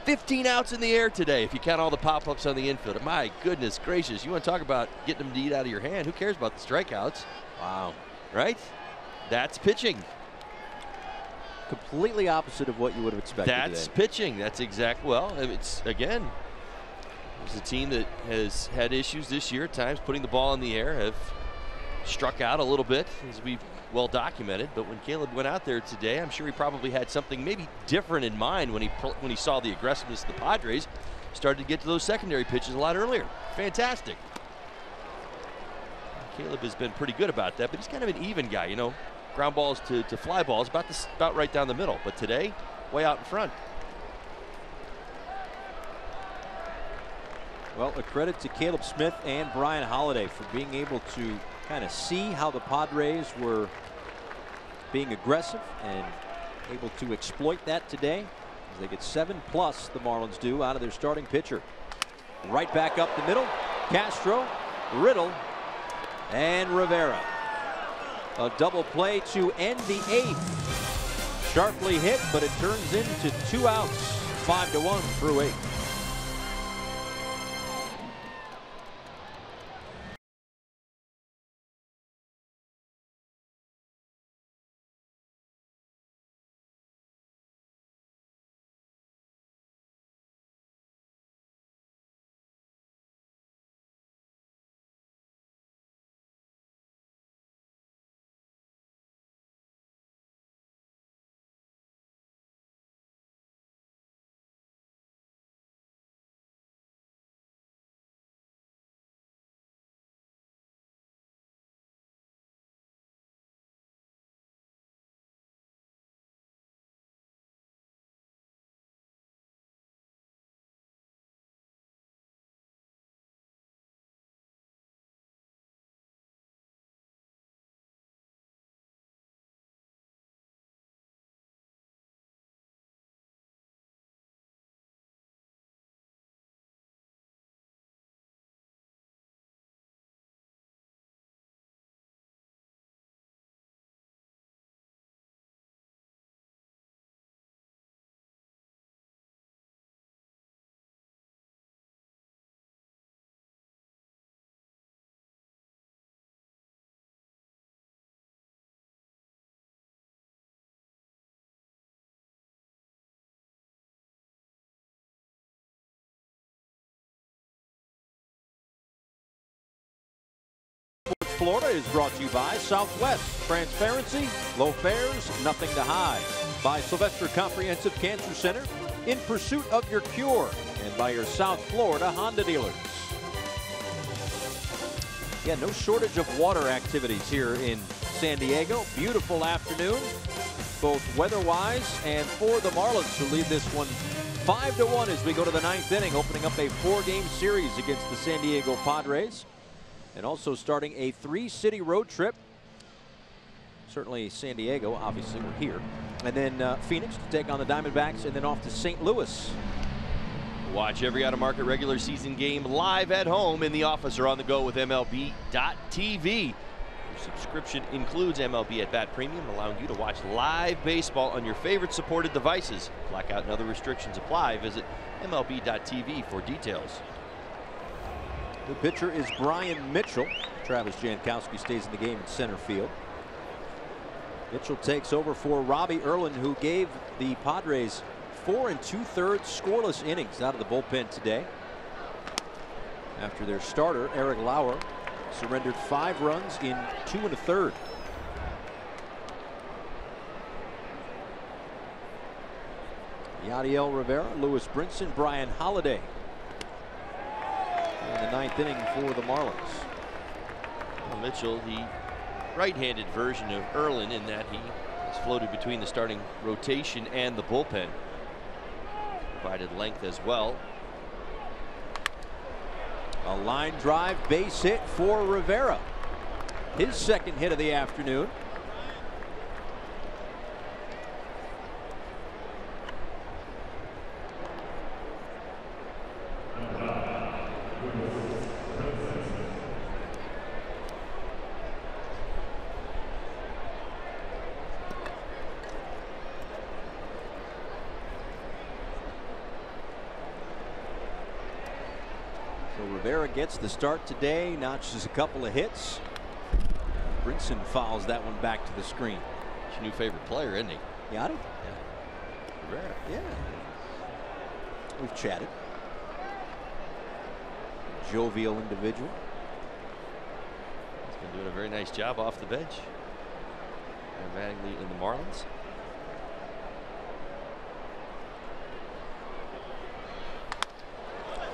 15 outs in the air today, if you count all the pop-ups on the infield. My goodness gracious, you want to talk about getting them to eat out of your hand? Who cares about the strikeouts? Wow. Right? That's pitching. Completely opposite of what you would have expected. That's today. pitching. That's exact. Well, it's again, it's a team that has had issues this year at times putting the ball in the air, have struck out a little bit, as we've well documented. But when Caleb went out there today, I'm sure he probably had something maybe different in mind when he saw the aggressiveness of the Padres. Started to get to those secondary pitches a lot earlier. Fantastic. Caleb has been pretty good about that, but he's kind of an even guy, you know. Ground balls to fly balls, about right down the middle. But today, way out in front. Well, a credit to Caleb Smith and Brian Holiday for being able to kind of see how the Padres were being aggressive and able to exploit that today as they get 7+, the Marlins do, out of their starting pitcher. Right back up the middle, Castro, Riddle, and Rivera. A double play to end the 8th. Sharply hit, but it turns into 2 outs. 5-1 through 8. Florida is brought to you by Southwest. Transparency, low fares, nothing to hide. By Sylvester Comprehensive Cancer Center, in pursuit of your cure. And by your South Florida Honda dealers. Yeah, no shortage of water activities here in San Diego. Beautiful afternoon, both weather-wise and for the Marlins, who lead this one 5-1 as we go to the 9th inning, opening up a 4-game series against the San Diego Padres. And also starting a 3-city road trip. Certainly San Diego, obviously we're here. And then Phoenix to take on the Diamondbacks, and then off to St. Louis. Watch every out-of-market regular season game live at home, in the office, or on the go with MLB.tv. Your subscription includes MLB at Bat Premium, allowing you to watch live baseball on your favorite supported devices. Blackout and other restrictions apply. Visit MLB.tv for details. The pitcher is Brian Mitchell. Travis Jankowski stays in the game in center field. Mitchell takes over for Robbie Erlin, who gave the Padres 4 2/3 scoreless innings out of the bullpen today. After their starter, Eric Lauer, surrendered 5 runs in 2 1/3. Yadiel Rivera, Lewis Brinson, Brian Holiday in the 9th inning for the Marlins. Well, Mitchell, the right-handed version of Erlin, in that he has floated between the starting rotation and the bullpen. Provided length as well. A line drive base hit for Rivera. His second hit of the afternoon. Rivera gets the start today, notches a couple of hits. Brinson fouls that one back to the screen. It's your new favorite player, isn't he? Yachty? Yeah. Rivera. Yeah. We've chatted. Jovial individual. He's been doing a very nice job off the bench. And Mattingly in the Marlins.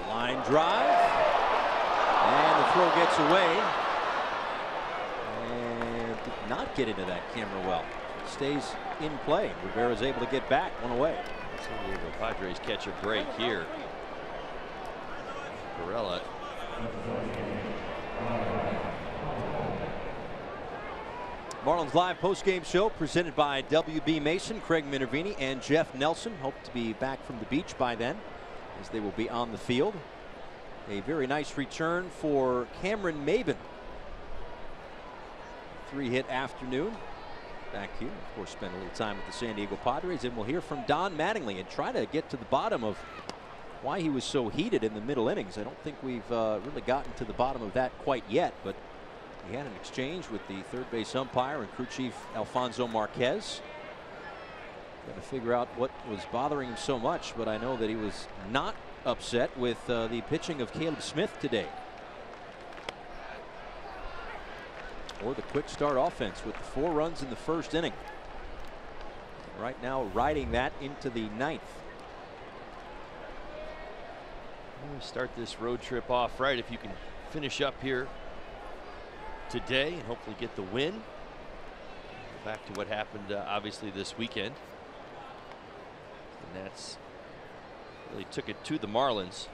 Line drive. And the throw gets away. And did not get into that camera well. It stays in play. Rivera's able to get back, one away. San Diego Padres catch a break here. Varela. Marlins Live postgame show presented by WB Mason, Craig Minervini, and Jeff Nelson. Hope to be back from the beach by then, as they will be on the field. A very nice return for Cameron Maybin. 3-hit afternoon. Back here, of course, spent a little time with the San Diego Padres, and we'll hear from Don Mattingly and try to get to the bottom of why he was so heated in the middle innings. I don't think we've really gotten to the bottom of that quite yet, but he had an exchange with the third base umpire and crew chief Alfonso Marquez. Got to figure out what was bothering him so much, but I know that he was not upset with the pitching of Caleb Smith today, or the quick start offense with the 4 runs in the first inning. Right now riding that into the 9th. We'll start this road trip off right if you can finish up here today and hopefully get the win. Back to what happened obviously this weekend. And that's really took it to the Marlins.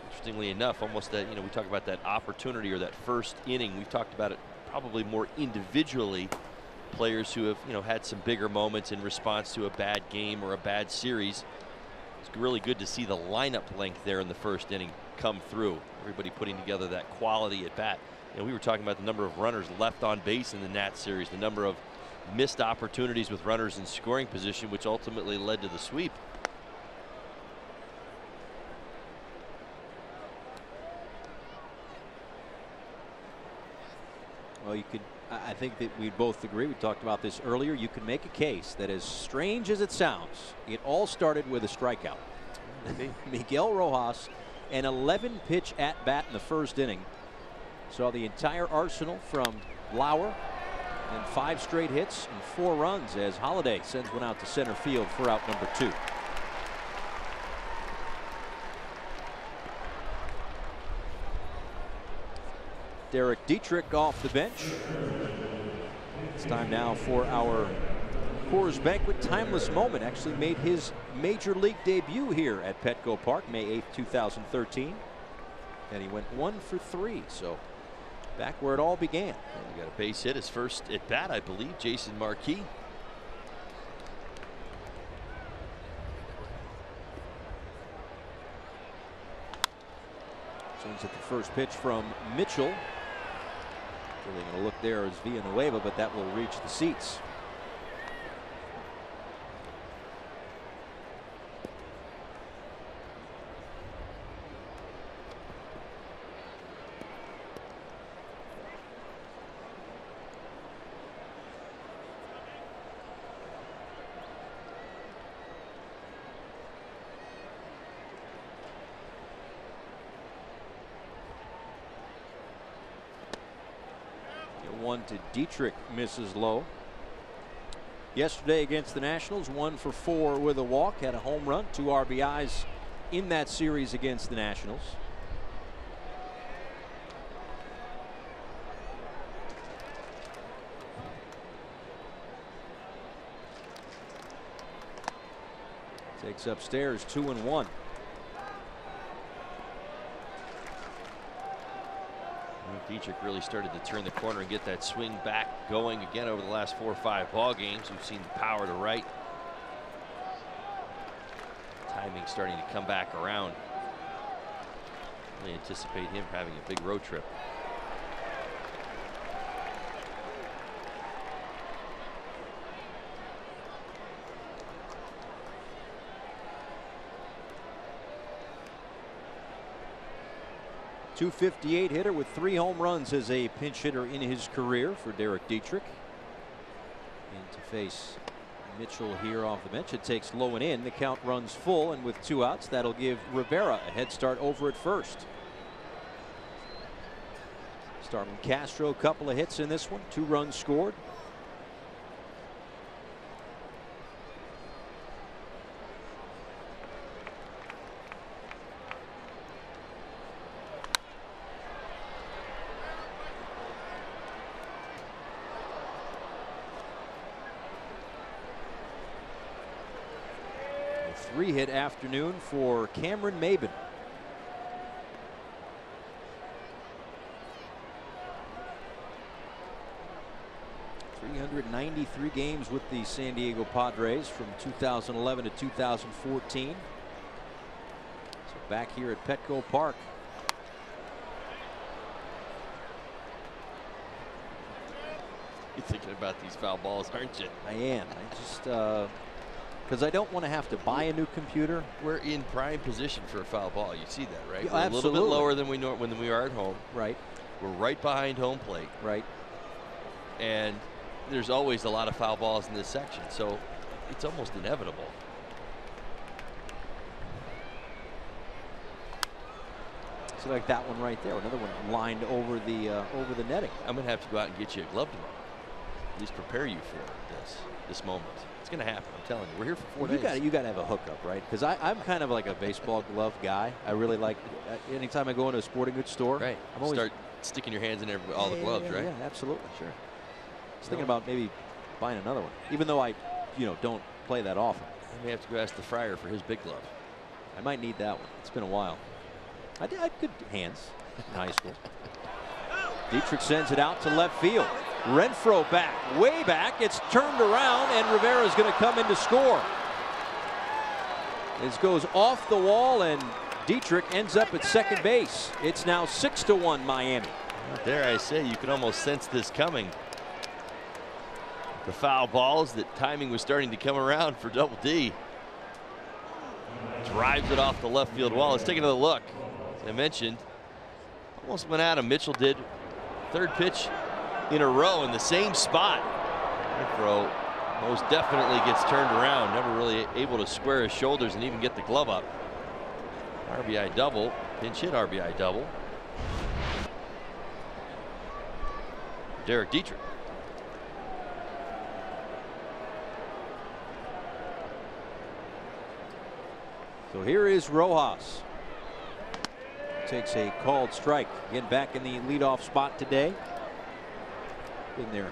Interestingly enough, almost that, we talk about that opportunity or that first inning. We've talked about it probably more individually. Players who have, had some bigger moments in response to a bad game or a bad series. It's really good to see the lineup length there in the first inning come through. Everybody putting together that quality at bat. We were talking about the number of runners left on base in the Nats series, the number of missed opportunities with runners in scoring position, which ultimately led to the sweep. Well, you could, I think that we both agree, we talked about this earlier, you can make a case that, as strange as it sounds, it all started with a strikeout. Miguel Rojas, an 11-pitch at bat in the first inning, saw the entire arsenal from Lauer, and 5 straight hits and 4 runs as Holiday sends one out to center field for out number 2. Derek Dietrich off the bench. It's time now for our Coors Banquet Timeless Moment. Actually made his major league debut here at Petco Park May 8th, 2013. And he went 1 for 3. So back where it all began. And he got a base hit, his first at bat, I believe, Jason Marquis. Swings at the first pitch from Mitchell. Really going to look there as Villanueva, but that will reach the seats. One to Dietrich, misses low. Yesterday against the Nationals, 1 for 4 with a walk, had a home run, 2 RBIs in that series against the Nationals. Takes upstairs, 2-1. Dietrich really started to turn the corner and get that swing back going again over the last 4 or 5 ball games. We've seen the power to right. Timing starting to come back around. Really anticipate him having a big road trip. .258 hitter with 3 home runs as a pinch hitter in his career for Derek Dietrich. And to face Mitchell here off the bench, it takes low and in. The count runs full, and with 2 outs, that'll give Rivera a head start over at first. Starman Castro, a couple of hits in this one, 2 runs scored. A 3-hit afternoon for Cameron Maybin. .393 games with the San Diego Padres from 2011 to 2014. So back here at Petco Park. You're thinking about these foul balls, aren't you? I am. I just because I don't want to have to buy a new computer. We're in prime position for a foul ball. You see that, right? Yeah, we're absolutely. a little bit lower than when we are at home. Right. We're right behind home plate. Right. And there's always a lot of foul balls in this section, so it's almost inevitable. So like that one right there, another one lined over the netting. I'm gonna have to go out and get you a glove tomorrow. At least prepare you for this moment. It's gonna happen. I'm telling you. We're here for 4 days. You gotta have a hookup, right? Because I'm kind of like a baseball glove guy. I really like anytime I go into a sporting goods store. Right. I'm always start sticking your hands in all the gloves, right? Yeah, absolutely. Sure. I was thinking about maybe buying another one, even though I, don't play that often. I may have to go ask the Friar for his big glove. I might need that one. It's been a while. I had good hands in high school. Dietrich sends it out to left field. Renfroe back, way back. It's turned around, and Rivera's going to come in to score. This goes off the wall, and Dietrich ends up at second base. It's now 6-1 Miami. Dare I say, you can almost sense this coming. The foul balls, that timing was starting to come around for Double D. Drives it off the left field wall. Let's take another look. As I mentioned, almost went at him. Mitchell did. 3rd pitch in a row in the same spot. Renfroe most definitely gets turned around. Never really able to square his shoulders and even get the glove up. RBI double. Pinch hit RBI double. Derek Dietrich. So here is Rojas. Takes a called strike. Again, back in the leadoff spot today. Been there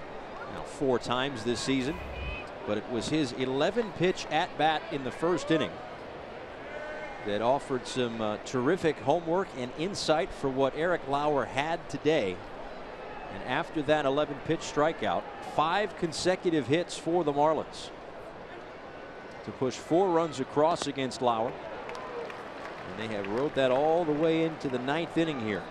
4 times this season. But it was his 11-pitch at-bat in the 1st inning that offered some terrific homework and insight for what Eric Lauer had today. And after that 11-pitch strikeout, 5 consecutive hits for the Marlins to push 4 runs across against Lauer. And they have rode that all the way into the 9th inning here.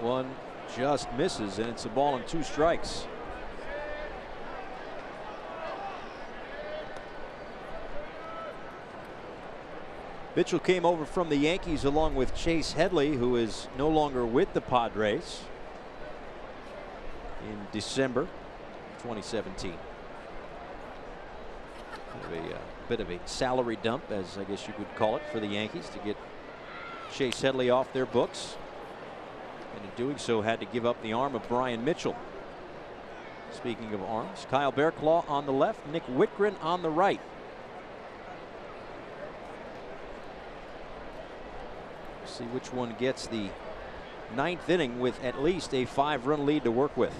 One just misses, and it's a ball and 2 strikes. Mitchell came over from the Yankees along with Chase Headley, who is no longer with the Padres, in December 2017. A bit of a salary dump, as I guess you could call it, for the Yankees to get Chase Headley off their books. And in doing so, had to give up the arm of Brian Mitchell. Speaking of arms, Kyle Bearclaw on the left, Nick Whitgren on the right. See which one gets the 9th inning with at least a 5-run lead to work with.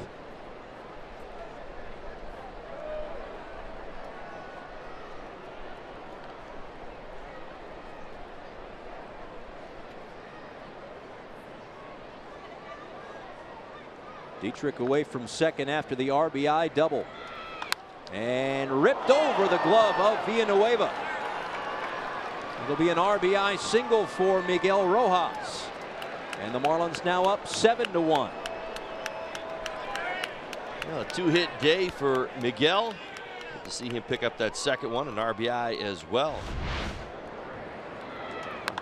Dietrich away from second after the RBI double. And ripped over the glove of Villanueva. It'll be an RBI single for Miguel Rojas. And the Marlins now up 7-1. Well, a 2-hit day for Miguel. Good to see him pick up that second one, an RBI as well.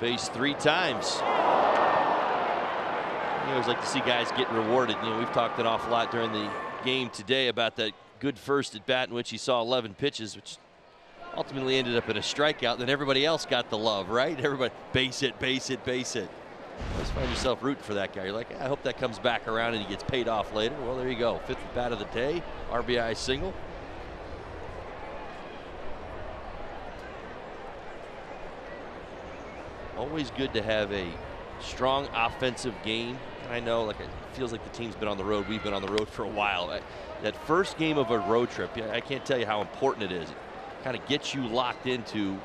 Base 3 times. You always like to see guys get rewarded. You know, we've talked an awful lot during the game today about that good first at bat in which he saw 11 pitches, which ultimately ended up in a strikeout. Then everybody else got the love, right? Everybody base it, base it, base it. Always find yourself rooting for that guy. You're like, I hope that comes back around and he gets paid off later. Well, there you go. 5th at bat of the day, RBI single. Always good to have a strong offensive game. And I know, like, it feels like the team's been on the road. We've been on the road for a while. That first game of a road trip, I can't tell you how important it is. It kind of gets you locked into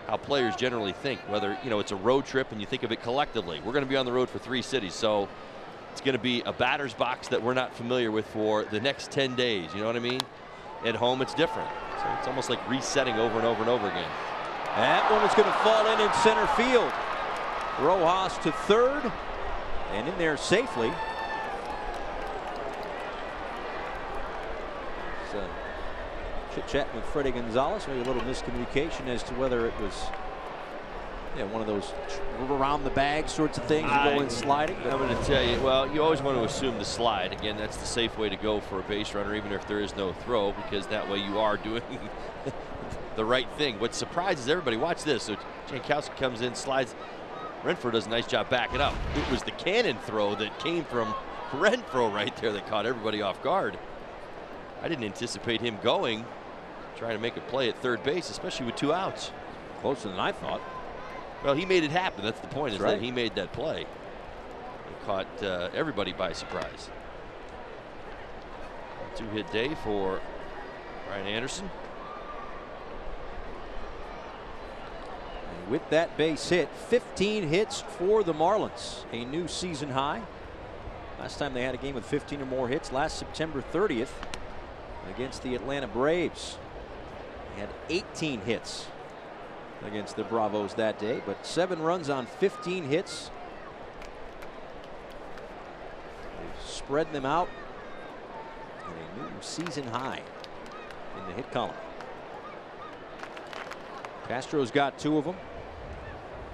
how players generally think, whether, you know, it's a road trip and you think of it collectively. We're going to be on the road for 3 cities, so it's going to be a batter's box that we're not familiar with for the next 10 days. You know what I mean? At home, it's different. So it's almost like resetting over and over and over again. That one is going to fall in center field. Rojas to third and in there safely. So, chit-chat with Freddie Gonzalez, maybe a little miscommunication as to whether it was one of those around the bag sorts of things, going sliding. I'm going to tell you, well, you always want to assume the slide. Again, that's the safe way to go for a base runner, even if there is no throw, because that way you are doing the right thing. What surprises everybody, watch this. So Jankowski comes in, slides. Renfroe does a nice job backing up. It was the cannon throw that came from Renfroe right there that caught everybody off guard. I didn't anticipate him going, trying to make a play at third base, especially with 2 outs. Closer than I thought. Well, he made it happen. That's the point, is right. that he made that play. It caught everybody by surprise. 2-hit day for Ryan Anderson. And with that base hit, 15 hits for the Marlins, a new season high. Last time they had a game with 15 or more hits, last September 30th against the Atlanta Braves. They had 18 hits against the Bravos that day, but 7 runs on 15 hits. They've spread them out in a new season high in the hit column. Castro's got 2 of them.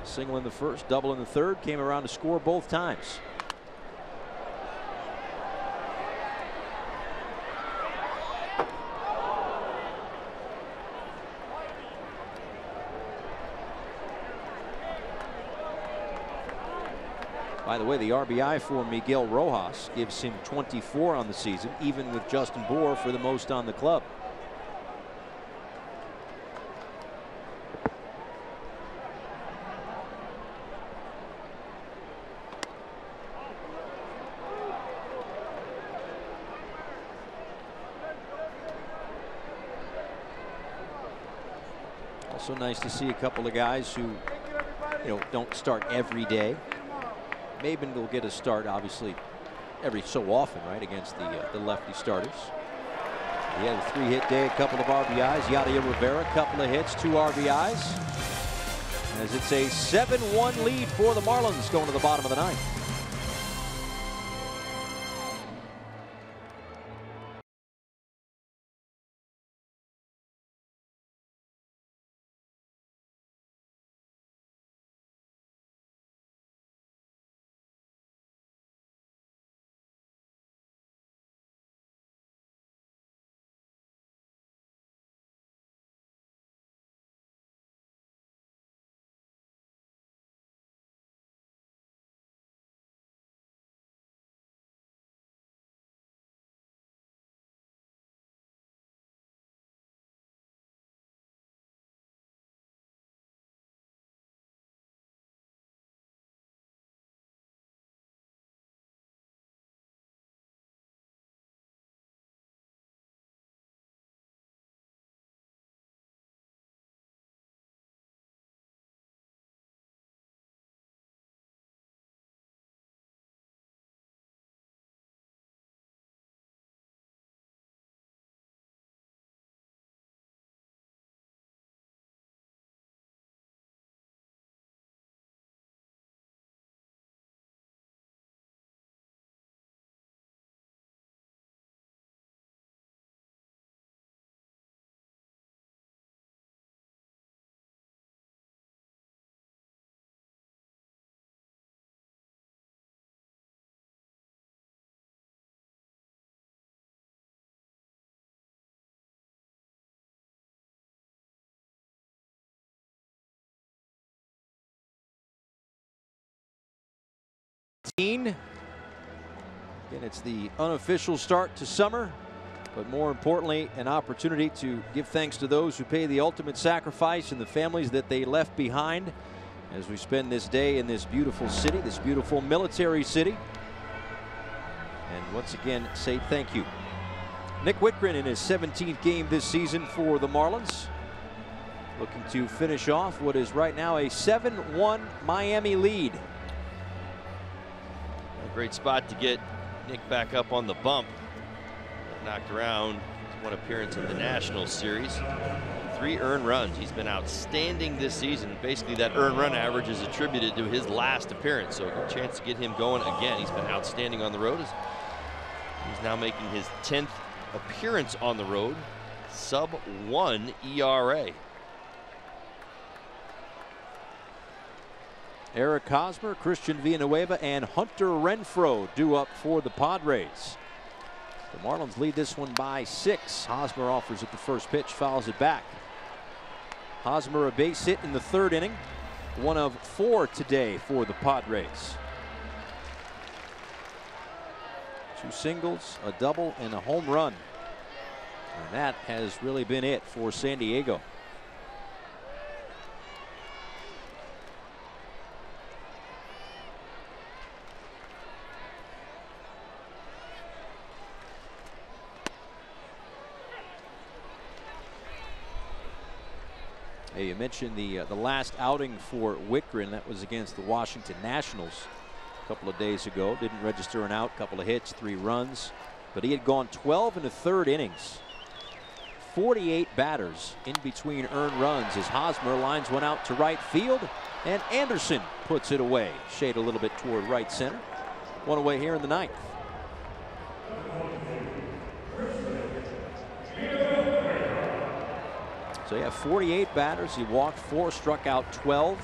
Single in the first, double in the third, came around to score both times. By the way, the RBI for Miguel Rojas gives him 24 on the season, even with Justin Bour for the most on the club. Also nice to see a couple of guys who, don't start every day. Maben will get a start, obviously, every so often, right, against the lefty starters. He had a 3-hit day, a couple of RBIs. Yadier Rivera, a couple of hits, 2 RBIs. As it's a 7-1 lead for the Marlins going to the bottom of the 9th. Again, it's the unofficial start to summer, but more importantly, an opportunity to give thanks to those who pay the ultimate sacrifice and the families that they left behind as we spend this day in this beautiful city, this beautiful military city. And once again, say thank you. Nick Wittgren in his 17th game this season for the Marlins, looking to finish off what is right now a 7-1 Miami lead. A great spot to get Nick back up on the bump. Knocked around, one appearance in the National Series. 3 earned runs. He's been outstanding this season. Basically, that earned run average is attributed to his last appearance. So a good chance to get him going again. He's been outstanding on the road. He's now making his 10th appearance on the road. Sub-1 ERA. Eric Hosmer, Christian Villanueva, and Hunter Renfroe due up for the Padres. The Marlins lead this one by 6. Hosmer offers at the first pitch, fouls it back. Hosmer a base hit in the 3rd inning. 1 of 4 today for the Padres. 2 singles, a double, and a home run. And that has really been it for San Diego. Hey, you mentioned the last outing for Wittgren. That was against the Washington Nationals a couple of days ago. Didn't register an out, couple of hits, 3 runs. But he had gone 12 1/3 innings. 48 batters in between earned runs as Hosmer lines one out to right field. And Anderson puts it away. Shade a little bit toward right center. 1 away here in the 9th. So yeah, 48 batters. He walked 4, struck out 12.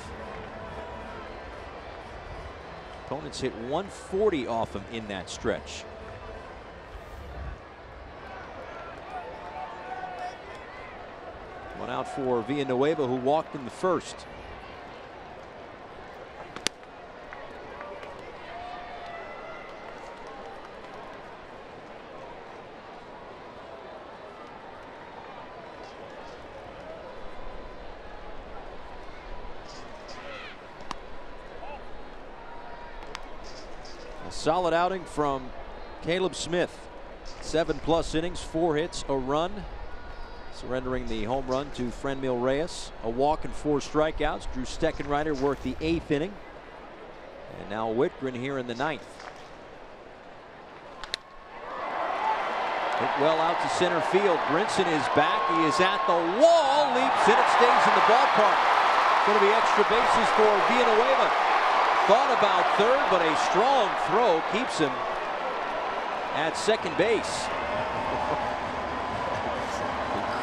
Opponents hit 140 off him in that stretch. One out for Villanueva, who walked in the 1st. Solid outing from Caleb Smith. 7+ innings, 4 hits, a run. Surrendering the home run to Franmil Reyes. A walk and 4 strikeouts. Drew Steckenrider worked the 8th inning. And now Wittgren here in the 9th. Hit well out to center field. Brinson is back. He is at the wall. Leaps in. It stays in the ballpark. Going to be extra bases for Villanueva. Thought about 3rd, but a strong throw keeps him at 2nd base.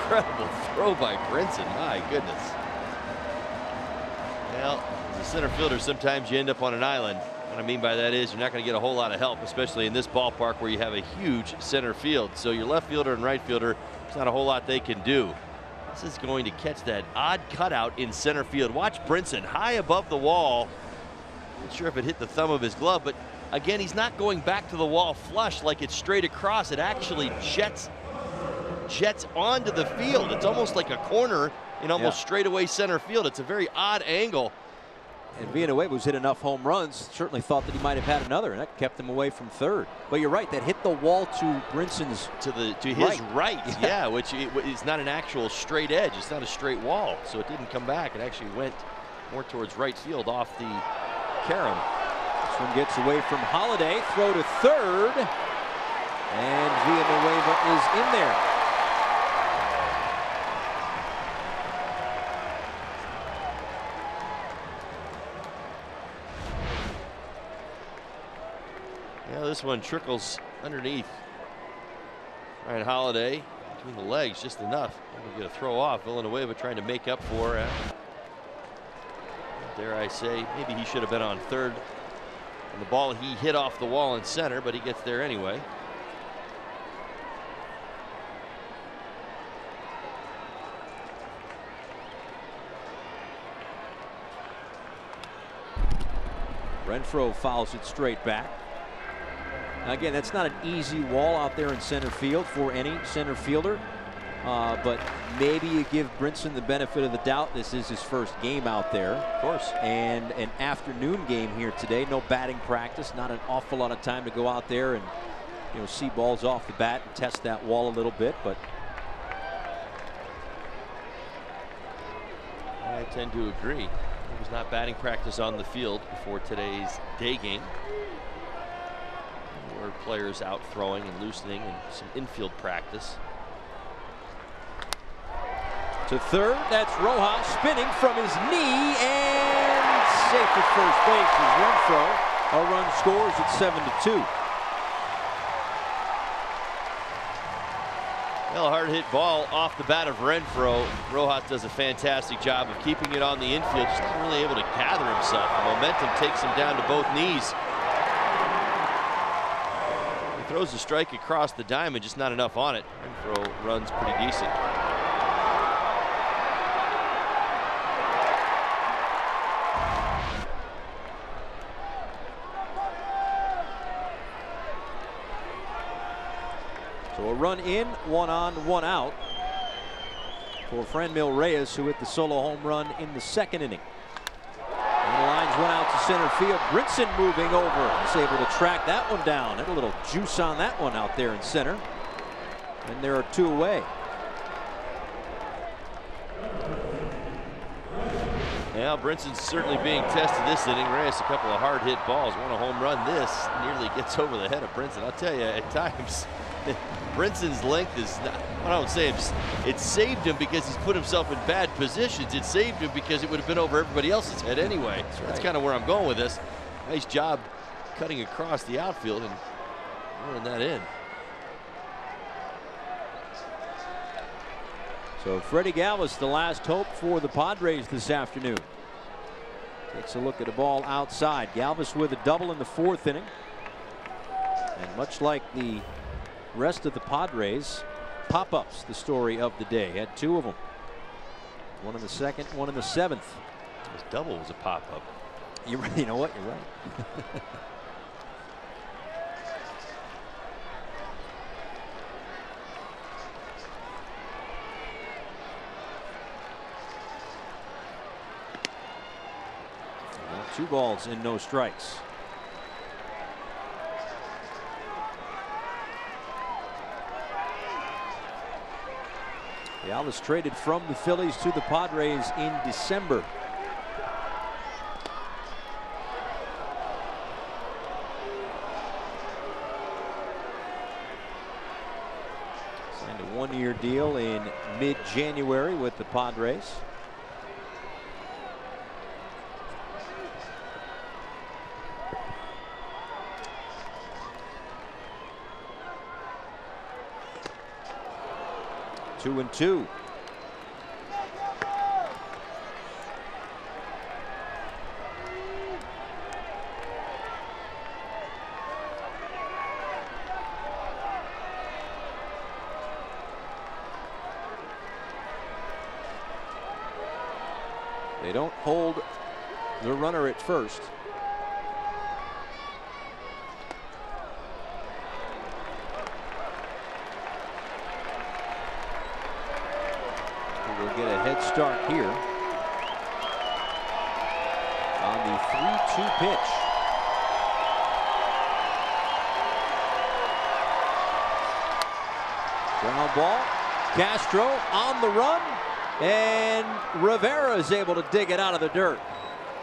Incredible throw by Brinson. My goodness. Well, as a center fielder, sometimes you end up on an island. What I mean by that is you're not going to get a whole lot of help, especially in this ballpark where you have a huge center field. So your left fielder and right fielder, there's not a whole lot they can do. This is going to catch that odd cutout in center field. Watch Brinson high above the wall. Not sure if it hit the thumb of his glove, but again, he's not going back to the wall flush like it's straight across. It actually jets onto the field. It's almost like a corner in almost straightaway center field. It's a very odd angle. And Villanueva, who's hit enough home runs, certainly thought that he might have had another, and that kept him away from 3rd. But you're right, that hit the wall to Brinson's to his right. Yeah, which is not an actual straight edge. It's not a straight wall, so it didn't come back. It actually went more towards right field off the carom. This one gets away from Holiday. Throw to 3rd, and Villanueva is in there. Yeah, this one trickles underneath Ryan Holiday between the legs just enough. We'll get a throw off. Villanueva trying to make up for it. Dare I say, maybe he should have been on 3rd. And the ball he hit off the wall in center, but he gets there anyway. Renfroe fouls it straight back. Now again, that's not an easy wall out there in center field for any center fielder. But maybe you give Brinson the benefit of the doubt. This is his first game out there, of course, and an afternoon game here today. No batting practice, not an awful lot of time to go out there and, you know, see balls off the bat and test that wall a little bit. But I tend to agree. There was not batting practice on the field before today's day game. There were players out throwing and loosening and some infield practice. To third, that's Rojas spinning from his knee and safe at first base is Renfroe. A run scores at 7-2. Well, a hard hit ball off the bat of Renfroe. Rojas does a fantastic job of keeping it on the infield, just not really able to gather himself. The momentum takes him down to both knees. He throws a strike across the diamond, just not enough on it. Renfroe runs pretty decent. So a run in, 1 on, 1 out for Franmil Reyes, who hit the solo home run in the second inning. And the lines went out to center field. Brinson moving over. He's able to track that one down. Had a little juice on that one out there in center. And there are 2 away. Now Brinson's certainly being tested this inning. Reyes a couple of hard hit balls. Won a home run. This nearly gets over the head of Brinson. I'll tell you, at times Brinson's length is not, I don't say it saved him because he's put himself in bad positions. It saved him because it would have been over everybody else's head anyway. That's kind of where I'm going with this. Nice job cutting across the outfield and running that in. So Freddie Galvis, the last hope for the Padres this afternoon. Takes a look at a ball outside. Galvis with a double in the 4th inning. And much like the rest of the Padres, pop-ups the story of the day. Had 2 of them. 1 in the 2nd, 1 in the 7th. His double was a pop-up. You know what? You're right. Well, 2 balls and no strikes. Galvis traded from the Phillies to the Padres in December. Signed a 1-year deal in mid-January with the Padres. Two and 2. They don't hold the runner at first. We'll get a head start here on the 3-2 pitch. Ground ball. Castro on the run, and Rivera is able to dig it out of the dirt.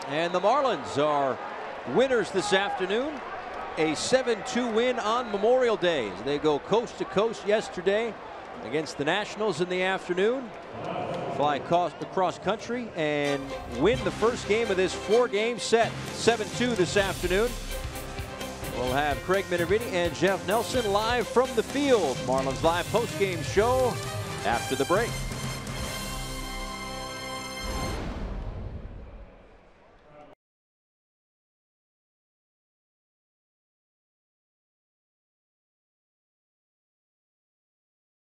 And the Marlins are winners this afternoon. A 7-2 win on Memorial Day as they go coast to coast yesterday against the Nationals in the afternoon. Fly across country and win the first game of this 4-game set. 7-2 this afternoon. We'll have Craig Minervini and Jeff Nelson live from the field. Marlins Live post-game show after the break.